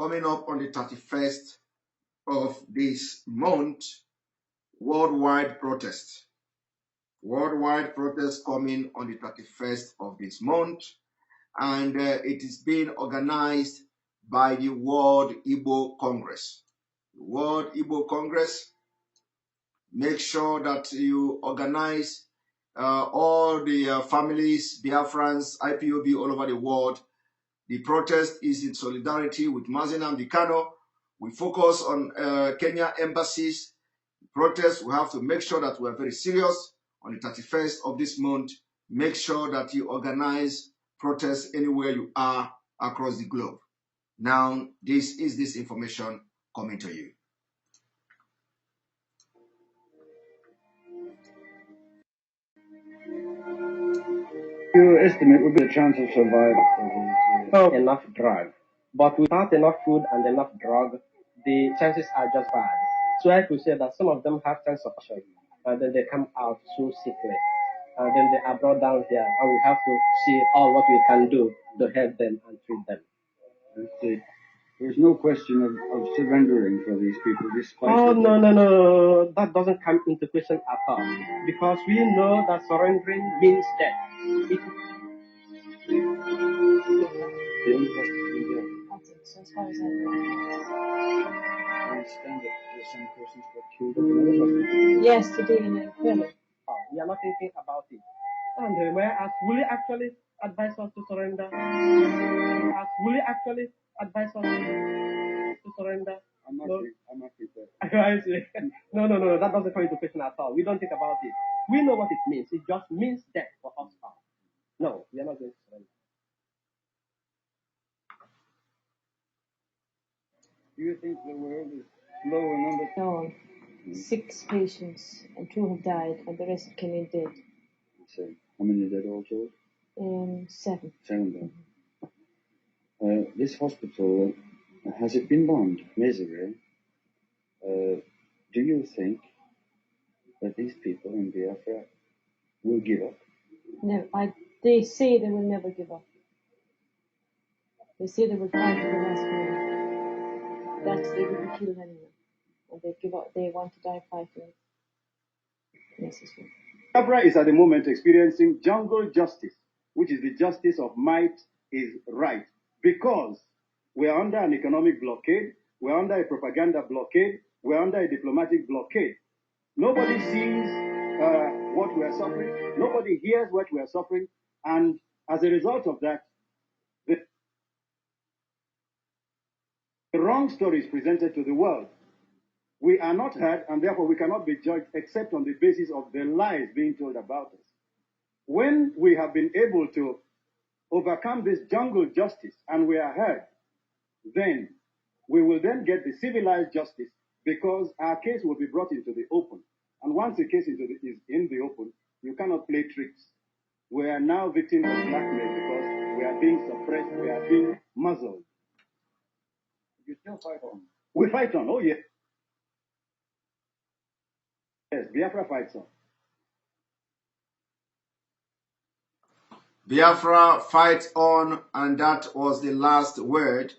up on the 31st of this month. Worldwide protest. Worldwide protest coming on the 31st of this month. And it is being organized by the World Igbo Congress. The World Igbo Congress. Make sure that you organize all the families, Biafrans, IPOB all over the world. The protest is in solidarity with Mazin Nnamdi Kanu. We focus on Kenya embassies. Protest, we have to make sure that we are very serious. On the 31st of this month, make sure that you organize protests anywhere you are across the globe. Now, this is this information coming to you. You estimate would be the chance of survival for Well, enough drug. But without enough food and enough drug, the chances are just bad. So I could say that some of them have chance of showing, and then they come out so sickly. And then they are brought down here, and we have to see all what we can do to help them and treat them. There's no question of surrendering for these people, despite... Oh, no. That doesn't come into question at all. Because we know that surrendering means death. As far as I understand that some persons got killed at another hospital. Yes, today in a clinic. Oh, we are not thinking about it. And may I ask, will you actually advise us to surrender? Will you actually advise us to surrender? I'm not prepared. No, that doesn't come into question at all. We don't think about it. We know what it means. It just means death for us all. No, we are not going to surrender. Do you think the world is low in number? No. 6 patients, and 2 have died, and the rest came in dead. So, how many dead all told? 7. 7 dead. This hospital, has it been bombed? Misery. Do you think that these people in Biafra will give up? No, they say they will never give up. They say they will fight to the last man. That they will be killed anyway. And they give up. They want to die fighting. Necessary. Biafra is at the moment experiencing jungle justice, which is the justice of might is right. Because we are under an economic blockade, we are under a propaganda blockade, we are under a diplomatic blockade. Nobody sees what we are suffering, nobody hears what we are suffering, and as a result of that, the wrong story is presented to the world. We are not heard, and therefore we cannot be judged except on the basis of the lies being told about us. When we have been able to overcome this jungle justice and we are heard, then we will then get the civilized justice because our case will be brought into the open. And once the case is in the open, you cannot play tricks. We are now victims of blackmail because we are being suppressed, we are being muzzled. You still fight on? We fight on, oh yes. Yes, Biafra fights on. Biafra fights on, and that was the last word.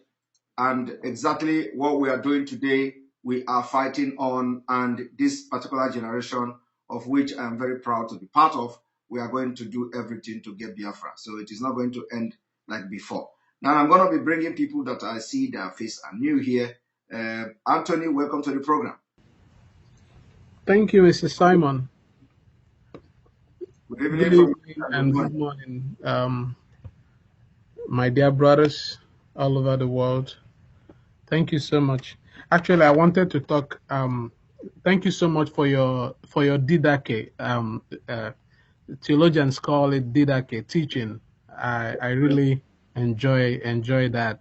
And exactly what we are doing today, we are fighting on, and this particular generation, of which I am very proud to be part of, we are going to do everything to get Biafra. So it is not going to end like before. Now I'm going to be bringing people that I see their face are new here. Anthony, welcome to the program. Thank you, Mr. Simon. Good evening, good evening and good morning, my dear brothers all over the world. Thank you so much. Actually, I wanted to talk. Thank you so much for your didache. Theologians call it didache, teaching. I really enjoy that.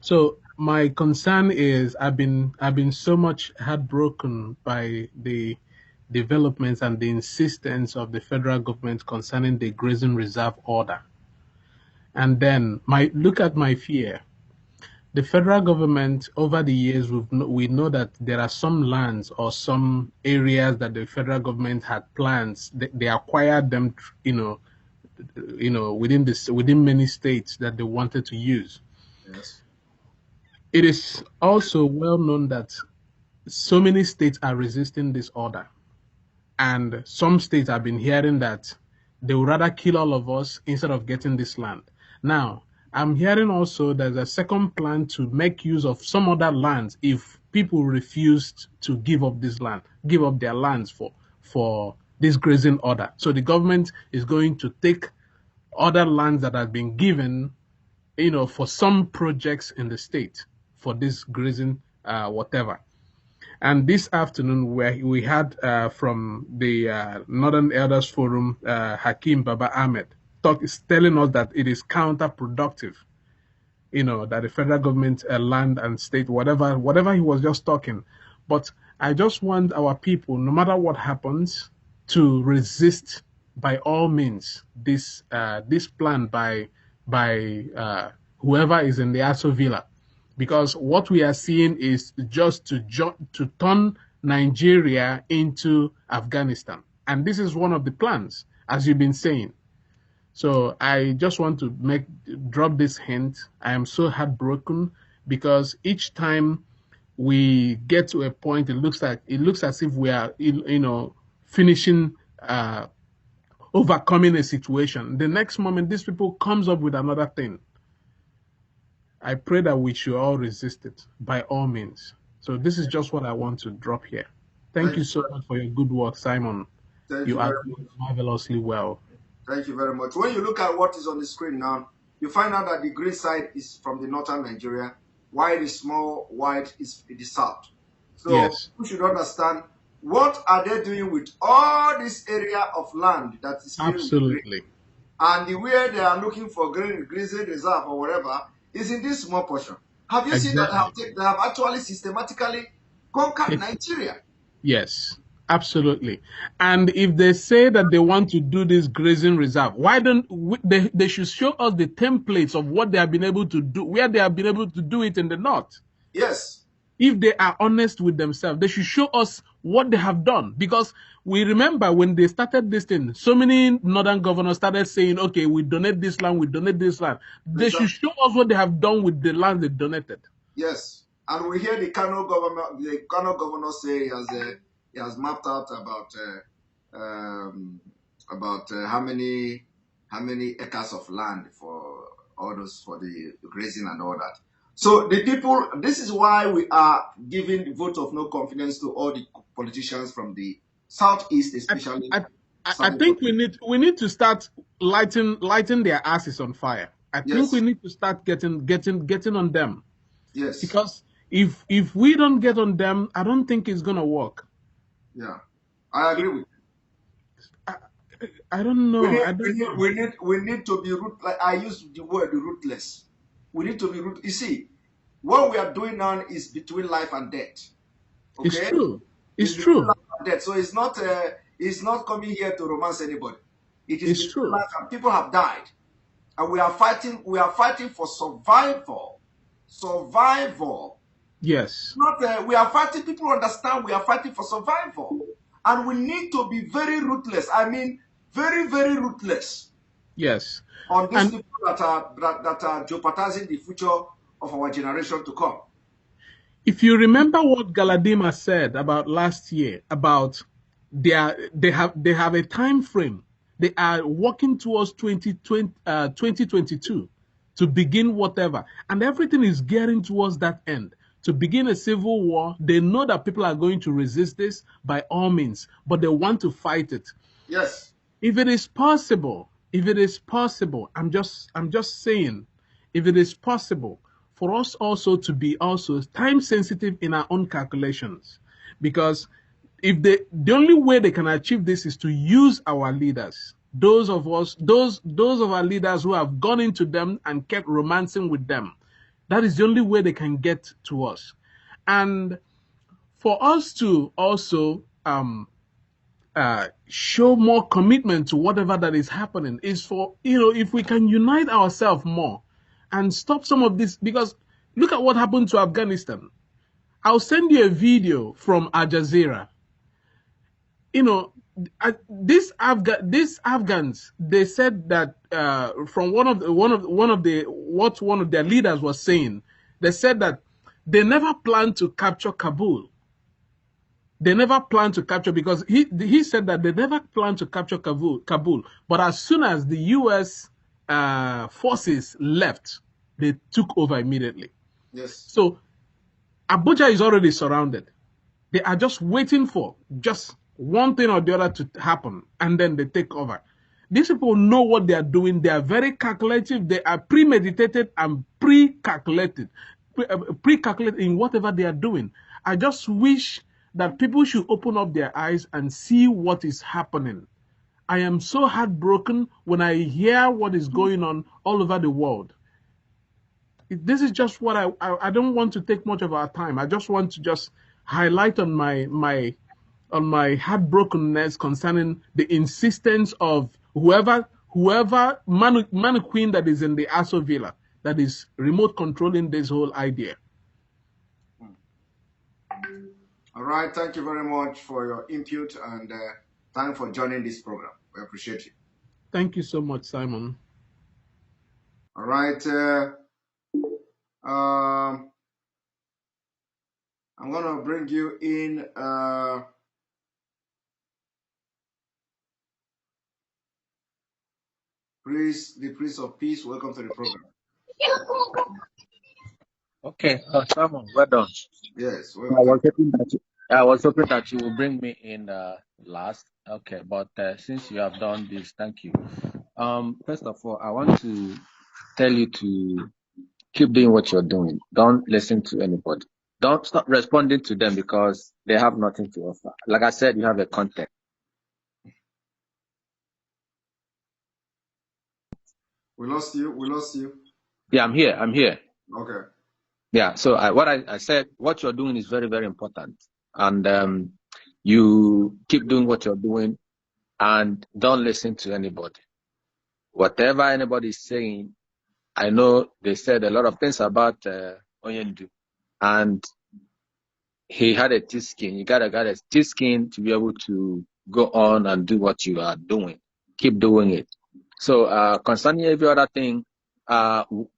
So my concern is I've been so much heartbroken by the developments and the insistence of the federal government concerning the grazing reserve order. And then look at my fear. The federal government over the years, we know that there are some lands or some areas that the federal government had plans. They acquired them, within many states that they wanted to use. Yes. It is also well known that so many states are resisting this order. And some states have been hearing that they would rather kill all of us instead of getting this land. Now, I'm hearing also there's a second plan to make use of some other lands if people refused to give up this land, give up their lands for this grazing order. So the government is going to take other lands that have been given, for some projects in the state for this grazing whatever. And this afternoon, we had from the Northern Elders Forum, Hakim Baba Ahmed, telling us that it is counterproductive, that the federal government, land and state, whatever he was just talking. But I just want our people, no matter what happens, to resist by all means this plan by whoever is in the Aso Villa. Because what we are seeing is just to turn Nigeria into Afghanistan. And this is one of the plans, as you've been saying. So I just want to drop this hint. I am so heartbroken because each time we get to a point, it looks as if we are, finishing, overcoming a situation. The next moment, these people comes up with another thing. I pray that we should all resist it by all means. So this is just what I want to drop here. Thank you so much for your good work, Simon. You are doing marvelously well. Thank you very much. When you look at what is on the screen now, you find out that the green side is from the northern Nigeria, while the small white is in the south. So yes, you should understand what are they doing with all this area of land that is absolutely green. And the way they are looking for grazing reserve or whatever is in this small portion. Have you seen that they have actually systematically conquered Nigeria? Yes, absolutely. And if they say that they want to do this grazing reserve, why don't they should show us the templates of what they have been able to do, where they have been able to do it in the north? Yes. If they are honest with themselves, they should show us what they have done. Because we remember when they started this thing, so many northern governors started saying, okay, we donate this land, we donate this land. They should show us what they have done with the land they donated. Yes. And we hear the Kano governor say he has mapped out about how many acres of land for all those, for the grazing and all that. So the people, this is why we are giving the vote of no confidence to all the politicians from the southeast, especially. I think we need to start lighting their asses on fire. I think we need to start getting on them. Yes. Because if we don't get on them, I don't think it's gonna work. Yeah, I agree with you. I don't know. We need to be I use the word ruthless. We need to be ruthless. You see, what we are doing now is between life and death. Okay? It's true. It's between true. life and death. So it's not coming here to romance anybody. It is between true. life and people have died, and we are fighting. We are fighting for survival. Survival. Yes. Not we are fighting. People understand we are fighting for survival, and we need to be very ruthless. I mean, very, very ruthless. Yes. On these people that are jeopardizing the future of our generation to come. If you remember what Galadima said about last year, about they have a time frame. They are working towards 2022 to begin whatever, and everything is gearing towards that end. To begin a civil war, they know that people are going to resist this by all means, but they want to fight it. Yes. If it is possible, I'm just saying, if it is possible for us also to be also time sensitive in our own calculations, because if the only way they can achieve this is to use our leaders, those of our leaders who have gone into them and kept romancing with them, that is the only way they can get to us. And for us to also show more commitment to whatever that is happening is for, if we can unite ourselves more and stop some of this, because look at what happened to Afghanistan. I'll send you a video from Al Jazeera. These Afghans, they said that from one of their leaders was saying, they said that they never planned to capture Kabul. They never planned to capture, because he said that they never planned to capture Kabul. But as soon as the U.S. Forces left, they took over immediately. Yes. So Abuja is already surrounded. They are just waiting for just one thing or the other to happen, and then they take over. These people know what they are doing. They are very calculative. They are premeditated and pre-calculated in whatever they are doing. I just wish that people should open up their eyes and see what is happening. I am so heartbroken when I hear what is going on all over the world. This is just what I don't want to take much of our time. I just want to just highlight on my heartbrokenness concerning the insistence of whoever mannequin that is in the Aso Villa that is remote controlling this whole idea. All right, thank you very much for your input, and thanks for joining this program. We appreciate you. Thank you so much, Simon. All right. I'm going to bring you in. The Prince of Peace, welcome to the program. Okay, Simon, well done. Yes, I was hoping that you will bring me in last. Okay, but since you have done this, thank you. First of all, I want to tell you to keep doing what you're doing. Don't listen to anybody. Don't stop responding to them because they have nothing to offer. Like I said, you have a content. We lost you. Yeah, I'm here. Okay. Yeah, so what I said, what you're doing is very, very important. And you keep doing what you're doing and don't listen to anybody. Whatever anybody is saying, I know they said a lot of things about Oyendu. And he had a thick skin. You gotta got a thick skin to be able to go on and do what you are doing. Keep doing it. So concerning every other thing,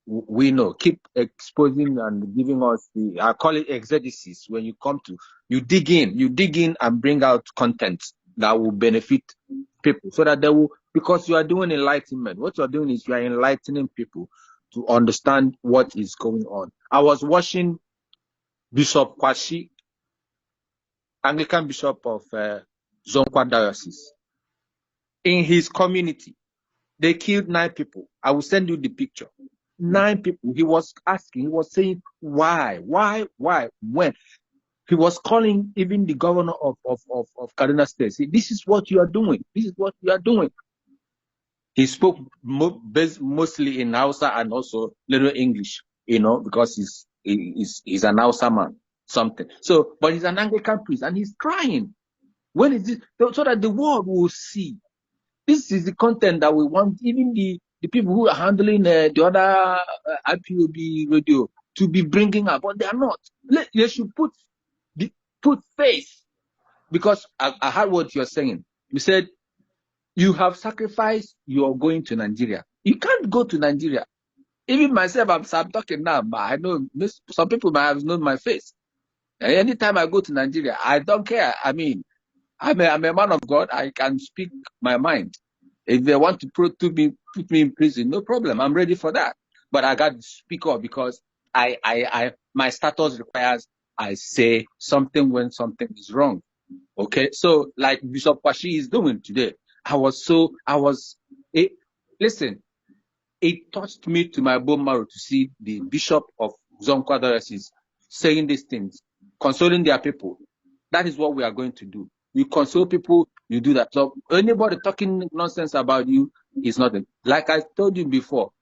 we know. Keep exposing and giving us the, I call it exegesis. When you come to, you dig in and bring out content that will benefit people, so that they will, because you are doing enlightenment. What you are doing is you are enlightening people to understand what is going on. I was watching Bishop Kwashi, Anglican Bishop of Zonkwa Diocese. In his community, they killed 9 people. I will send you the picture. 9 people. He was asking, he was saying, why, when? He was calling even the governor of Kaduna State. See, this is what you are doing. This is what you are doing. He spoke mostly in Hausa and also little English, because he's an Hausa man, something. So, but he's an Anglican priest and he's crying. When is this? So that the world will see. This is the content that we want, even the people who are handling the other IPOB radio to be bringing up, but they are not. They should put faith, because I heard what you're saying. You said you have sacrificed your going to Nigeria. You can't go to Nigeria. Even myself, I'm talking now, but I know some people might have known my face. And anytime I go to Nigeria, I don't care. I mean, I'm a man of God. I can speak my mind. If they want to put me in prison, no problem. I'm ready for that. But I got to speak up, because my status requires I say something when something is wrong. Okay, so like Bishop Kwashi is doing today. Listen, it touched me to my bone marrow to see the Bishop of Zonkwa Diocese saying these things, consoling their people. That is what we are going to do. You console people, you do that. So anybody talking nonsense about you is nothing. Like I told you before,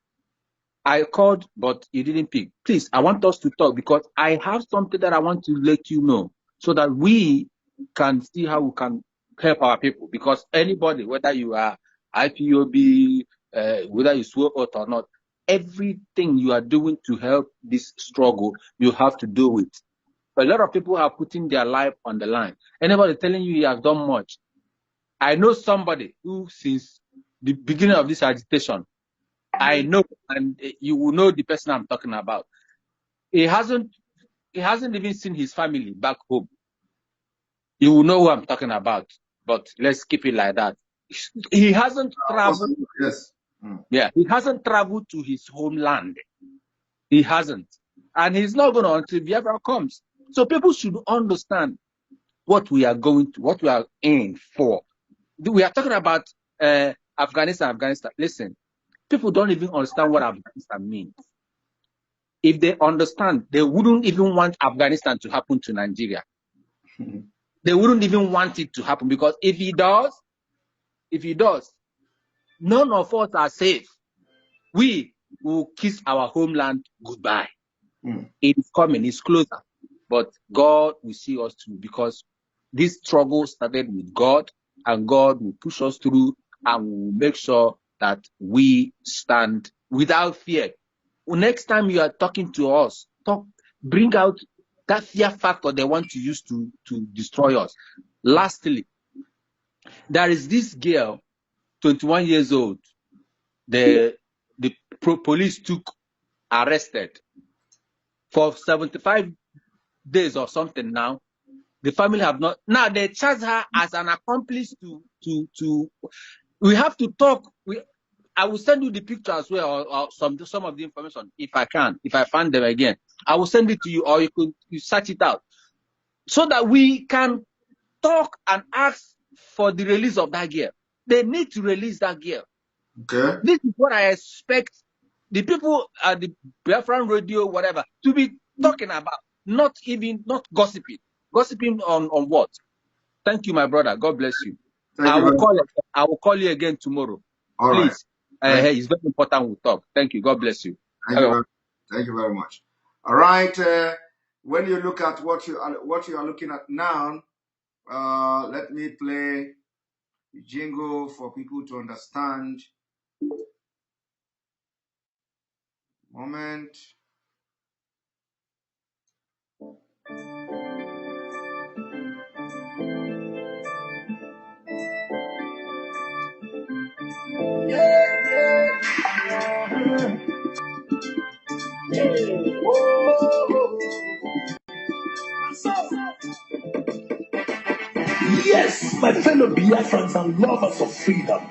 I called, but you didn't pick. Please, I want us to talk, because I have something that I want to let you know, so that we can see how we can help our people. Because anybody, whether you are IPOB, whether you swear out or not, everything you are doing to help this struggle, you have to do it. A lot of people are putting their life on the line. Anybody telling you he has done much. I know somebody who, since the beginning of this agitation, I know, and you will know the person I'm talking about. He hasn't even seen his family back home. You will know who I'm talking about. But let's keep it like that. He hasn't traveled. Yes. Yeah, he hasn't traveled to his homeland. He hasn't, and he's not going to until Biafra comes. So people should understand what we are going to, what we are in for. We are talking about Afghanistan. Listen, people don't even understand what Afghanistan means. If they understand, they wouldn't even want Afghanistan to happen to Nigeria. They wouldn't even want it to happen, because if he does, none of us are safe. We will kiss our homeland goodbye. It is coming, it's closer. But God will see us through, because this struggle started with God, and God will push us through, and will make sure that we stand without fear. Next time you are talking to us, bring out that fear factor they want to use to destroy us. Lastly, there is this girl, 21 years old. The police arrested for 75 days or something now. The family have not. Now they charge her as an accomplice to. We have to talk. I will send you the picture as well, or some of the information if I can. If I find them again, I will send it to you, or you search it out, so that we can talk and ask for the release of that girl. They need to release that girl. Okay. This is what I expect the people at the Biafran radio, whatever, to be talking about, not gossiping. Gossiping on what? Thank you, my brother. God bless you. I will call you again tomorrow. All Please. Right. It's very important we talk. Thank you. God bless you. Thank you very much. All right. When you look at what you are looking at now, let me play the jingle for people to understand. Moment. Yes, my fellow Biafrans and lovers of freedom,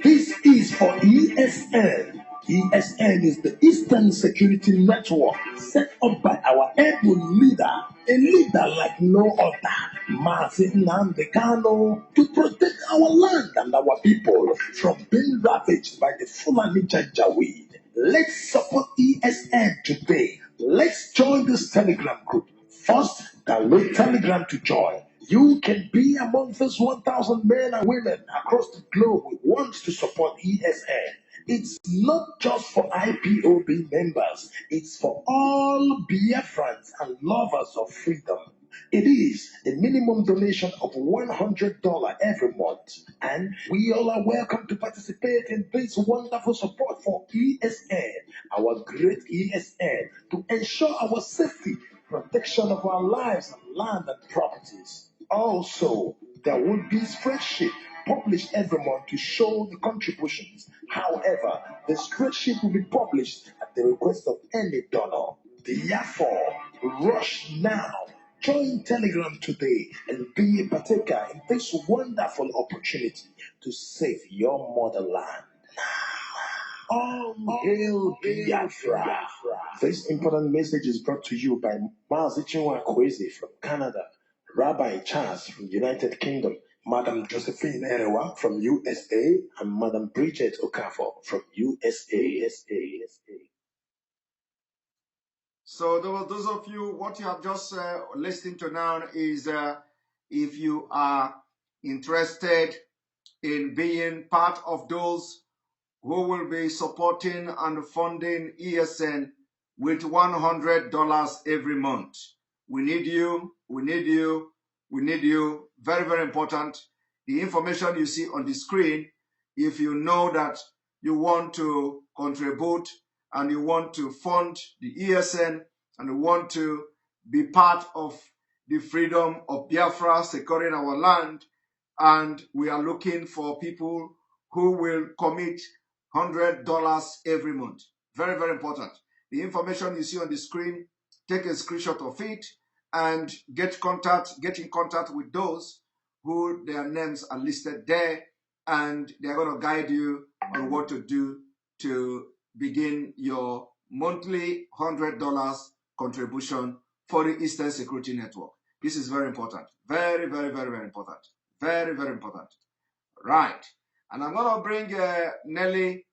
this is for ESN. ESN is the Eastern Security Network set up by our able leader, a leader like no other, Mazi Nnamdi Kanu, to protect our land and our people from being ravaged by the Fulani Janjaweed. Let's support ESN today. Let's join this Telegram group. First, download Telegram to join. You can be among those 1,000 men and women across the globe who want to support ESN. It's not just for IPOB members, it's for all Biafrans and lovers of freedom. It is a minimum donation of $100 every month, and we all are welcome to participate in this wonderful support for ESN, our great ESN, to ensure our safety, protection of our lives and land and properties. Also, there will be a spreadsheet published every month to show the contributions. However, the spreadsheet will be published at the request of any donor. Therefore, rush now. Join Telegram today and be a partaker in this wonderful opportunity to save your motherland. All hail Biafra. This important message is brought to you by Mazi Kwesi from Canada, Rabbi Charles from United Kingdom, Madam Josephine Erewa from USA, and Madam Bridget Okafor from USA. So those of you, what you have just listened to now is if you are interested in being part of those who will be supporting and funding ESN with $100 every month. We need you, we need you, we need you. Very, very important. The information you see on the screen, if you know that you want to contribute and you want to fund the ESN and you want to be part of the freedom of Biafra, securing our land, and we are looking for people who will commit $100 every month. Very, very important. The information you see on the screen, take a screenshot of it and get in contact with those who their names are listed there, and they're going to guide you on what to do to begin your monthly $100 contribution for the Eastern Security Network. This is very important. Very, very, very, very important. Very, very important. Right. And I'm going to bring Nelly.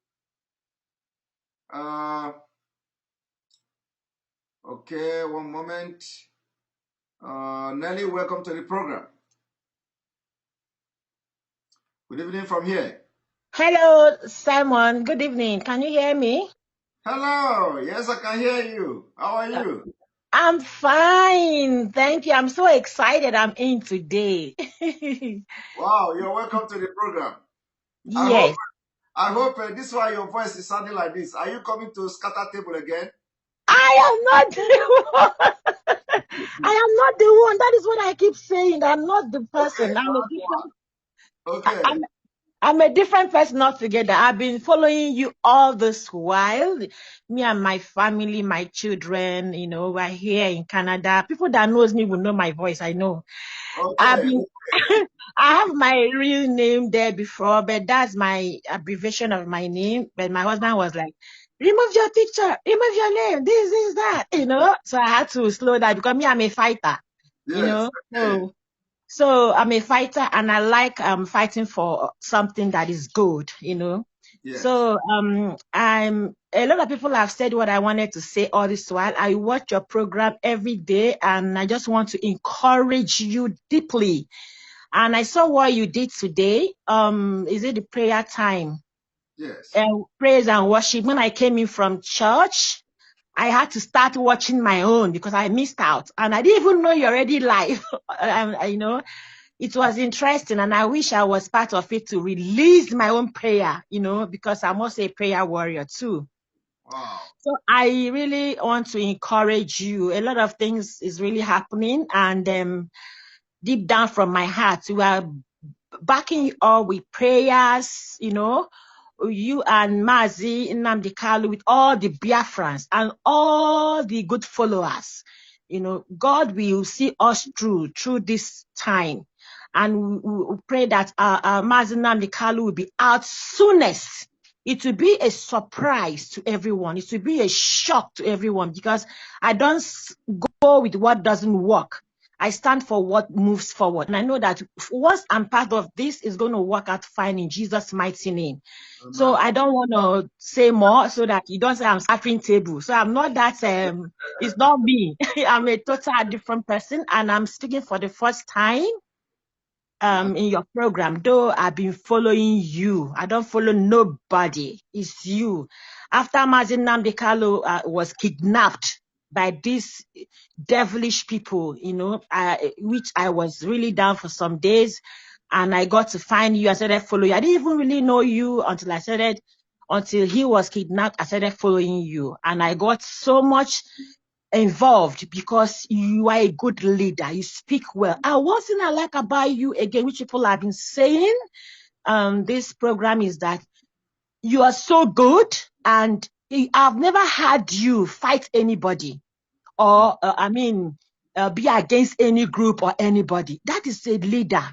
Okay, one moment. Nelly, welcome to the program. Good evening from here. Hello, Simon. Good evening. Can you hear me? Hello. Yes, I can hear you. How are you? I'm fine. Thank you. I'm so excited I'm in today. Wow, you're welcome to the program. Yes. I hope this is why your voice is sounding like this. Are you coming to scatter table again? I am not the one. I am not the one. That is what I keep saying. I'm not the person. Okay. I'm a different person altogether. I've been following you all this while. Me and my family, my children, we're here in Canada. People that knows me will know my voice. I know. Okay. I have my real name there before, but that's my abbreviation of my name. But my husband was like, remove your picture, remove your name, this is that, So I had to slow down because me, I'm a fighter, Yes. So I'm a fighter and I like fighting for something that is good, Yes. So a lot of people have said what I wanted to say all this while. I watch your program every day and I just want to encourage you deeply. And I saw what you did today. Is it the prayer time? Yes. Praise and worship. When I came in from church, I had to start watching my own because I missed out. And I didn't even know you're already live. It was interesting. And I wish I was part of it to release my own prayer, because I'm also a prayer warrior too. Wow. So I really want to encourage you. A lot of things is really happening. And deep down from my heart, we are backing you all with prayers, you and Mazi Nnamdi Kalu, with all the Biafrans and all the good followers. God will see us through this time. And we pray that Mazi Nnamdi Kalu will be out soonest. It will be a surprise to everyone. It will be a shock to everyone, because I don't go with what doesn't work. I stand for what moves forward. And I know that once I'm part of this, it's going to work out fine in Jesus' mighty name. Amen. So I don't want to say more so that you don't say I'm serving table. So I'm not that, it's not me. I'm a total different person, and I'm speaking for the first time in your program. Though I've been following you, I don't follow nobody. It's you. After Mazi Nnamdi Kalu was kidnapped by these devilish people, which I was really down for some days, and I got to find you. I started following you. I didn't even really know you until he was kidnapped. I started following you, and I got so much involved because you are a good leader. You speak well. And one thing I like about you, again, which people have been saying this program, is that you are so good, and I've never had you fight anybody or be against any group or anybody. That is a leader.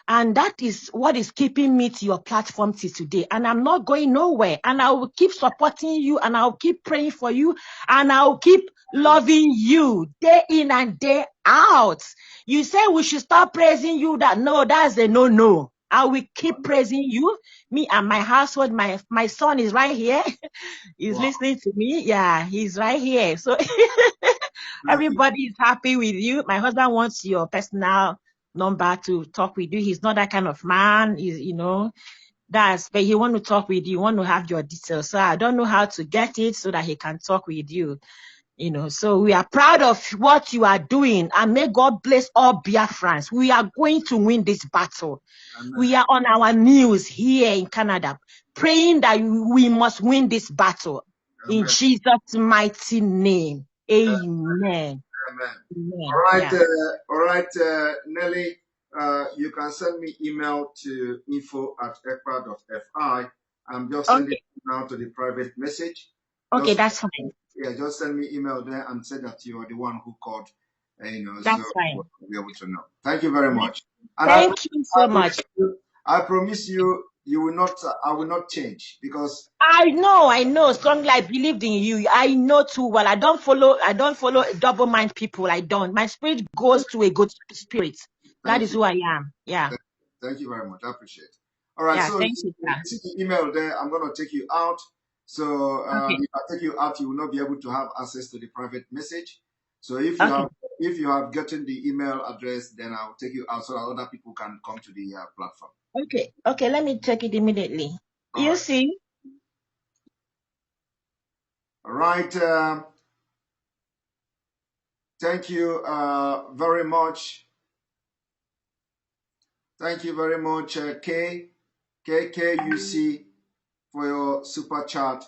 And that is what is keeping me to your platform till today. And I'm not going nowhere. And I will keep supporting you, and I'll keep praying for you, and I'll keep loving you day in and day out. You say we should stop praising you. That's a no. I will keep praising you. Me and my household, my son is right here. He's listening to me. Yeah, he's right here. So everybody is happy with you. My husband wants your personal number to talk with you. He's not that kind of man. But he want to talk with you, want to have your details. So I don't know how to get it so that he can talk with you. So we are proud of what you are doing, and may God bless all Biafrans. We are going to win this battle. Amen. We are on our knees here in Canada, praying that we must win this battle. Amen. In Jesus' mighty name. Amen. Amen. Amen. All right, Nelly, you can send me email to info@ekpa.fi. I'm just sending it now to the private message. Okay, that's fine. Yeah, just send me email there and say that you are the one who called. That's fine. We'll be able to know. Thank you very much. And Thank you so much. I promise you, I will not change, because I know. Strongly, I believed in you. I know too well. I don't follow double mind people. I don't. My spirit goes to a good spirit. That is who I am. Yeah. Thank you very much. I appreciate it. All right. Yeah, So thank you, you see the email there. I'm going to take you out. So if I take you out, you will not be able to have access to the private message. So if you have gotten the email address, then I'll take you out so that other people can come to the platform. Okay. Let me check it immediately. You see? All right. Thank you very much. Thank you very much, KKUC, for your super chat.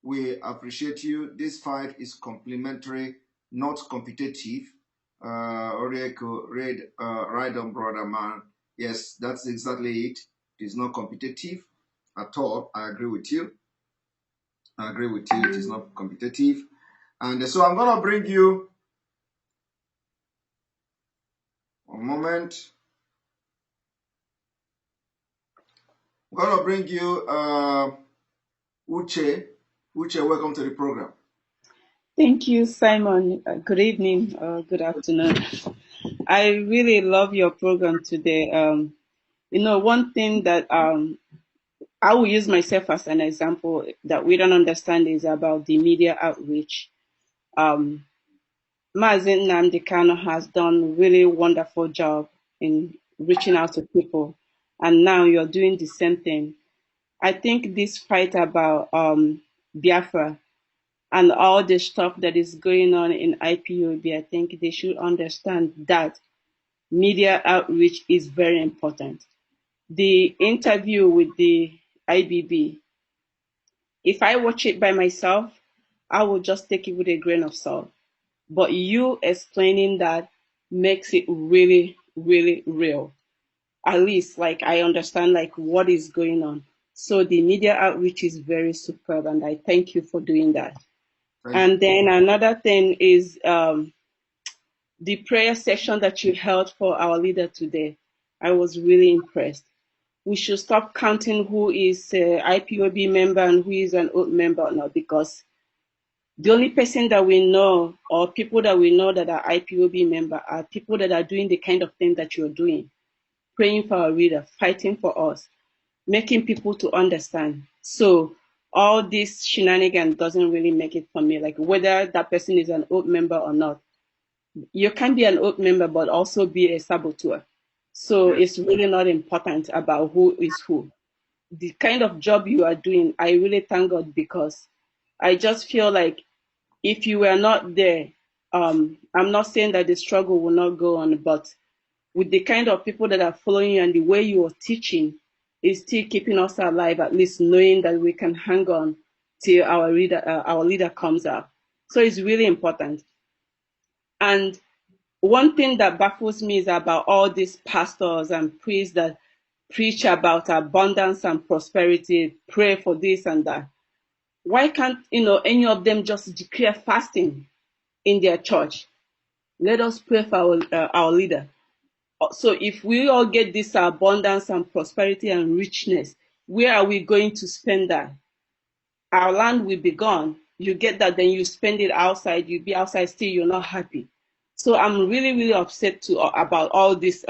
We appreciate you. This fight is complementary, not competitive. Orieko, right on, brother man. Yes, that's exactly it. It is not competitive at all. I agree with you. It is not competitive. And so I'm going to bring you one moment. I'm going to bring you Uche. Uche, welcome to the program. Thank you, Simon. Good evening, good afternoon. I really love your program today. One thing that I will use myself as an example that we don't understand is about the media outreach. Mazi Nnamdi Kanu has done a really wonderful job in reaching out to people, and now you're doing the same thing. I think this fight about Biafra and all the stuff that is going on in IPOB, I think they should understand that media outreach is very important. The interview with the IBB, if I watch it by myself, I will just take it with a grain of salt. But you explaining that makes it really, really real. At least, I understand, what is going on. So the media outreach is very superb, and I thank you for doing that. And then another thing is the prayer session that you held for our leader today. I was really impressed. We should stop counting who is an IPOB member and who is an old member or not, because the only person that we know, or people that we know that are IPOB member, are people that are doing the kind of thing that you're doing, praying for our leader, fighting for us, making people to understand. So all this shenanigans doesn't really make it for me, like whether that person is an old member or not. You can be an old member, but also be a saboteur. So it's really not important about who is who. The kind of job you are doing, I really thank God, because I just feel like if you were not there, I'm not saying that the struggle will not go on, but with the kind of people that are following you and the way you are teaching, is still keeping us alive, at least knowing that we can hang on till our leader comes out. So it's really important. And one thing that baffles me is about all these pastors and priests that preach about abundance and prosperity, pray for this and that. Why can't any of them just declare fasting in their church? Let us pray for our leader. So if we all get this abundance and prosperity and richness, where are we going to spend that? Our land will be gone. You get that, then you spend it outside. You be outside still, you're not happy. So I'm really, really upset about all these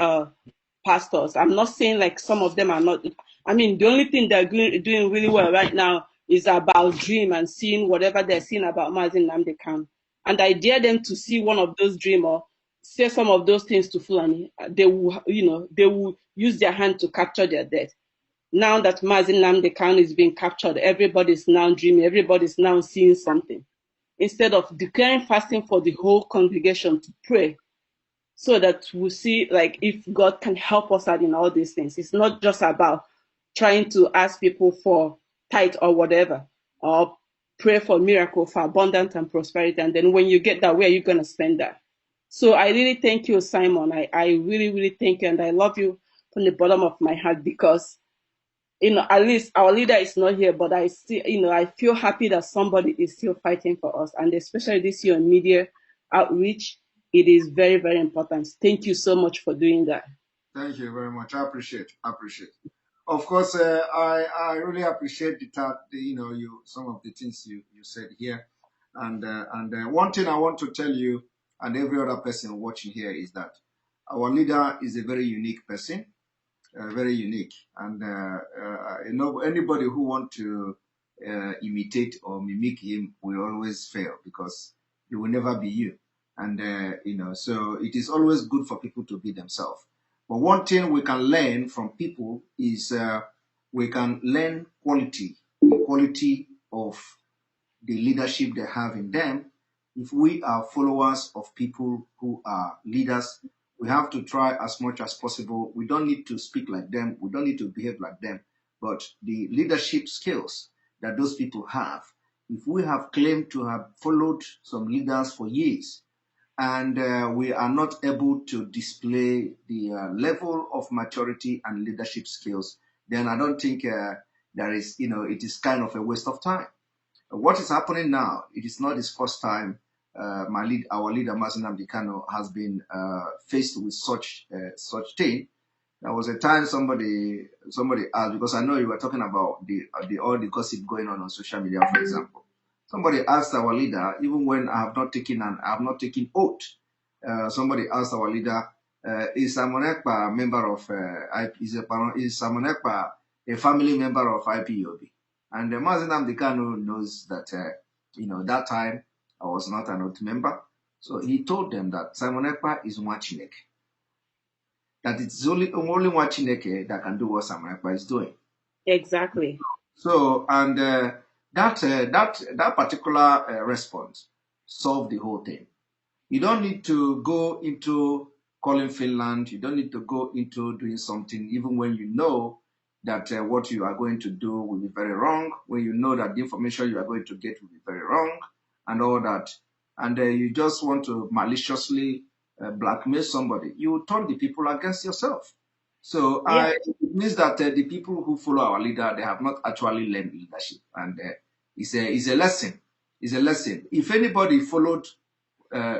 pastors. I'm not saying like some of them are not. I mean, the only thing they're doing really well right now is about dream and seeing whatever they're seeing about Mazin Namdekan. And I dare them to see one of those dream or say some of those things to Fulani. They will use their hand to capture their death. Now that Mazin Namdekan is being captured, everybody's now dreaming, everybody's now seeing something. Instead of declaring fasting for the whole congregation to pray, so that we see like if God can help us out in all these things. It's not just about trying to ask people for tithe or whatever, or pray for miracle, for abundance and prosperity. And then when you get that, where are you going to spend that? So I really thank you, Simon. I really, really thank you. And I love you from the bottom of my heart, because at least our leader is not here, but I still, I feel happy that somebody is still fighting for us. And especially this year in media outreach, it is very, very important. Thank you so much for doing that. Thank you very much. I appreciate. Of course, I really appreciate some of the things you said here. And one thing I want to tell you and every other person watching here is that our leader is a very unique person. Very unique, and anybody who want to imitate or mimic him will always fail, because he will never be you. And so it is always good for people to be themselves. But one thing we can learn from people is we can learn the quality of the leadership they have in them. If we are followers of people who are leaders, we have to try as much as possible. We don't need to speak like them. We don't need to behave like them. But the leadership skills that those people have, if we have claimed to have followed some leaders for years, and we are not able to display the level of maturity and leadership skills, then I don't think there is, it is kind of a waste of time. What is happening now, it is not his first time our leader, Mazin Namdekan, has been faced with such thing. There was a time somebody asked, because I know you were talking about all the gossip going on social media, for example. Somebody asked our leader, even when I have not taken oath, somebody asked our leader, is Simon Ekpa a member of is Simon Ekpa a family member of IPOB? And Mazin Namdekan knows that that time I was not an oath member. So he told them that Simon Ekpa is Mwachineke. That it's only Mwachineke that can do what Simon Ekpa is doing. Exactly. So, and that particular response solved the whole thing. You don't need to go into calling Finland. You don't need to go into doing something, even when you know that what you are going to do will be very wrong, when you know that the information you are going to get will be very wrong, and all that. And you just want to maliciously blackmail somebody. You turn the people against yourself. So Yeah. it means that the people who follow our leader, they have not actually learned leadership, and it's a lesson. It's a lesson. If anybody followed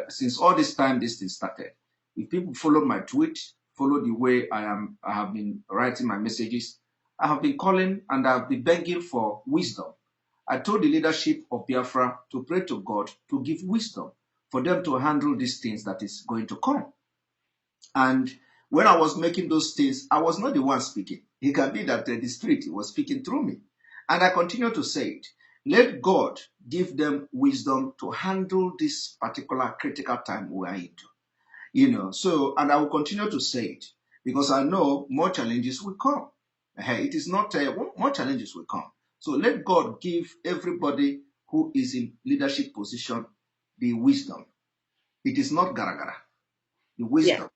since all this time this thing started, if people followed my tweet, follow the way I have been writing my messages, I have been calling and I have been begging for wisdom. I told the leadership of Biafra to pray to God to give wisdom for them to handle these things that is going to come. And when I was making those things, I was not the one speaking. It can be that the Spirit was speaking through me. And I continue to say it. Let God give them wisdom to handle this particular critical time we are into. So, and I will continue to say it because I know more challenges will come. It is not, more challenges will come. So let God give everybody who is in leadership position the wisdom. It is not gara-gara, the wisdom. Yeah.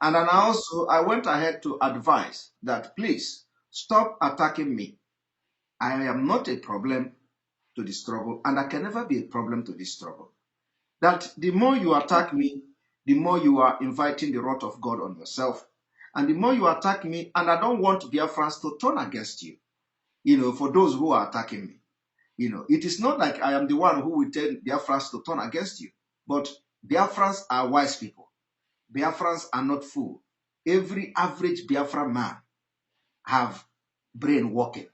And then I went ahead to advise that please stop attacking me. I am not a problem to the struggle, and I can never be a problem to this struggle. That the more you attack me, the more you are inviting the wrath of God on yourself. And the more you attack me, and I don't want Biafrans to turn against you, for those who are attacking me. It is not like I am the one who will tell Biafrans to turn against you, but Biafrans are wise people. Biafrans are not fools. Every average Biafra man have brain working.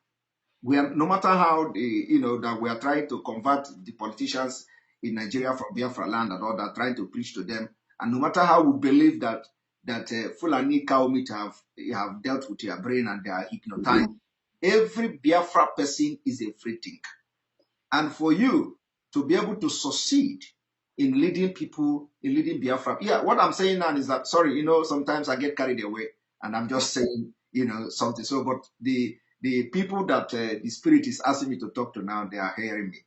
No matter how that we are trying to convert the politicians in Nigeria from Biafra land and all that, trying to preach to them, and no matter how we believe that Fulani cow meat have dealt with your brain and they are hypnotized, every Biafra person is a free thinker. And for you to be able to succeed in leading people, in leading Biafra. Yeah, what I'm saying now is that, sorry, sometimes I get carried away and I'm just saying, something. So, but the people that the Spirit is asking me to talk to now, they are hearing me.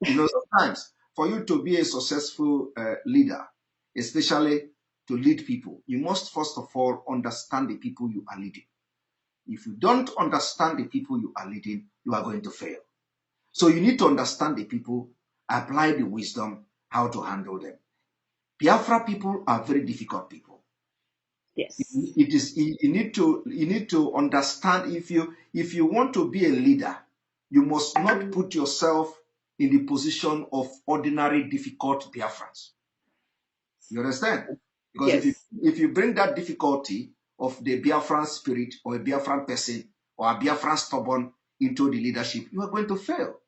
Sometimes for you to be a successful leader, especially to lead people, you must first of all understand the people you are leading. If you don't understand the people you are leading, you are going to fail. So you need to understand the people, apply the wisdom, how to handle them. Biafra people are very difficult people. Yes. You need to understand if you want to be a leader, you must not put yourself in the position of ordinary difficult Biafrans. You understand? Because if you bring that difficulty of the Biafran spirit or a Biafran person or a Biafran stubborn into the leadership, you are going to fail.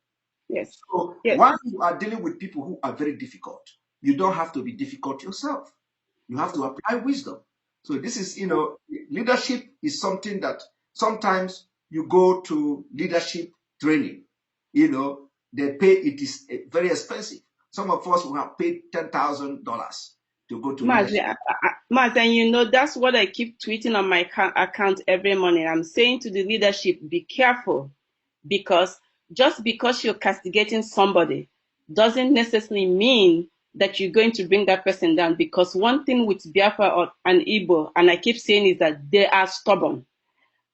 Yes. So while you are dealing with people who are very difficult, you don't have to be difficult yourself. You have to apply wisdom. So this is, leadership is something that sometimes you go to leadership training. They pay, it is very expensive. Some of us will have paid $10,000 to go to leadership. Maz, that's what I keep tweeting on my account every morning. I'm saying to the leadership, be careful, because just because you're castigating somebody doesn't necessarily mean that you're going to bring that person down. Because one thing with Biafra and Igbo, and I keep saying, is that they are stubborn.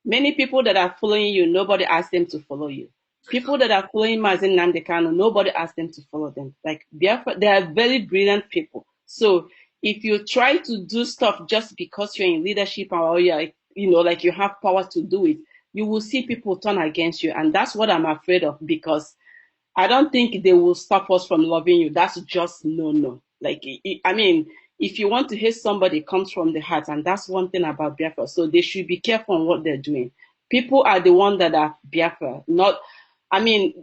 Many people that are following you, nobody asked them to follow you. People that are following Mazen Nnamdi Kanu, nobody asked them to follow them. Like Biafra, they are very brilliant people. So if you try to do stuff just because you're in leadership or you're, like you have power to do it, you will see people turn against you. And that's what I'm afraid of, because I don't think they will stop us from loving you. That's just no. Like, if you want to hate somebody, it comes from the heart. And that's one thing about Biafra. So they should be careful on what they're doing. People are the ones that are Biafra.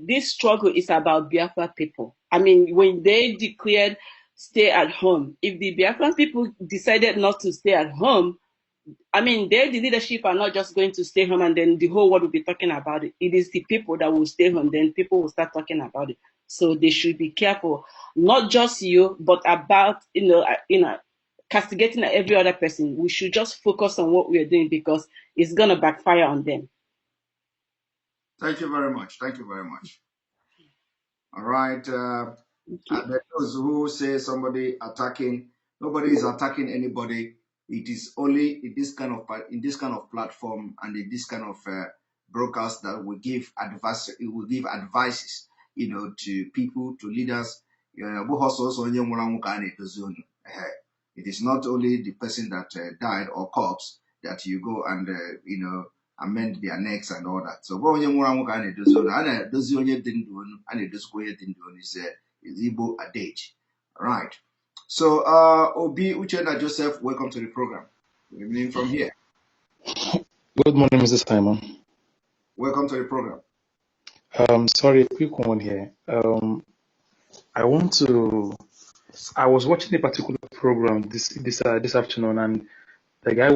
This struggle is about Biafra people. When they declared stay at home, if the Biafran people decided not to stay at home, they, the leadership, are not just going to stay home and then the whole world will be talking about it. It is the people that will stay home, then people will start talking about it. So they should be careful, not just you, but about, castigating every other person. We should just focus on what we are doing, because it's going to backfire on them. Thank you very much. Thank you very much. All right. And those who say somebody attacking, nobody is attacking anybody. It is only in this kind of platform and in this kind of broadcast that we give advice. We will give advices, to people, to leaders. It is not only the person that died or corpse that you go and amend their necks and all that. So onye nwụrụ anwụ ka a na-edozi onu, a na-edozi onye dị ndụ onu, a na-edozikwa onye dị ndụ onu is Igbo adage. Right. So Obi Uchenna Joseph, welcome to the program. Good evening from here. Good morning, Mr. Simon. Welcome to the program. Sorry, a quick one here. I was watching a particular program this afternoon, and the guy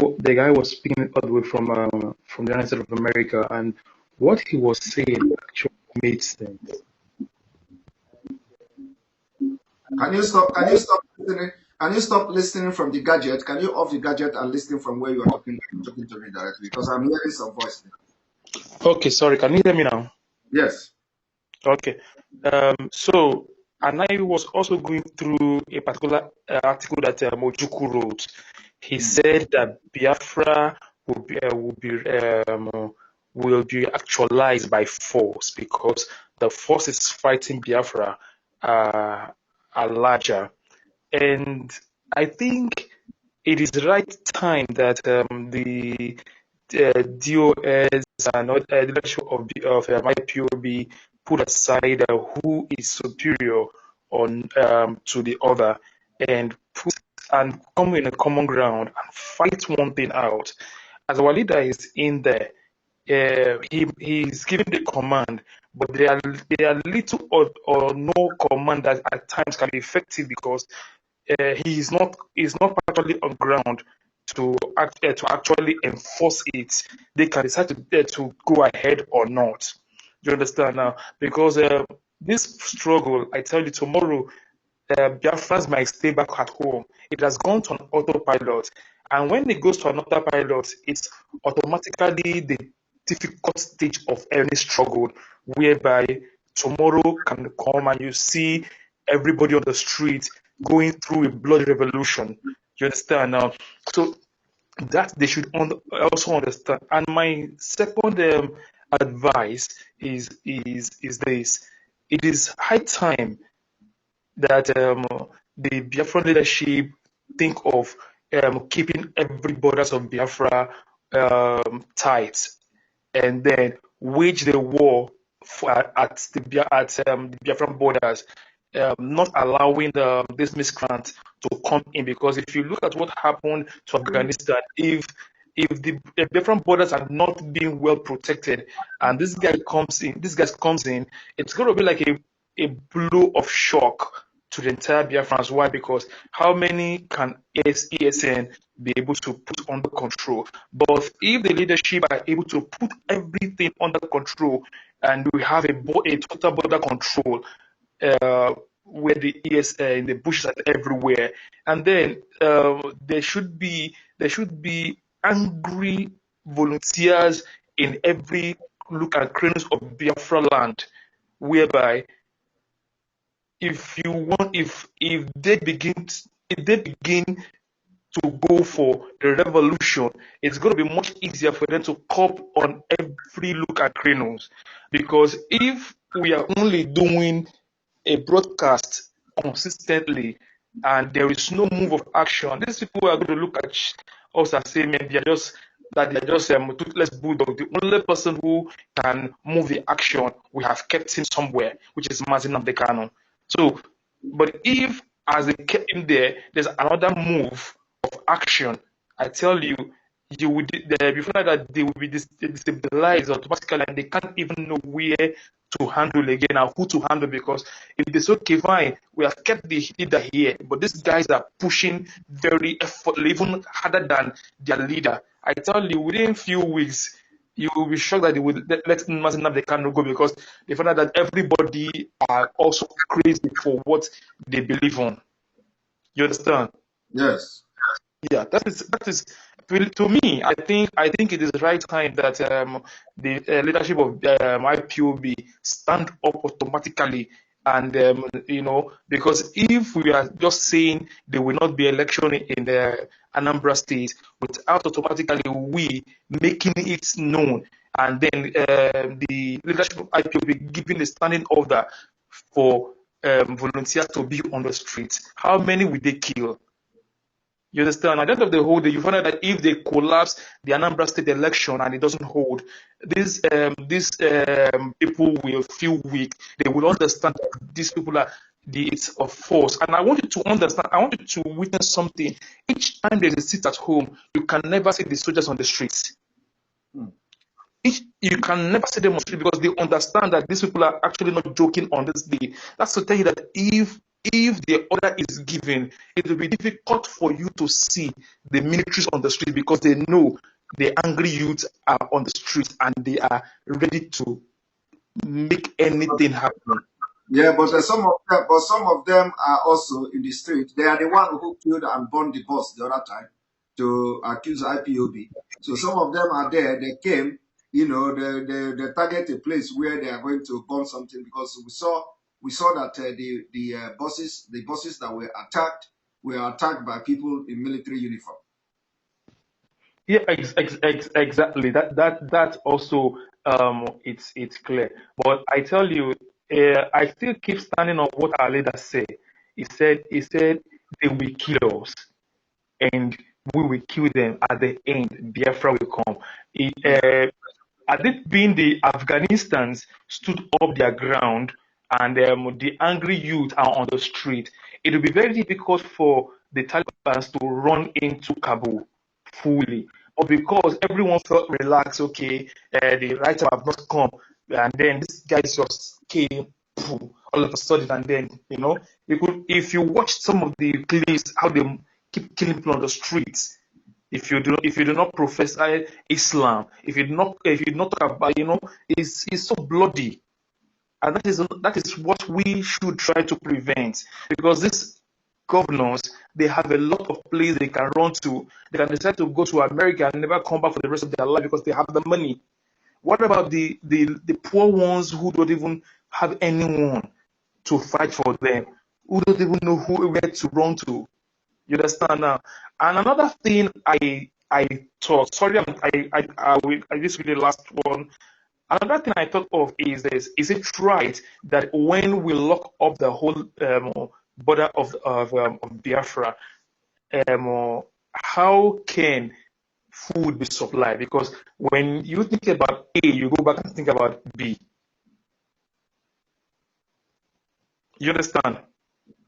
was speaking all the way from the United States of America, and what he was saying actually made sense. Can you stop listening? Can you stop listening from the gadget? Can you off the gadget and listen from where you are talking to me directly? Because I'm hearing some voice. Okay, sorry. Can you hear me now? Yes. Okay. So, and I was also going through a particular article that Mojuku wrote. He said that Biafra will be actualized by force because the forces fighting Biafra are larger. And I think it is the right time that the DOS and the leadership of IPOB put aside who is superior to the other and come in a common ground and fight one thing out. As our leader is in there, he's giving the command, but there are little or no command that at times can be effective because he is not actually on ground to actually enforce it. They can decide to go ahead or not. Do you understand now? Because this struggle, I tell you, tomorrow Biafrans might stay back at home. It has gone to an autopilot, and when it goes to an autopilot, it's automatically the difficult stage of any struggle, whereby tomorrow can come and you see everybody on the street going through a bloody revolution. You understand now? So that they should also understand. And my second advice is this: it is high time that the Biafran leadership think of keeping every borders of Biafra tight, and then wage the war at the Biafran borders, not allowing this miscreant to come in. Because if you look at what happened to Afghanistan, if the Biafran borders are not being well protected, and this guy comes in, it's going to be like a blow of shock to the entire Biafrans. Why? Because how many can ESN be able to put under control? But if the leadership are able to put everything under control, and we have a total border control, where the ESN in the bushes are everywhere, and then there should be angry volunteers in every look and crannies of Biafra land, whereby if they begin to go for a revolution, it's going to be much easier for them to cop on every look at cranos. Because if we are only doing a broadcast consistently and there is no move of action, these people are going to look at us and say, man, they're just toothless bulldog. The only person who can move the action, we have kept him somewhere, which is Mazin Abdekano. So, but if as they kept him there, there's another move of action, I tell you, before that they will be destabilized automatically, and they can't even know where to handle again and who to handle. Because if they say, okay, fine, we have kept the leader here, but these guys are pushing very effortlessly, even harder than their leader. I tell you, within a few weeks, you will be shocked that they will let Mazin Abdekano go, because they find out that everybody are also crazy for what they believe on. You understand? Yes. Yeah, that is to me. I think it is the right time that the leadership of IPOB stand up automatically, and because if we are just saying there will not be election in the Anambra State without automatically we making it known, and then the leadership of IPOB giving the standing order for volunteers to be on the streets, how many will they kill? You understand? At the end of the whole day, you find out that if they collapse the Anambra State election and it doesn't hold, these people will feel weak. They will understand that these people are it's of force. And I want you to understand, I want you to witness something. Each time there's a sit at home, you can never see the soldiers on the streets. You can never see them on the street because they understand that these people are actually not joking on this day. That's to tell you that if the order is given, it will be difficult for you to see the militaries on the street because they know the angry youths are on the street and they are ready to make anything happen. Yeah, but some of them are also in the street. They are the one who killed and burned the boss the other time to accuse IPOB. So some of them are there. They came, they target a place where they are going to burn something because we saw that the bosses that were attacked by people in military uniform. Yeah, exactly. That also it's clear. But I tell you, I still keep standing on what our leader said. He said they will kill us, and we will kill them at the end. Biafra will come. Had it been the Afghanistans stood up their ground and the angry youth are on the street, it will be very difficult for the Taliban to run into Kabul fully. But because everyone felt relaxed, okay, the right time have not come, and then this guys just came all of a sudden, and then if you watch some of the clips, how they keep killing people on the streets. If you do not profess Islam, if you do not talk about, it's so bloody, and that is what we should try to prevent, because these governors, they have a lot of places they can run to. They can decide to go to America and never come back for the rest of their life because they have the money. What about the poor ones who don't even have anyone to fight for them, who don't even know where to run to? You understand now? And another thing I thought, sorry, this will be the last one. Another thing I thought of is this: is it right that when we lock up the whole border of Biafra, how can food be supplied? Because when you think about A, you go back and think about B. You understand?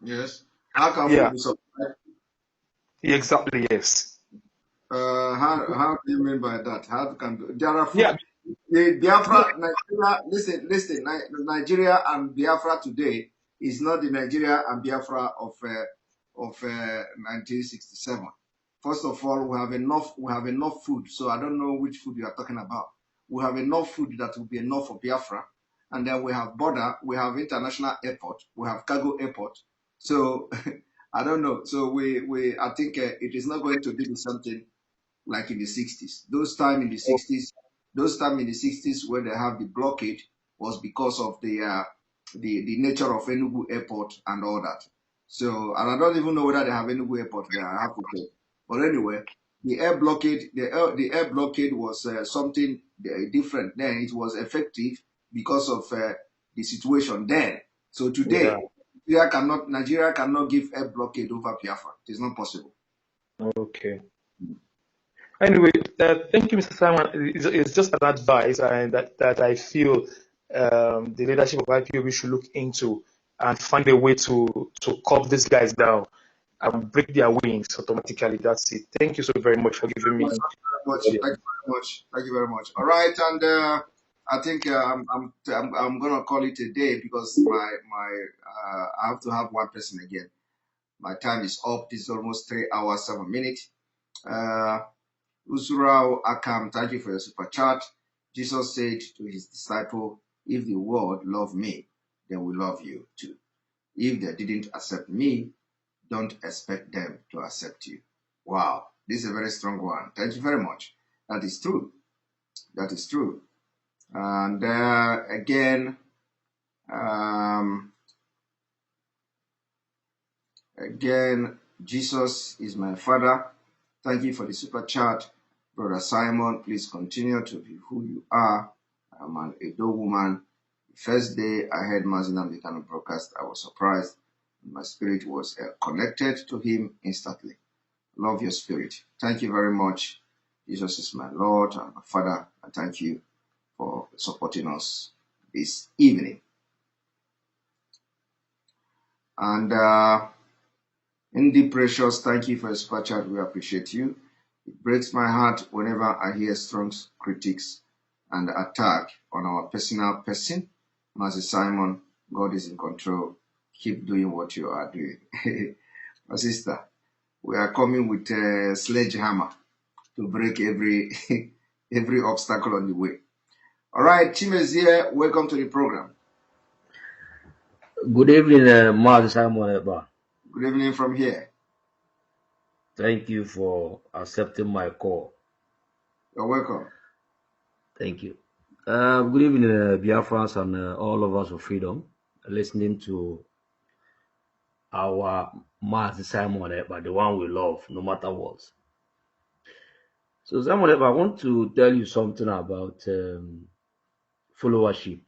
Yes. How can Yeah. food be supplied? Exactly. Yes. How do you mean by that? How can there are food? Yeah. The Biafra, Nigeria, listen, Nigeria and Biafra today is not the Nigeria and Biafra of 1967. First of all, we have enough food, so I don't know which food you are talking about. We have enough food that will be enough for Biafra, and then we have border, we have international airport, we have cargo airport. So I don't know. So I think it is not going to be something like in the 60s. Those time in the 60s when they have the blockade was because of the nature of Enugu Airport and all that. So, and I don't even know whether they have Enugu Airport there. I have to check. But anyway, the air blockade was something different. Then it was effective because of the situation then. So today, Nigeria cannot give air blockade over Biafra. It is not possible. Okay. Anyway, thank you, Mr. Simon. It's just an advice that I feel the leadership of IPOB should look into and find a way to curb these guys down and break their wings automatically. That's it. Thank you so very much for giving me. Thank you very much. All right, and I think I'm gonna call it a day because I have to have one person again. My time is up. This is almost 3 hours 7 minutes. Usurao Akam, thank you for your super chat. Jesus said to his disciple, "If the world love me, they will love you too. If they didn't accept me, don't expect them to accept you." Wow, this is a very strong one. Thank you very much. That is true. That is true. And again, Jesus is my father. Thank you for the super chat. Brother Simon, please continue to be who you are. I'm an Edo woman. The first day I heard Mazina Mikano broadcast, I was surprised. My spirit was connected to him instantly. love your spirit. Thank you very much. Jesus is my Lord and my Father, and thank you for supporting us this evening. And Indeed, Precious, thank you for your super chat. We appreciate you. It breaks my heart whenever I hear strong critics and attack on our personal person. Master Simon, God is in control. Keep doing what you are doing. My sister, we are coming with a sledgehammer to break every every obstacle on the way. All right, Chimezie, welcome to the program. Good evening, Master Simon Eba. Good evening from here. Thank you for accepting my call. You're welcome. Thank you. Good evening, Biafrans and all of us of freedom, listening to our Master Simon Eba, the one we love, no matter what. So, Simon Eba, I want to tell you something about followership.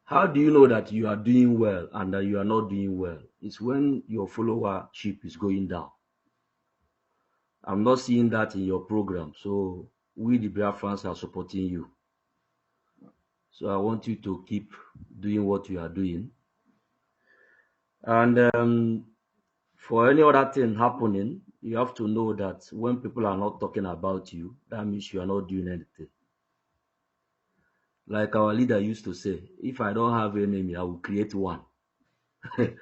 How do you know that you are doing well and that you are not doing well? It's when your followership is going down. I'm not seeing that in your program. So we, the Biafrans, are supporting you. So I want you to keep doing what you are doing. And for any other thing happening, you have to know that when people are not talking about you, that means you are not doing anything. Like our leader used to say, if I don't have an enemy, I will create one. When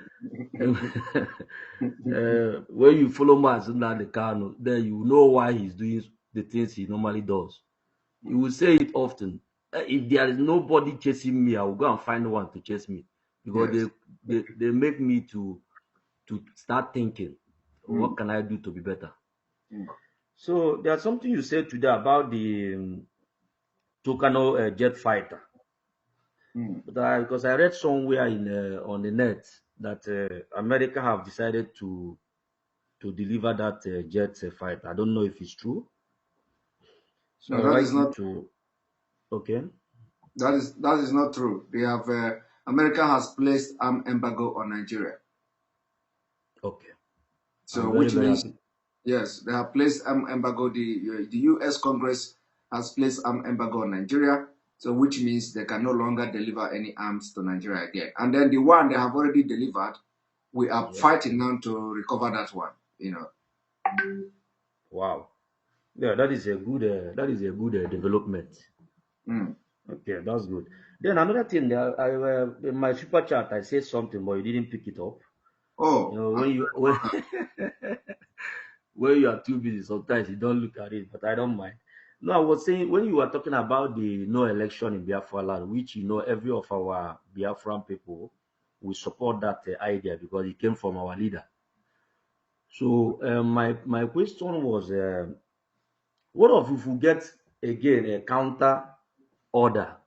you follow Mazunda the Kano, then you know why he's doing the things he normally does. He will say it often. If there is nobody chasing me, I will go and find one to chase me, because they make me to start thinking, what can I do to be better? So there's something you said today about the Tucano jet fighter. But because I read somewhere on the net that America have decided to deliver that jet fighter. I don't know if it's true. So No, I'd that like is you not. to. Okay. That is not true. They have America has placed arm embargo on Nigeria. Okay. So, Very, which very means happy. yes, they have placed arm embargo. The U.S. Congress has placed arm embargo on Nigeria. So, which means they can no longer deliver any arms to Nigeria again. And then the one they have already delivered, we are fighting now to recover that one. Wow. Yeah, that is a good development. Okay, that's good. Then another thing, in my super chat, I said something, but you didn't pick it up. Oh, you know, when you are too busy, sometimes you don't look at it, but I don't mind. No, I was saying when you were talking about the no election in Biafra land, which every of our Biafran people will support that idea because it came from our leader. So my question was, what if we get again a counter order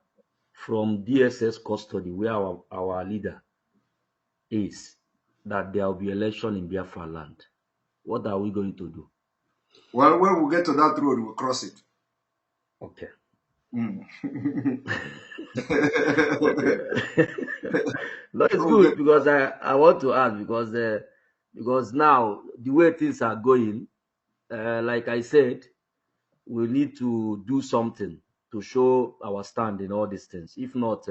from DSS custody where our leader is, that there will be election in Biafra land? What are we going to do? Well, when we get to that road, we'll cross it. Okay. Okay. No, it's good because I want to ask because now the way things are going, like I said, we need to do something to show our stand in all these things. If not,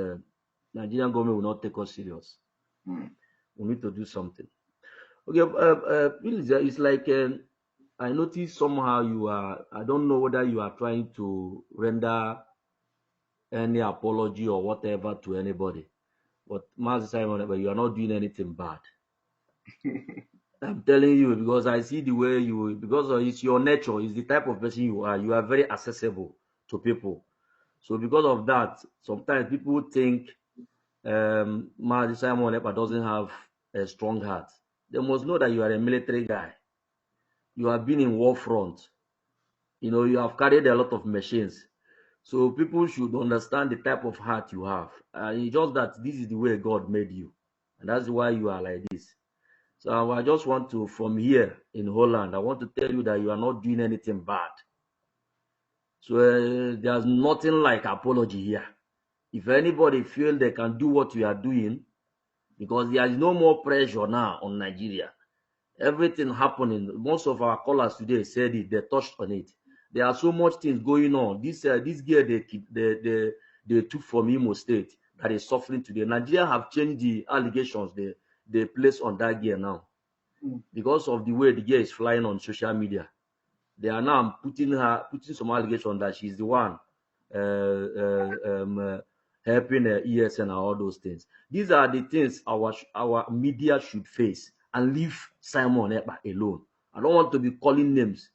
Nigerian government will not take us serious. We need to do something. Okay, please, it's like I noticed somehow I don't know whether you are trying to render any apology or whatever to anybody. But Master Simon, you are not doing anything bad. I'm telling you, because I see the way because it's your nature, it's the type of person you are. You are very accessible to people. So because of that, sometimes people think Master Simon doesn't have a strong heart. They must know that you are a military guy. You have been in war front. You have carried a lot of machines. So people should understand the type of heart you have. It's just that this is the way God made you. And that's why you are like this. So I just want to, from here in Holland, I want to tell you that you are not doing anything bad. So there's nothing like apology here. If anybody feel they can do what you are doing, because there is no more pressure now on Nigeria. Everything happening. Most of our callers today said it. They touched on it. There are so much things going on. This girl they took from Imo State that is suffering today. Nigeria have changed the allegations they place on that girl now because of the way the girl is flying on social media. They are now putting some allegation that she's the one helping ESN and all those things. These are the things our media should face and leave Simon Ekpa alone. I don't want to be calling names,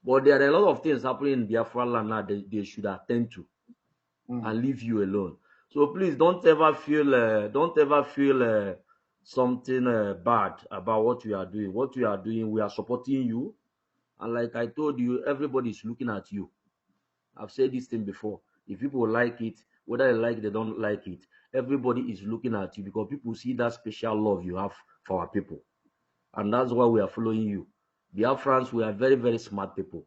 but there are a lot of things happening in Biafra land now they should attend to and leave you alone. So please don't ever feel something bad about what we are doing. What we are doing, we are supporting you. And like I told you, everybody is looking at you. I've said this thing before. If people like it, whether they like it, they don't like it, everybody is looking at you because people see that special love you have for our people. And that's why we are following you. Biafrans, we are very, very smart people.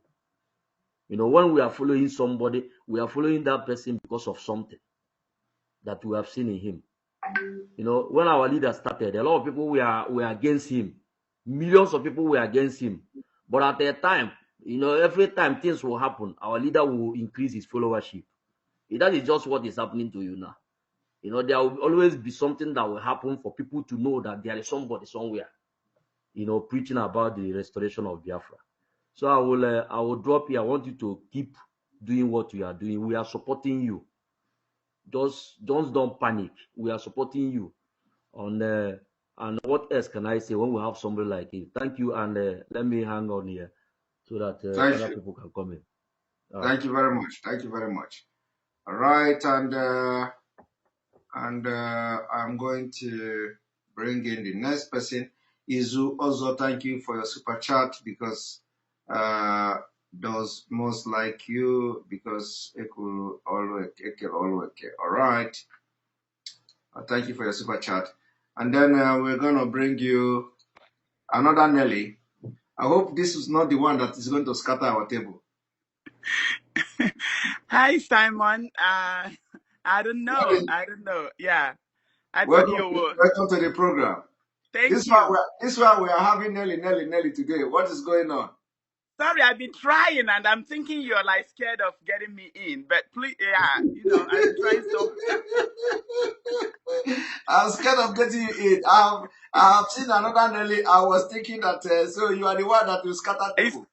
You know, when we are following somebody, we are following that person because of something that we have seen in him. You know, when our leader started, a lot of people were against him. Millions of people were against him. But at a time, you know, every time things will happen, our leader will increase his followership. That is just what is happening to you now. You know, there will always be something that will happen for people to know that there is somebody somewhere, you know, preaching about the restoration of Biafra. So I will drop here. I want you to keep doing what you are doing. We are supporting you. Just don't panic. We are supporting you. And what else can I say when we have somebody like it? Thank you, and let me hang on here so that other people can come in. Thank you very much. Thank you very much. All right, and I'm going to bring in the next person. Izu, also thank you for your super chat because those most like you because it will always. All right. Thank you for your super chat. And then we're going to bring you another Nelly. I hope this is not the one that is going to scatter our table. Hi, Simon. I don't know. Yeah. I thought you were. Welcome to the program. Thank you. This one we are having Nelly today. What is going on? Sorry, I've been trying and I'm thinking you're like scared of getting me in. But please, yeah, you know, I've been trying so I'm scared of getting you in. I have seen another Nelly. I was thinking that so you are the one that will scatter table.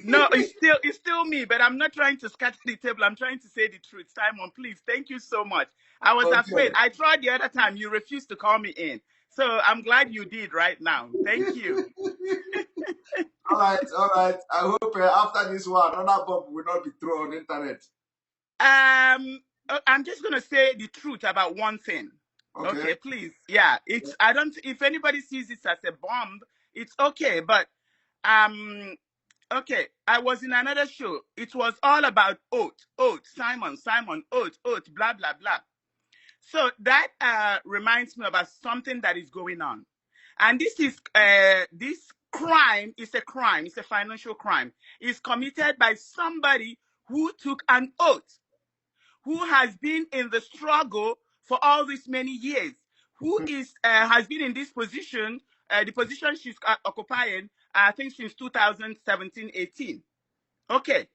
No, it's still me, but I'm not trying to scatter the table. I'm trying to say the truth. Simon, please, thank you so much. I was afraid. I tried the other time. You refused to call me in. So I'm glad you did right now. Thank you. All right. I hope after this one, another bomb will not be thrown on the internet. I'm just gonna say the truth about one thing. Okay, please. Yeah, if anybody sees this as a bomb, it's okay. But okay, I was in another show. It was all about Simon, oath, blah blah blah. So that reminds me about something that is going on. And this crime is a crime. It's a financial crime. It's committed by somebody who took an oath, who has been in the struggle for all these many years, who has been in this position, the position she's occupying, I think since 2017-18. Okay.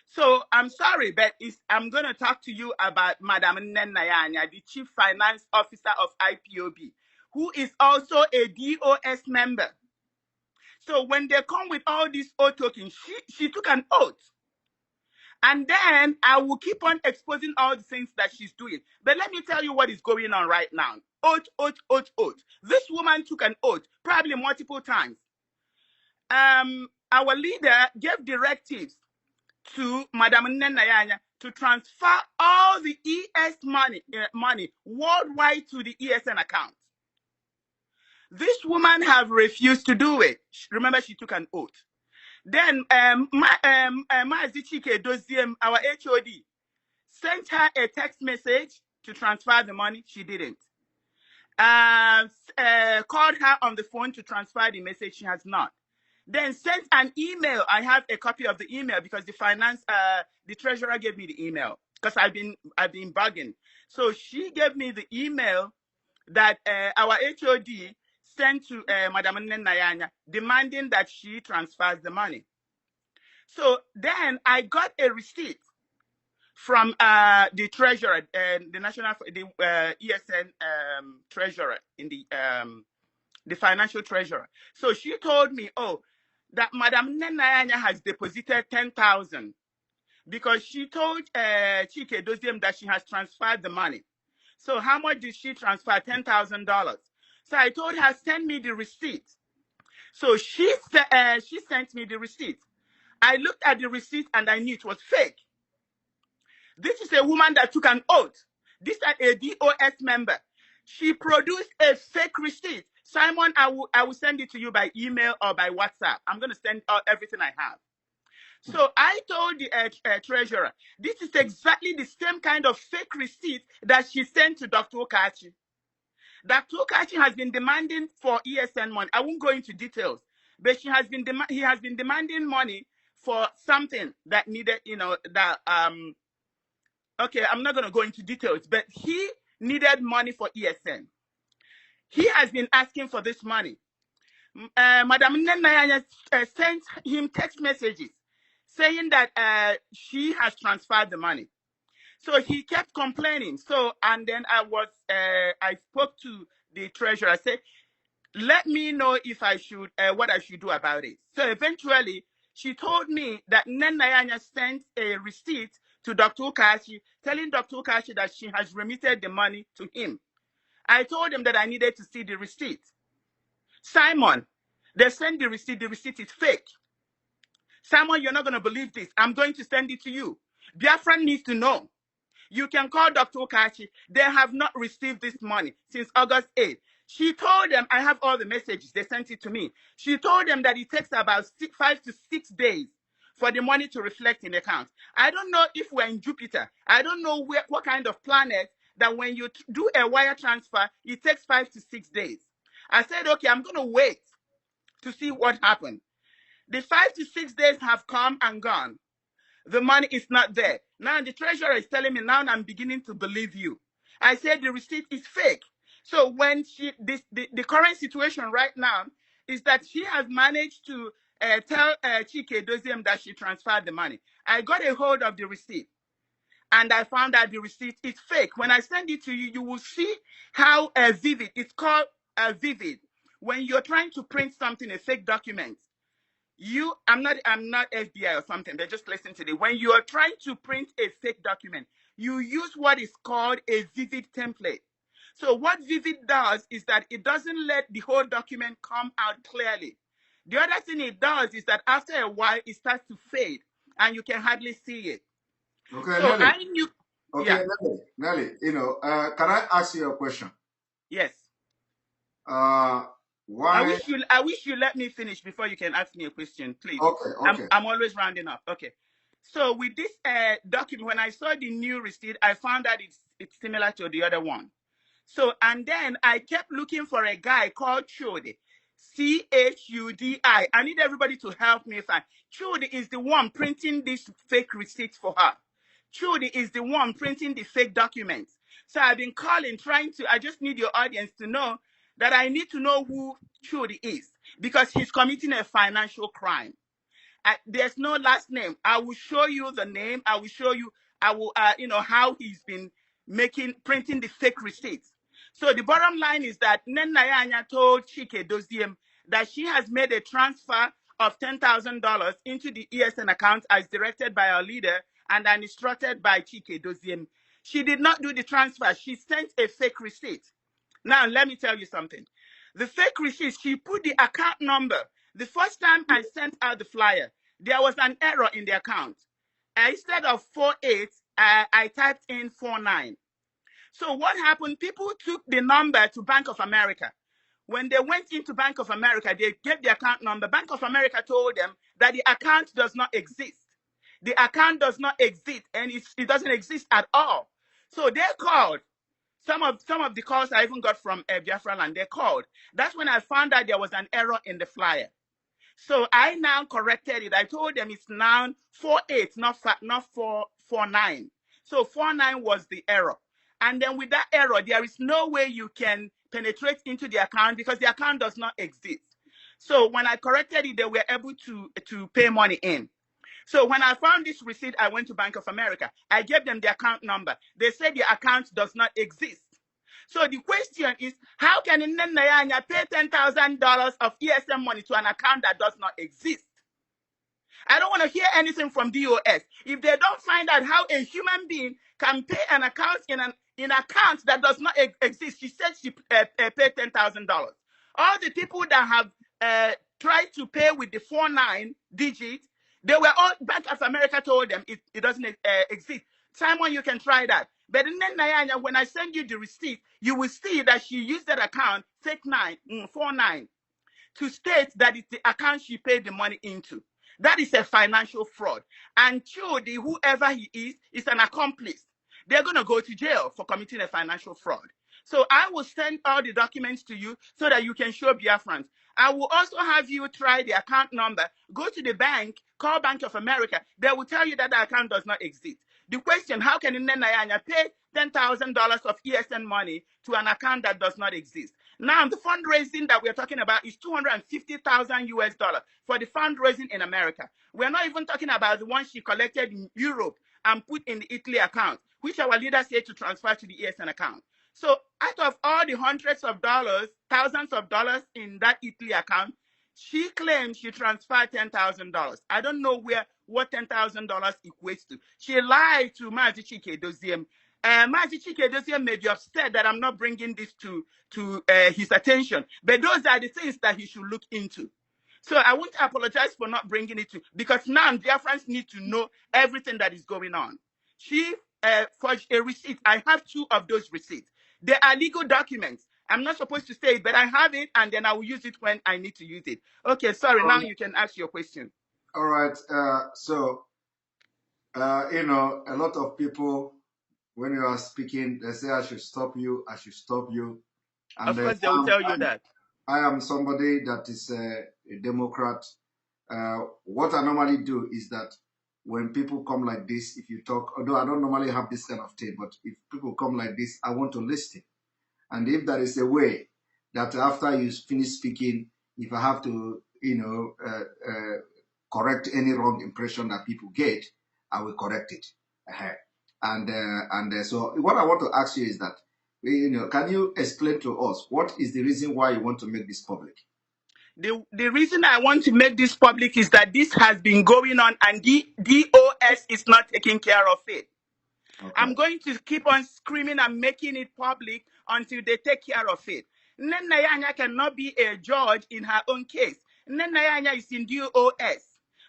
So I'm sorry, but I'm going to talk to you about Madam Nenayanya, the Chief Finance Officer of IPOB, who is also a DOS member. So when they come with all these oath tokens, she took an oath. And then I will keep on exposing all the things that she's doing. But let me tell you what is going on right now. Oath. This woman took an oath, probably multiple times. Our leader gave directives to Madam Nenayanya to transfer all the ES money worldwide to the ESN account. This woman have refused to do it. Remember, she took an oath. Then Maazi Chike Doziem, our HOD, sent her a text message to transfer the money. She didn't. Called her on the phone to transfer the message. She has not. Then sent an email. I have a copy of the email because the treasurer gave me the email because I've been bugging. So she gave me the email that our HOD sent to Madam Nayanya demanding that she transfers the money. So then I got a receipt from the treasurer, the national, the ESN treasurer in the financial treasurer. So she told me, oh, that Madam Nayanya has deposited 10,000 because she told Chike Doziem that she has transferred the money. So how much did she transfer? $10,000. So I told her, send me the receipt. So she sent me the receipt. I looked at the receipt and I knew it was fake. This is a woman that took an oath. This is a DOS member. She produced a fake receipt. Simon, I will send it to you by email or by WhatsApp. I'm going to send out everything I have. So I told the treasurer, this is exactly the same kind of fake receipt that she sent to Dr. Okachi. Dr. Okachi has been demanding for ESN money. I won't go into details, but he has been demanding money for something that needed, okay, I'm not going to go into details, but he needed money for ESN. He has been asking for this money. Madam Nenayanya sent him text messages saying that she has transferred the money. So he kept complaining. So, and then I spoke to the treasurer. I said, let me know if I should, what I should do about it. So eventually, she told me that Nenayanya sent a receipt to Dr. Okachi, telling Dr. Okachi that she has remitted the money to him. I told him that I needed to see the receipt. Simon, they sent the receipt. The receipt is fake. Simon, you're not going to believe this. I'm going to send it to you. Biafran needs to know. You can call Dr. Okachi. They have not received this money since August 8th. She told them, I have all the messages. They sent it to me. She told them that it takes about 5 to 6 days for the money to reflect in the account. I don't know if we're in Jupiter. I don't know what kind of planet that when you do a wire transfer, it takes 5 to 6 days. I said, okay, I'm going to wait to see what happened. The 5 to 6 days have come and gone. The money is not there. Now the treasurer is telling me, now I'm beginning to believe you. I said the receipt is fake. So when the current situation right now is that she has managed to tell Chike Doziem that she transferred the money. I got a hold of the receipt and I found that the receipt is fake. When I send it to you, you will see how vivid. It's called vivid. When you're trying to print something, a fake document, I'm not FBI or something. They just listen to it. When you are trying to print a fake document, you use what is called a vivid template. So what vivid does is that it doesn't let the whole document come out clearly. The other thing it does is that after a while, it starts to fade and you can hardly see it. Okay, So Nelly. I knew. Okay, Yeah. Nelly, can I ask you a question? Yes. Why? I wish you let me finish before you can ask me a question, please. Okay. I'm always rounding up. Okay. So with this document, when I saw the new receipt, I found that it's similar to the other one. So, and then I kept looking for a guy called Chudi, Chudi. I need everybody to help me find. Chudi is the one printing this fake receipt for her. Chudi is the one printing the fake documents. So I've been calling, I just need your audience to know that I need to know who Chudi is because he's committing a financial crime. There's no last name. I will show you the name. I will show you, how he's been printing the fake receipts. So the bottom line is that Nenayanya told Chike Doziem that she has made a transfer of $10,000 into the ESN account as directed by our leader and instructed by Chike Doziem. She did not do the transfer. She sent a fake receipt. Now, let me tell you something. The fake receipt, she put the account number. The first time I sent out the flyer, there was an error in the account. Instead of 48, I typed in 49. So what happened? People took the number to Bank of America. When they went into Bank of America, they gave the account number. Bank of America told them that the account does not exist. The account does not exist, and it doesn't exist at all. So they called. Some of the calls I even got from Biafra Land, they called. That's when I found out there was an error in the flyer. So I now corrected it. I told them it's now 48, not 449. So 49 was the error. And then with that error, there is no way you can penetrate into the account because the account does not exist. So when I corrected it, they were able to pay money in. So when I found this receipt, I went to Bank of America. I gave them the account number. They said the account does not exist. So the question is, how can Nayanya pay $10,000 of ESM money to an account that does not exist? I don't want to hear anything from DOS. If they don't find out how a human being can pay an account in an account that does not exist, she said she paid $10,000. All the people that have tried to pay with the 49 digits, they were all, Bank of America told them it doesn't exist. Simon, you can try that. But then Nayanya, when I send you the receipt, you will see that she used that account, fake 49, to state that it's the account she paid the money into. That is a financial fraud. And Chudi, whoever he is an accomplice. They're going to go to jail for committing a financial fraud. So I will send all the documents to you so that you can show Biafrans. I will also have you try the account number, go to the bank, call Bank of America. They will tell you that the account does not exist. The question, how can Nayanya pay $10,000 of ESN money to an account that does not exist? Now, the fundraising that we're talking about is $250,000 US for the fundraising in America. We're not even talking about the one she collected in Europe and put in the Italy account, which our leader said to transfer to the ESN account. So out of all the hundreds of dollars, thousands of dollars in that Italy account, she claims she transferred $10,000. I don't know what $10,000 equates to. She lied to Mazi Chike Doziem. Mazi Chike Doziem may be upset that I'm not bringing this to his attention, but those are the things that he should look into. So I want to apologize for not bringing it to, because now Biafrans need to know everything that is going on. She forged a receipt. I have 2 of those receipts. They are legal documents. I'm not supposed to say it, but I have it, and then I will use it when I need to use it. Okay, sorry. Now you can ask your question. All right. A lot of people, when you are speaking, they say, I should stop you. And of course, they will tell you that. I am somebody that is a Democrat. What I normally do is that when people come like this, if you talk, although I don't normally have this kind of thing, but if people come like this, I want to listen. And if there is a way that after you finish speaking, if I have to, correct any wrong impression that people get, I will correct it. So what I want to ask you is that, can you explain to us what is the reason why you want to make this public? The reason I want to make this public is that this has been going on and DOS is not taking care of it. Okay. I'm going to keep on screaming and making it public until they take care of it. Nayanya cannot be a judge in her own case. Nayanya is in DOS.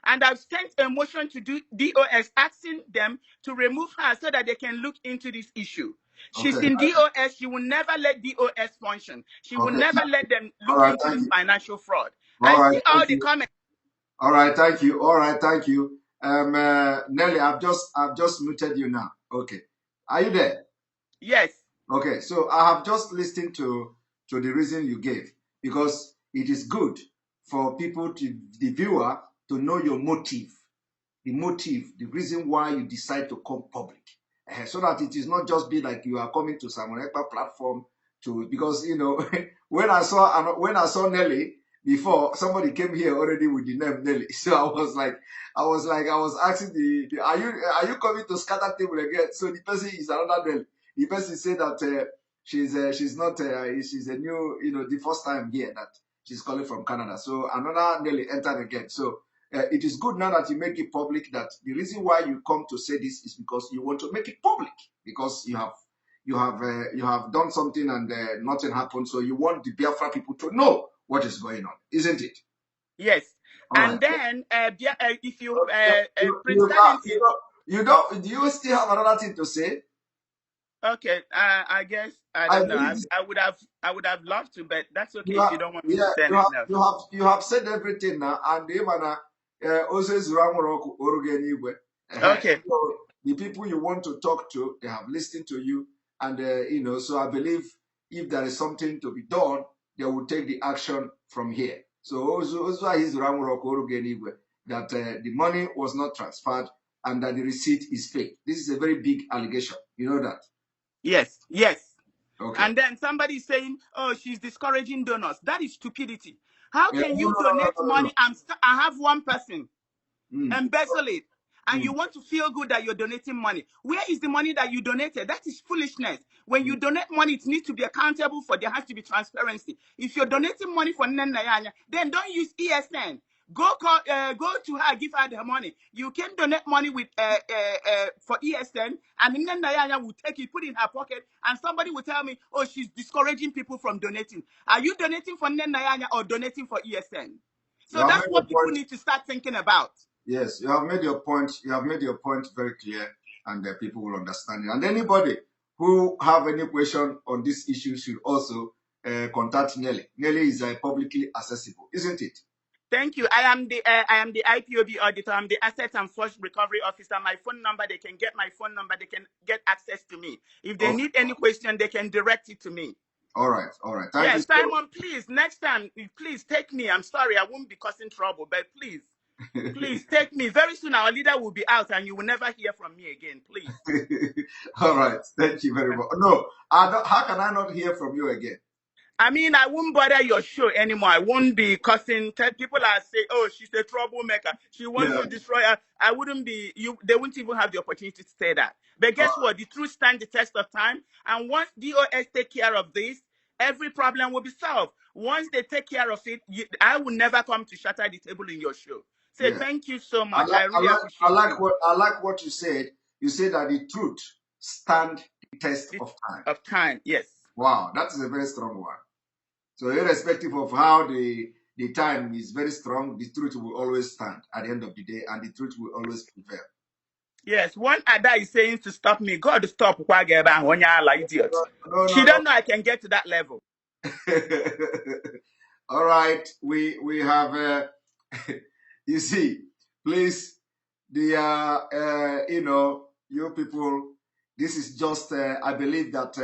And I've sent a motion to DOS asking them to remove her so that they can look into this issue. She's in DOS. She will never let DOS function. She will never let them look into this financial fraud. I see all the comments. All right, thank you. Nelly, I've just muted you now. Okay. Are you there? Yes. Okay, so I have just listened to the reason you gave, because it is good for people, the viewer, to know your motive, the reason why you decide to come public, so that it is not just be like you are coming to Simon Ekpa platform because when I saw Nelly before, somebody came here already with the name Nelly, so I was asking are you coming to scatter table again? So the person is another Nelly. The person said that she's a new, the first time here that she's calling from Canada. So another Nelly entered again. So it is good now that you make it public that the reason why you come to say this is because you want to make it public, because you have done something and nothing happened. So you want the Biafra people to know what is going on, isn't it? Yes. All and right. Then if you do you still have another thing to say? Okay, I guess I don't know. I would have loved to, but that's okay if you don't want me to say anything else. You have said everything now, and okay. So the people you want to talk to, they have listened to you, and so I believe if there is something to be done, they will take the action from here. So also that the money was not transferred and that the receipt is fake. This is a very big allegation. You know that. Yes. Okay. And then somebody is saying, oh, she's discouraging donors. That is stupidity. How Yeah, can no, you no, donate no, no, no, money and I have one person no. embezzle it, and you Mm. want to feel good that you're donating money? Where is the money that you donated? That is foolishness. When you donate money, it needs to be accountable for. There has to be transparency. If you're donating money for Nenayanya, then don't use ESN. Go to her, give her the money. You can donate money with for ESN, and Nenayanya will take it, put it in her pocket, and somebody will tell me, oh, she's discouraging people from donating. Are you donating for Nenayanya or donating for ESN? You So have that's made your what people point. need to start thinking about. Yes, you have made your point. You have made your point very clear, and people will understand it. And anybody who have any question on this issue should also contact Nelly. Nelly is publicly accessible, isn't it? Thank you. I am the IPOB auditor. I'm the Asset and Force Recovery Officer. My phone number, they can get my phone number. They can get access to me. If they need any question, they can direct it to me. All right. Thank you Yes, so much. Simon, please, next time, please take me. I'm sorry, I won't be causing trouble, but please take me. Very soon, our leader will be out and you will never hear from me again, please. All right. Thank you very much. No, how can I not hear from you again? I mean, I won't bother your show anymore. I won't be cussing. People are saying, oh, she's a troublemaker. She wants to destroy her. I wouldn't be, they wouldn't even have the opportunity to say that. But guess what? The truth stands the test of time. And once DOS take care of this, every problem will be solved. Once they take care of it, I will never come to shatter the table in your show. So thank you so much. I really appreciate it. I like what you said. You said that the truth stand the test of time. Of time, yes. Wow, that is a very strong one. So irrespective of how the time is very strong, the truth will always stand at the end of the day, and the truth will always prevail. Yes, one Ada is saying to stop me. God, stop Kwageba when you're like idiot. She don't know I can get to that level. All right, we have you see, please, the you people, this is just I believe that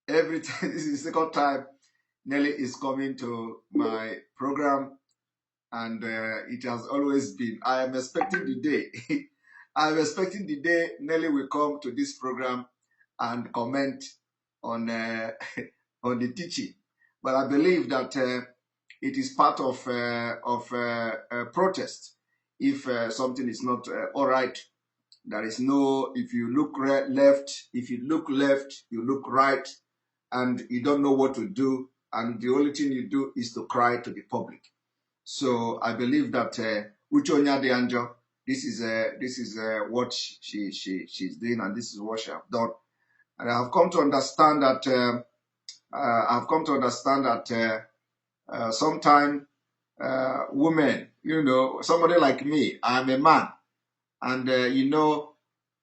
every time this is the second time Nelly is coming to my program, and it has always been. I am expecting the day. I am expecting the day Nelly will come to this program and comment on on the teaching. But I believe that it is part of protest. If something is not all right, there is no. If you look left, if you look left, you look right, and you don't know what to do, and the only thing you do is to cry to the public. So I believe that Uchonya de Anjo, this is what she's doing, and this is what she has done. And I've come to understand that sometimes women, somebody like me, I'm a man, and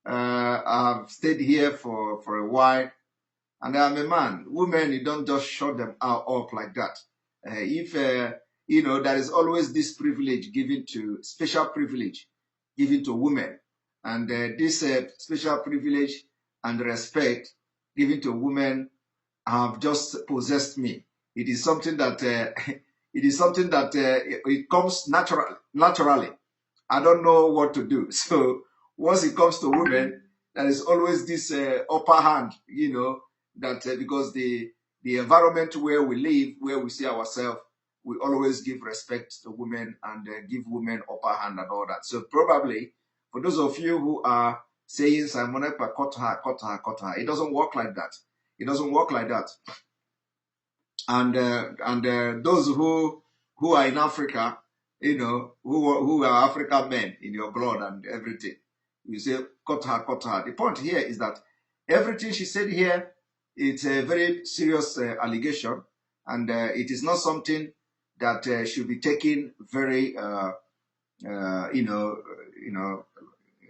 I've stayed here for a while, and I'm a man. Women, you don't just shut them up like that. If there is always this privilege special privilege given to women, and this special privilege and respect given to women have just possessed me. It is something that it comes naturally. I don't know what to do. So once it comes to women, there is always this upper hand, that because the environment where we live, where we see ourselves, we always give respect to women and give women upper hand and all that. So probably for those of you who are saying Simonepa cut her, it doesn't work like that. It doesn't work like that. And those who are in Africa, who are African men in your blood and everything, you say cut her. The point here is that everything she said here, it's a very serious allegation, and it is not something that should be taken very,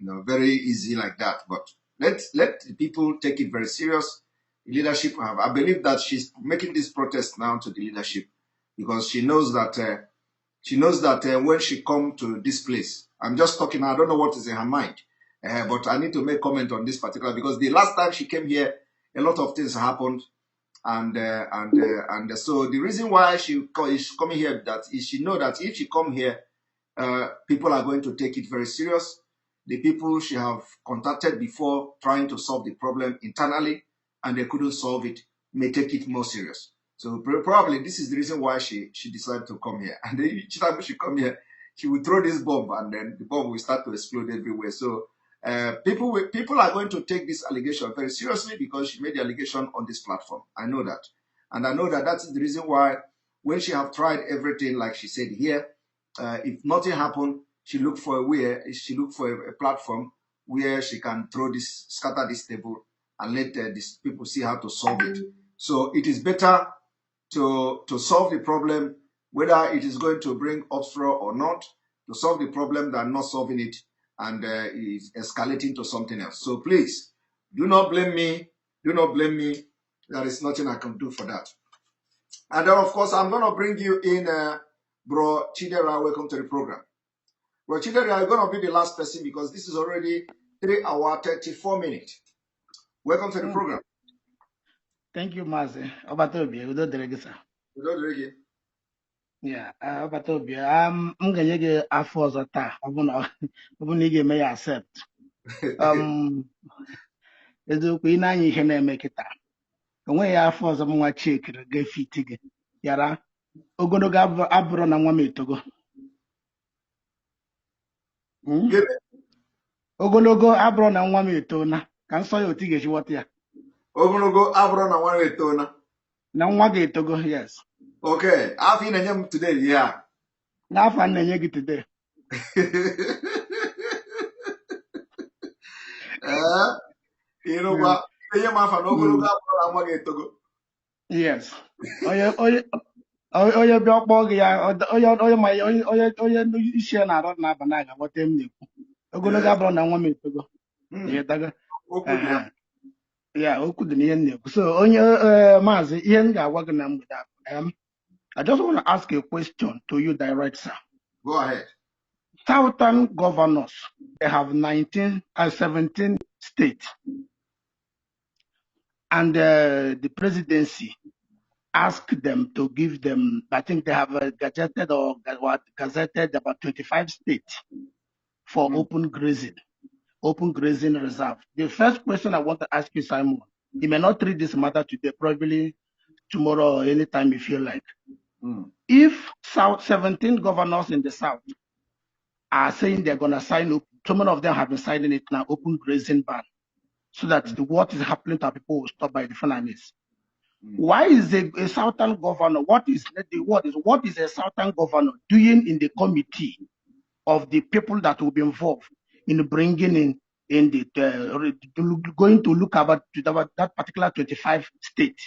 very easy like that. But let people take it very serious. The leadership I believe that she's making this protest now to the leadership because she knows that when she come to this place, I'm just talking. I don't know what is in her mind, but I need to make comment on this particular because the last time she came here, a lot of things happened, and so the reason why she is coming here is she know that if she come here, people are going to take it very serious. The people she have contacted before trying to solve the problem internally, and they couldn't solve it. may take it more serious. So probably this is the reason why she decided to come here. And then each time she come here, she will throw this bomb, and then the bomb will start to explode everywhere. So people are going to take this allegation very seriously because she made the allegation on this platform. I know that. And I know that that's the reason why when she have tried everything, like she said here, if nothing happened, she looked for a platform where she can scatter this table and let these people see how to solve it. So it is better to solve the problem, whether it is going to bring uproar or not, to solve the problem than not solving it and is escalating to something else. So please, do not blame me. Do not blame me. There is nothing I can do for that. And then, of course, I'm going to bring you in, Bro Chidera. Welcome to the program. Bro Chidera, you're going to be the last person because this is already 3 hours, 34 minutes. Welcome to the program. Thank you, Mazi. Obatobi, udo dịrị gị, sir. Udo dịrị gị. Yeah, Obatobi, m ga-enye gị afọ ọzọ taa, ọ bụ na ị ga-eme ya accept. Eziokwu, ị na-anya ihe na-eme kịta. O nweghị afọ ọzọ m nwa chekiri ga-efiti gị. Yara, ogologo abụrụ na nwa m etogo. Ogologo abụrụ na nwa m etona, ka nsọ ya otu ị ga-eji ghọta ya. Ogologo abụrụ na nwa m etona. Na nwa gị etogo, yes. Okay, afọ ị na-enye m today, yeah. N'afọ a na-enye gị today. Ịnụkwa enye m afa na ogologo abụrụ na nwa gị etogo. Yes. Onye bịa kpọọ gị ya, onye isi ya na-arụ n'abalị a ga-aghọta m na-ekwu. Ogologo abụrụ na nwa m etogo. Ya, okwu dị n'ihe m na-ekwu. So onye maazị, ihe m ga-agwa gị na mgbede a, I just want to ask a question to you direct, sir. Go ahead. Southern governors, they have 17 states. And the presidency asked them to give them, I think they have gazetted about 25 states for open grazing reserve. The first question I want to ask you, Simon, you may not treat this matter today, probably tomorrow or anytime you feel like. If 17 governors in the South are saying they're going to sign up, some of them have been signing it now, open grazing ban, so that what is happening to our people will stop by the Fulanis. Why is a Southern governor, what is a Southern governor doing in the committee of the people that will be involved in bringing in the going to look about that particular 25 states?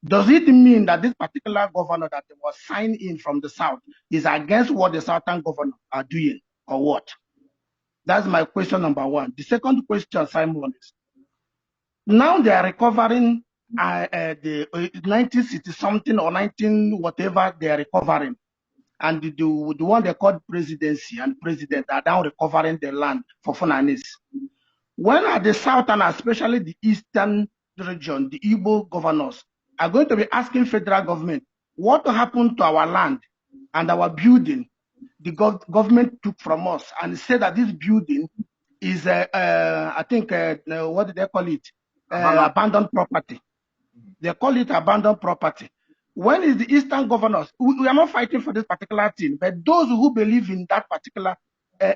Does it mean that this particular governor that was signed in from the South is against what the Southern governor are doing, or what? That's my question number one. The second question, Simon, is now they are recovering the 1960 something or 19 whatever they are recovering, and the one they called presidency and president are now recovering the land for Funanis. When are the Southern, especially the Eastern region, the Igbo governors, are going to be asking federal government what happened to our land and our building the government took from us, and said that this building is, I think, what do they call it? Abandoned property. They call it abandoned property. When is the Eastern governors? We are not fighting for this particular thing, but those who believe in that particular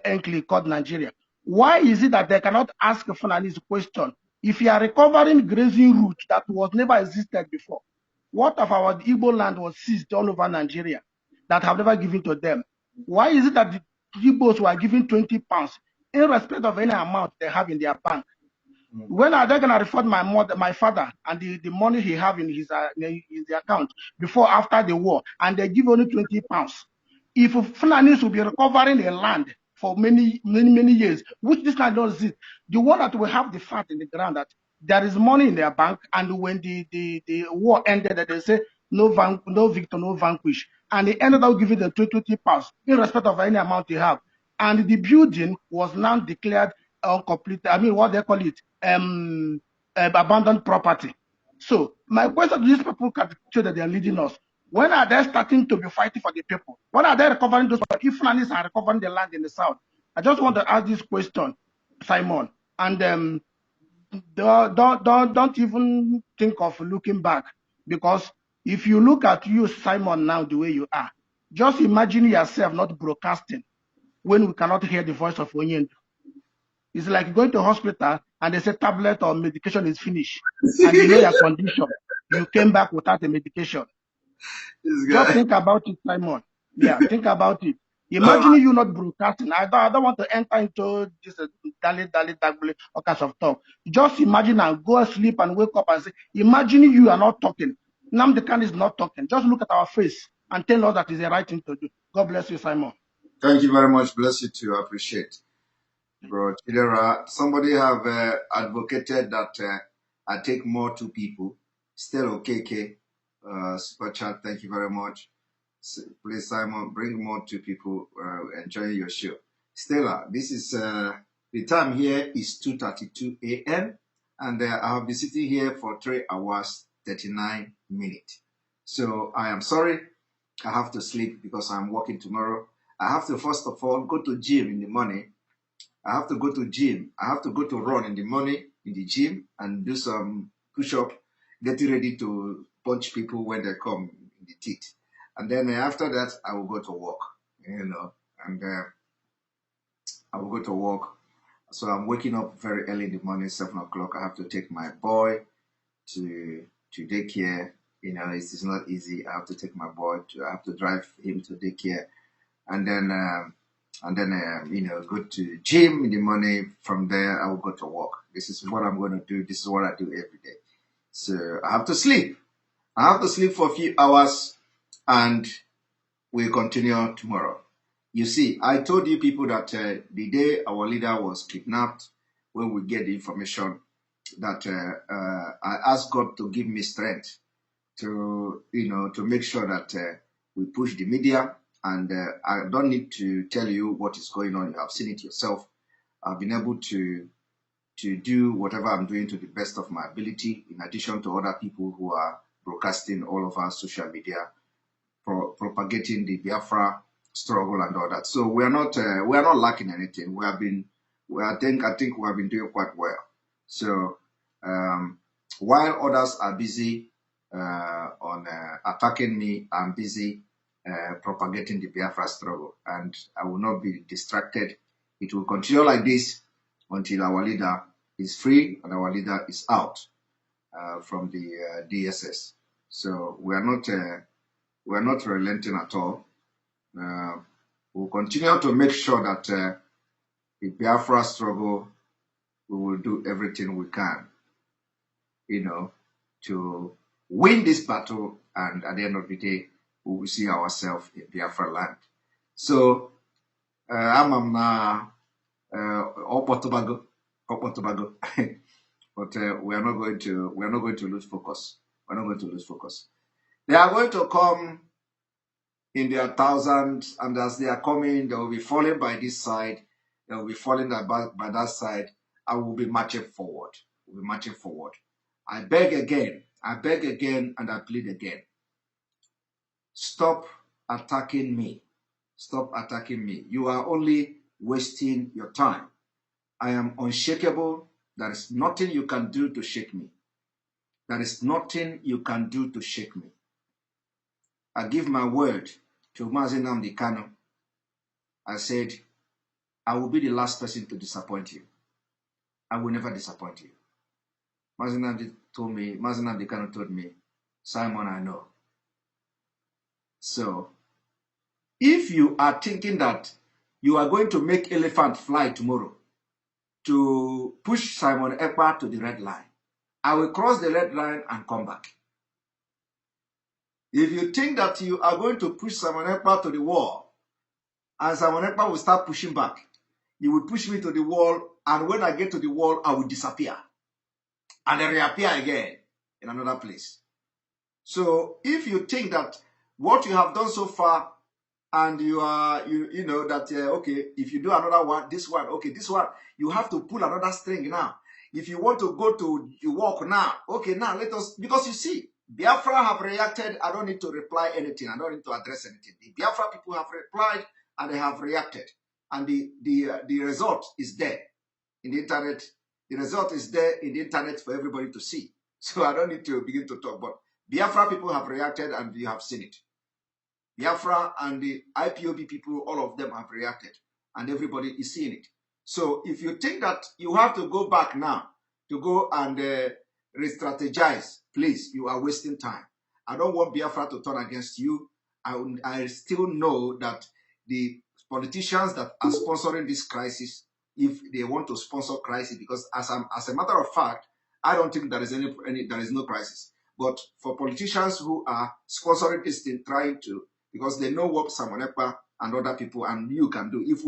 enclave called Nigeria, why is it that they cannot ask Funanis a question? If you are recovering grazing route that was never existed before, what of our Igbo land was seized all over Nigeria that have never given to them? Why is it that the Igbos were given 20 pounds in respect of any amount they have in their bank? When are they going to refund my father, and the money he have in his account before, after the war, and they give only 20 pounds? If Fulanis will be recovering a land for many years, which this land does it, the one that will have the fat in the ground, that there is money in their bank, and when the war ended, that they say no victor, no vanquish, and they ended up giving them 20 pounds in respect of any amount they have, and the building was now declared complete. I mean, what they call it, abandoned property. So my question to these people can show that they are leading us. When are they starting to be fighting for the people? When are they recovering those? If Fulanis are recovering the land in the South, I just want to ask this question, Simon. And don't even think of looking back, because if you look at you, Simon, now the way you are, just imagine yourself not broadcasting when we cannot hear the voice of Onyendu. It's like going to hospital and they say tablet or medication is finished, and you know your condition. You came back without the medication. Just think about it, Simon. Yeah, think about it. Imagine you not broadcasting. I don't want to enter into this all kinds of talk. Just imagine and go sleep and wake up and say, imagine you are not talking. Namdekan is not talking. Just look at our face and tell us that is the right thing to do. God bless you, Simon. Thank you very much. Bless you too. I appreciate. Bro Chidera, somebody have advocated that I take more to people. Still okay, super chat. Thank you very much. Please, Simon, bring more to people. Enjoy your show. Stella, this is the time here is 2:32 a.m. and I have been sitting here for 3 hours 39 minutes. So I am sorry. I have to sleep because I'm working tomorrow. I have to first of all go to gym in the morning. I have to go to gym. I have to go to run in the morning in the gym and do some push-up, getting ready to punch people when they come in the teeth. And then after that, I will go to work, and I will go to work. So I'm waking up very early in the morning, 7 o'clock. I have to take my boy to daycare. You know, it's not easy. I have to take my boy I have to drive him to daycare, and then go to gym in the morning. From there, I will go to work. This is what I'm going to do. This is what I do every day. So I have to sleep. I have to sleep for a few hours, and we'll continue tomorrow. You see, I told you people that the day our leader was kidnapped, when we get the information, that I asked God to give me strength to make sure that we push the media. And I don't need to tell you what is going on. You have seen it yourself. I've been able to do whatever I'm doing to the best of my ability, in addition to other people who are broadcasting all over social media, propagating the Biafra struggle and all that. So we are not lacking anything. I think we have been doing quite well. So while others are busy on attacking me, I'm busy propagating the Biafra struggle, and I will not be distracted. It will continue like this until our leader is free and our leader is out from the DSS. So we are not relenting at all. We'll continue to make sure that the Biafra struggle, we will do everything we can, to win this battle, and at the end of the day, we will see ourselves in Biafra land. So I'm now Tobago, but we are not going to lose focus. We're not going to lose focus. They are going to come in their thousands, and as they are coming, they will be falling by this side, they will be falling by that side. I will be marching forward. We'll be marching forward. I beg again, and I plead again. Stop attacking me. Stop attacking me. You are only wasting your time. I am unshakable. There is nothing you can do to shake me. There is nothing you can do to shake me. I give my word to Mazi Nnamdi Kanu. I said, I will be the last person to disappoint you. I will never disappoint you. Mazi Nnamdi Kanu told me, Simon, I know. So, if you are thinking that you are going to make elephant fly tomorrow to push Simon Ekpa to the red line, I will cross the red line and come back. If you think that you are going to push Simon Ekpa to the wall, and Simon Ekpa will start pushing back, you will push me to the wall, and when I get to the wall, I will disappear. And then reappear again in another place. So if you think that what you have done so far, and you know that, okay, if you do another one, this one, you have to pull another string now. If you want to go to work now, okay, now let us, because you see, Biafra have reacted. I don't need to reply anything. I don't need to address anything. The Biafra people have replied and they have reacted. And the result is there in the internet. The result is there in the internet for everybody to see. So I don't need to begin to talk, but Biafra people have reacted and you have seen it. Biafra and the IPOB people, all of them have reacted and everybody is seeing it. So if you think that you have to go back now to go and re-strategize, please, you are wasting time. I don't want Biafra to turn against you. I still know that the politicians that are sponsoring this crisis, if they want to sponsor crisis, because as a matter of fact, I don't think there is there is no crisis. But for politicians who are sponsoring this thing, trying to, because they know what Samonepa and other people and you can do. If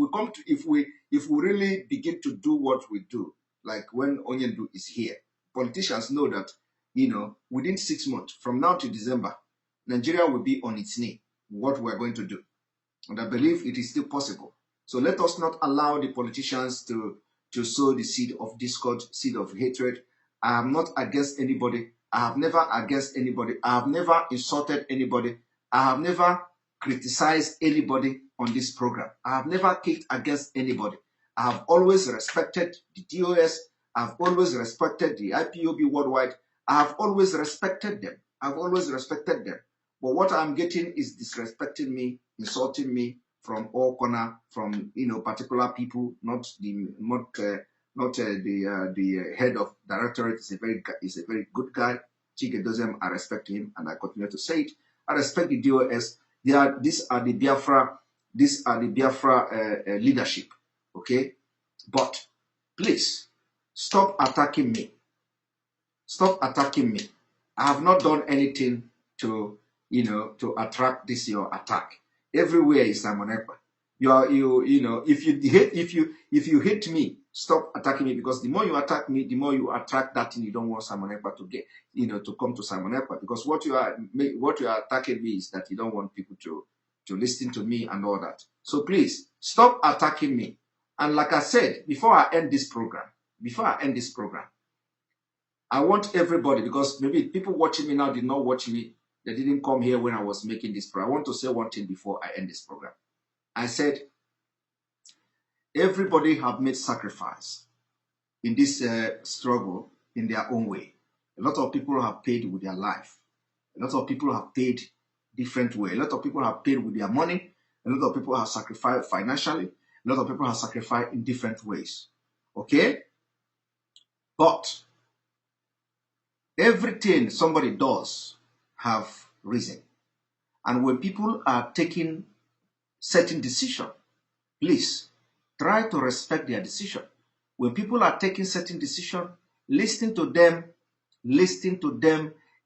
we really begin to do what we do, like when Onyendu is here, politicians know that, within 6 months from now to December, Nigeria will be on its knee. What we're going to do, and I believe it is still possible. So let us not allow the politicians to sow the seed of discord, seed of hatred. I am not against anybody. I have never against anybody. I have never insulted anybody. I have never criticized anybody on this program. I have never kicked against anybody. I have always respected the DOS. I have always respected the IPOB worldwide. I have always respected them. I have always respected them. But what I'm getting is disrespecting me, insulting me from all corner, from particular people, not the head of directorate is a very good guy. Chike Dozem, I respect him, and I continue to say it. I respect the DOS. These are the Biafra leadership. Okay, but please stop attacking me. Stop attacking me. I have not done anything to attract this your attack. Everywhere is Samonepa. If you hate me, stop attacking me, because the more you attack me, the more you attract that thing you don't want Samonepa to get, to come to Samonepa. Because what you are attacking me is that you don't want people to listen to me and all that. So please stop attacking me. And like I said, before I end this program, I want everybody, because maybe people watching me now did not watch me. They didn't come here when I was making this program. I want to say one thing before I end this program. I said, everybody have made sacrifice in this struggle in their own way. A lot of people have paid with their life. A lot of people have paid different way. A lot of people have paid with their money. A lot of people have sacrificed financially. A lot of people have sacrificed in different ways. Okay? But everything somebody does have reason. And when people are taking certain decision, please try to respect their decision. When people are taking certain decision, listen to them.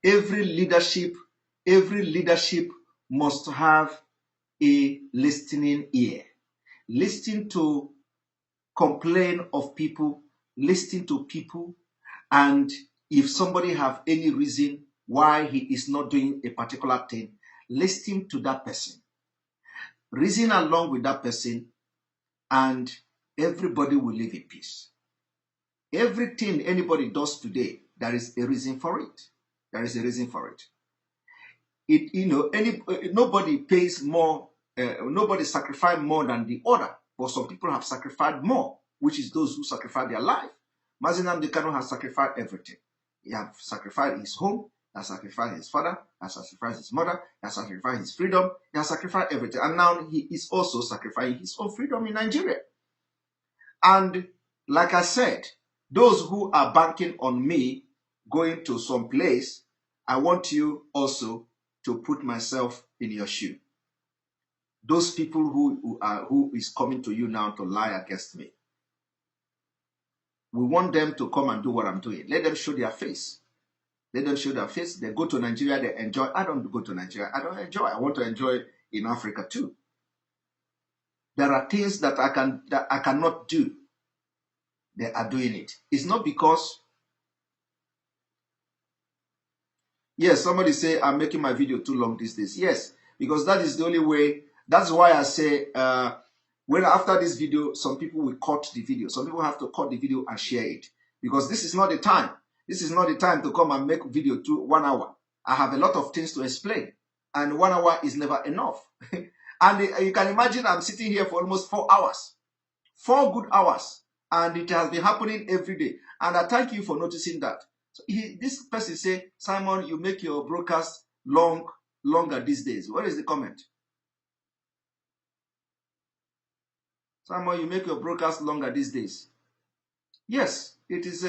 Every leadership must have a listening ear. Listen to complain of people, listen to people, and if somebody have any reason why he is not doing a particular thing, listen to that person. Reason along with that person, and everybody will live in peace. Everything anybody does today, there is a reason for it. There is a reason for it. Nobody pays more, nobody sacrifices more than the other, but some people have sacrificed more, which is those who sacrifice their life. Mazinam Dekano has sacrificed everything. He has sacrificed his home, he has sacrificed his father, he has sacrificed his mother, he has sacrificed his freedom, he has sacrificed everything. And now he is also sacrificing his own freedom in Nigeria. And like I said, those who are banking on me going to some place, I want you also to put myself in your shoe. Those people who is coming to you now to lie against me. We want them to come and do what I'm doing. Let them show their face. Let them show their face. They go to Nigeria, they enjoy. I don't go to Nigeria. I don't enjoy. I want to enjoy in Africa too. There are things that I cannot do. They are doing it. It's not because, yes, somebody say I'm making my video too long these days. Yes, because that is the only way. That's why I say when after this video, some people will cut the video. Some people have to cut the video and share it, because this is not the time. This is not the time to come and make video to 1 hour. I have a lot of things to explain, and 1 hour is never enough. And you can imagine I'm sitting here for almost 4 hours, 4 good hours. And it has been happening every day. And I thank you for noticing that. So this person say, Simon, you make your broadcast longer these days. What is the comment? Simon, you make your broadcast longer these days. Yes, it is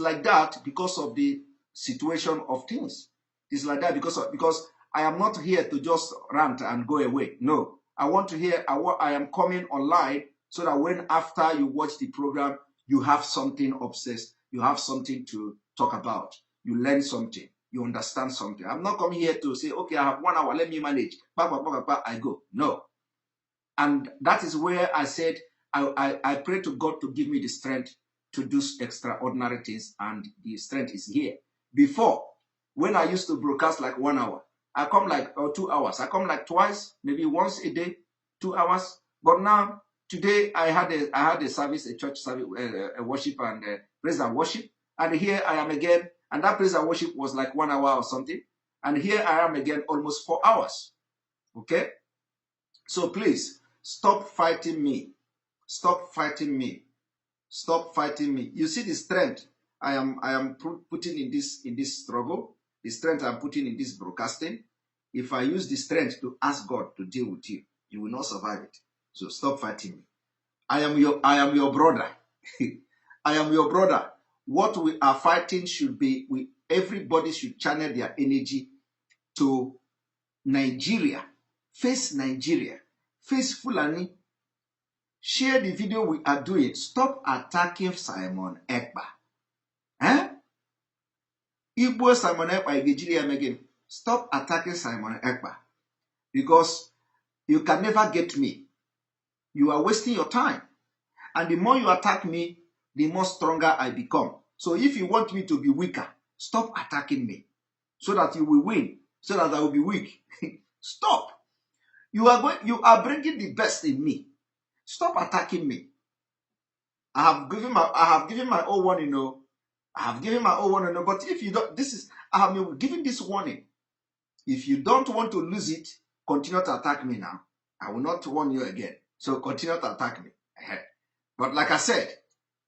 like that because of the situation of things. It's like that because I am not here to just rant and go away. No, I want to hear. I am coming online so that when after you watch the program, you have something obsessed. You have something to talk about. You learn something. You understand something. I'm not coming here to say, okay, I have 1 hour. Let me manage. I go. No. And that is where I said, I pray to God to give me the strength to do extraordinary things, and the strength is here. Before, when I used to broadcast like 1 hour, I come like 2 hours. I come like twice, maybe once a day, 2 hours. But now, today I had a service, a church service, a worship and praise and worship, and here I am again. And that praise and worship was like 1 hour or something, and here I am again, almost 4 hours. Okay, so please. Stop fighting me. Stop fighting me. Stop fighting me. You see the strength I am putting in this struggle, the strength I'm putting in this broadcasting. If I use the strength to ask God to deal with you, you will not survive it. So stop fighting me. I am your brother. I am your brother. What we are fighting should be, everybody should channel their energy to Nigeria. Face Nigeria. Face Fulani. Share the video we are doing. Stop attacking Simon Ekpa. Igbo Simon Ekpa Igejiri again. Stop attacking Simon Ekpa. Because you can never get me. You are wasting your time. And the more you attack me, the more stronger I become. So if you want me to be weaker, stop attacking me. So that you will win. So that I will be weak. Stop. You are bringing the best in me. Stop attacking me. I have given my own warning, I have given my own warning, but if you don't, I have given this warning. If you don't want to lose it, continue to attack me now. I will not warn you again. So continue to attack me. But like I said,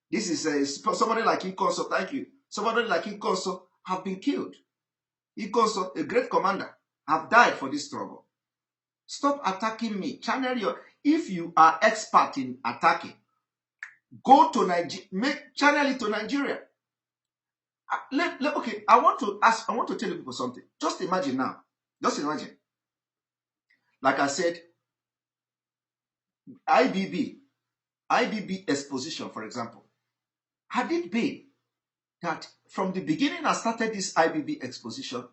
this is somebody like Ikonso, thank you. Somebody like Ikonso have been killed. Ikonso, a great commander, have died for this struggle. Stop attacking me. If you are expert in attacking, go to Nigeria, channel it to Nigeria. Okay, I want to tell you people something. Just imagine now. Just imagine. Like I said, IBB Exposition, for example. Had it been that from the beginning I started this IBB Exposition,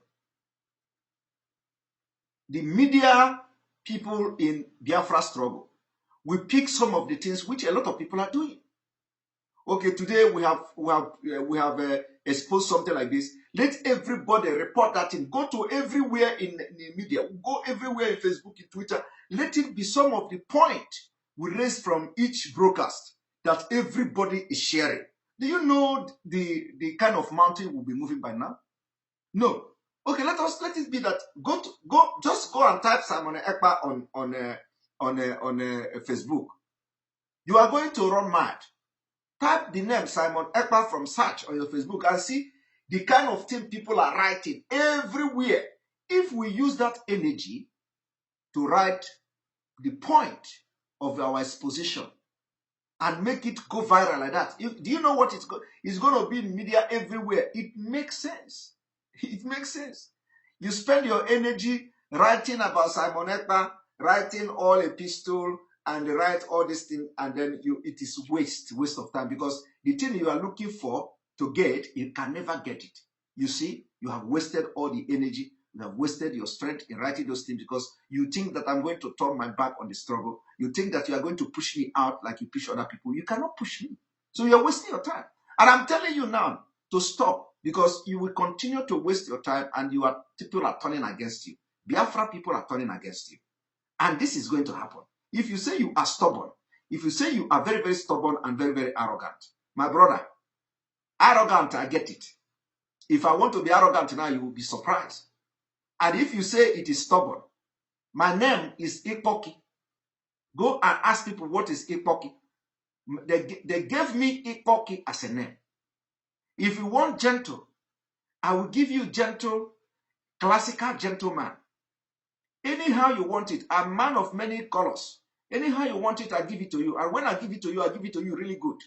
the media people in Biafra struggle will pick some of the things which a lot of people are doing. Okay, today we have exposed something like this. Let everybody report that thing. Go to everywhere in the media. Go everywhere in Facebook, in Twitter. Let it be some of the point we raise from each broadcast that everybody is sharing. Do you know the kind of mountain we'll be moving by now? No. Okay, let it be that just go and type Simon Ekpa on Facebook. You are going to run mad. Type the name Simon Ekpa from search on your Facebook and see the kind of thing people are writing everywhere. If we use that energy to write the point of our exposition and make it go viral like that, do you know what it's going to be in media everywhere? It makes sense. It makes sense. You spend your energy writing about Simon Ekpa, writing all epistle, and write all these things, and then it is waste of time, because the thing you are looking for to get, you can never get it. You see, you have wasted all the energy, you have wasted your strength in writing those things because you think that I'm going to turn my back on the struggle. You think that you are going to push me out like you push other people. You cannot push me. So you're wasting your time. And I'm telling you now to stop, because you will continue to waste your time, and people are turning against you. Biafra people are turning against you. And this is going to happen. If you say you are stubborn, if you say you are very, very stubborn and very, very arrogant, my brother, arrogant, I get it. If I want to be arrogant now, you will be surprised. And if you say it is stubborn, my name is Ikpoki. Go and ask people what is Ikpoki. They gave me Ikoki as a name. If you want gentle, I will give you gentle, classical gentleman. Anyhow you want it, a man of many colors. Anyhow you want it, I give it to you. And when I give it to you really good.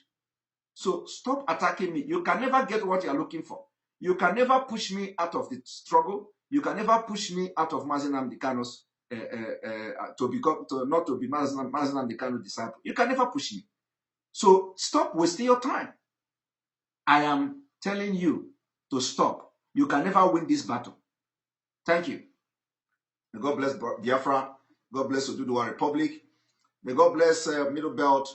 So stop attacking me. You can never get what you're looking for. You can never push me out of the struggle. You can never push me out of Mazi Nnamdi Kanu's not to be Mazi Nnamdi Kanu's disciple. You can never push me. So stop wasting your time. I am telling you to stop. You can never win this battle. Thank you. May God bless Biafra. God bless Oduduwa Republic. May God bless Middle Belt.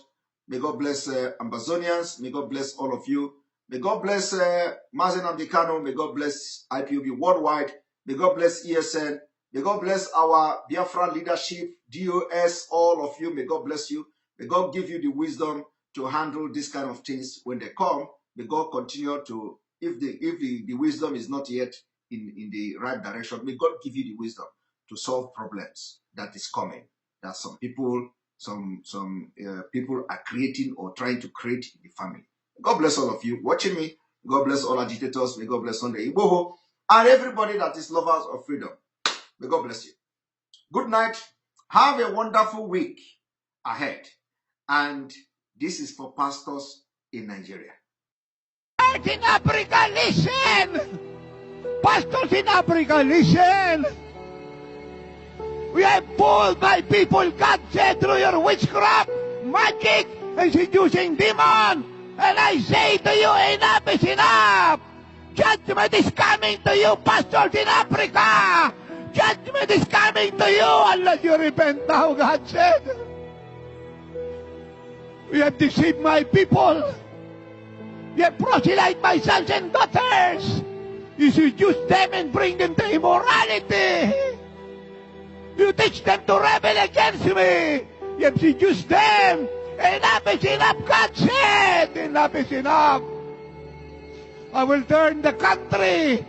May God bless Ambazonians. May God bless all of you. May God bless Mazi Nnamdi Kanu. May God bless IPOB worldwide. May God bless ESN. May God bless our Biafra leadership, DOS, all of you. May God bless you. May God give you the wisdom to handle this kind of things when they come. May God continue to, if the wisdom is not yet in the right direction, may God give you the wisdom to solve problems that is coming, that some people are creating or trying to create in the family. God bless all of you watching me. God bless all agitators. May God bless Sunday Igboho and everybody that is lovers of freedom. May God bless you. Good night. Have a wonderful week ahead. And this is for pastors in Nigeria. In Africa, listen! Pastors in Africa, listen! We have pulled my people, God said, through your witchcraft, magic, and seducing demon. And I say to you, enough is enough. Judgment is coming to you, pastors in Africa. Judgment is coming to you unless you repent now, God said. We have deceived my people. You have proselytized my sons and daughters. You seduce them and bring them to immorality. You teach them to rebel against me. You have seduced them. Enough is enough, God said. Enough is enough. I will turn the country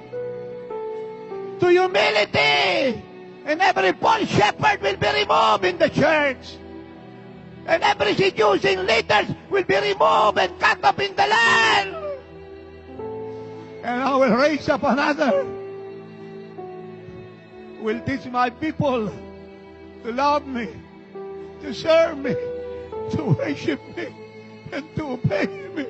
to humility. And every false shepherd will be removed in the church. And every seducing leaders will be removed and cut up in the land. And I will raise up another. Will teach my people to love me, to serve me, to worship me, and to obey me.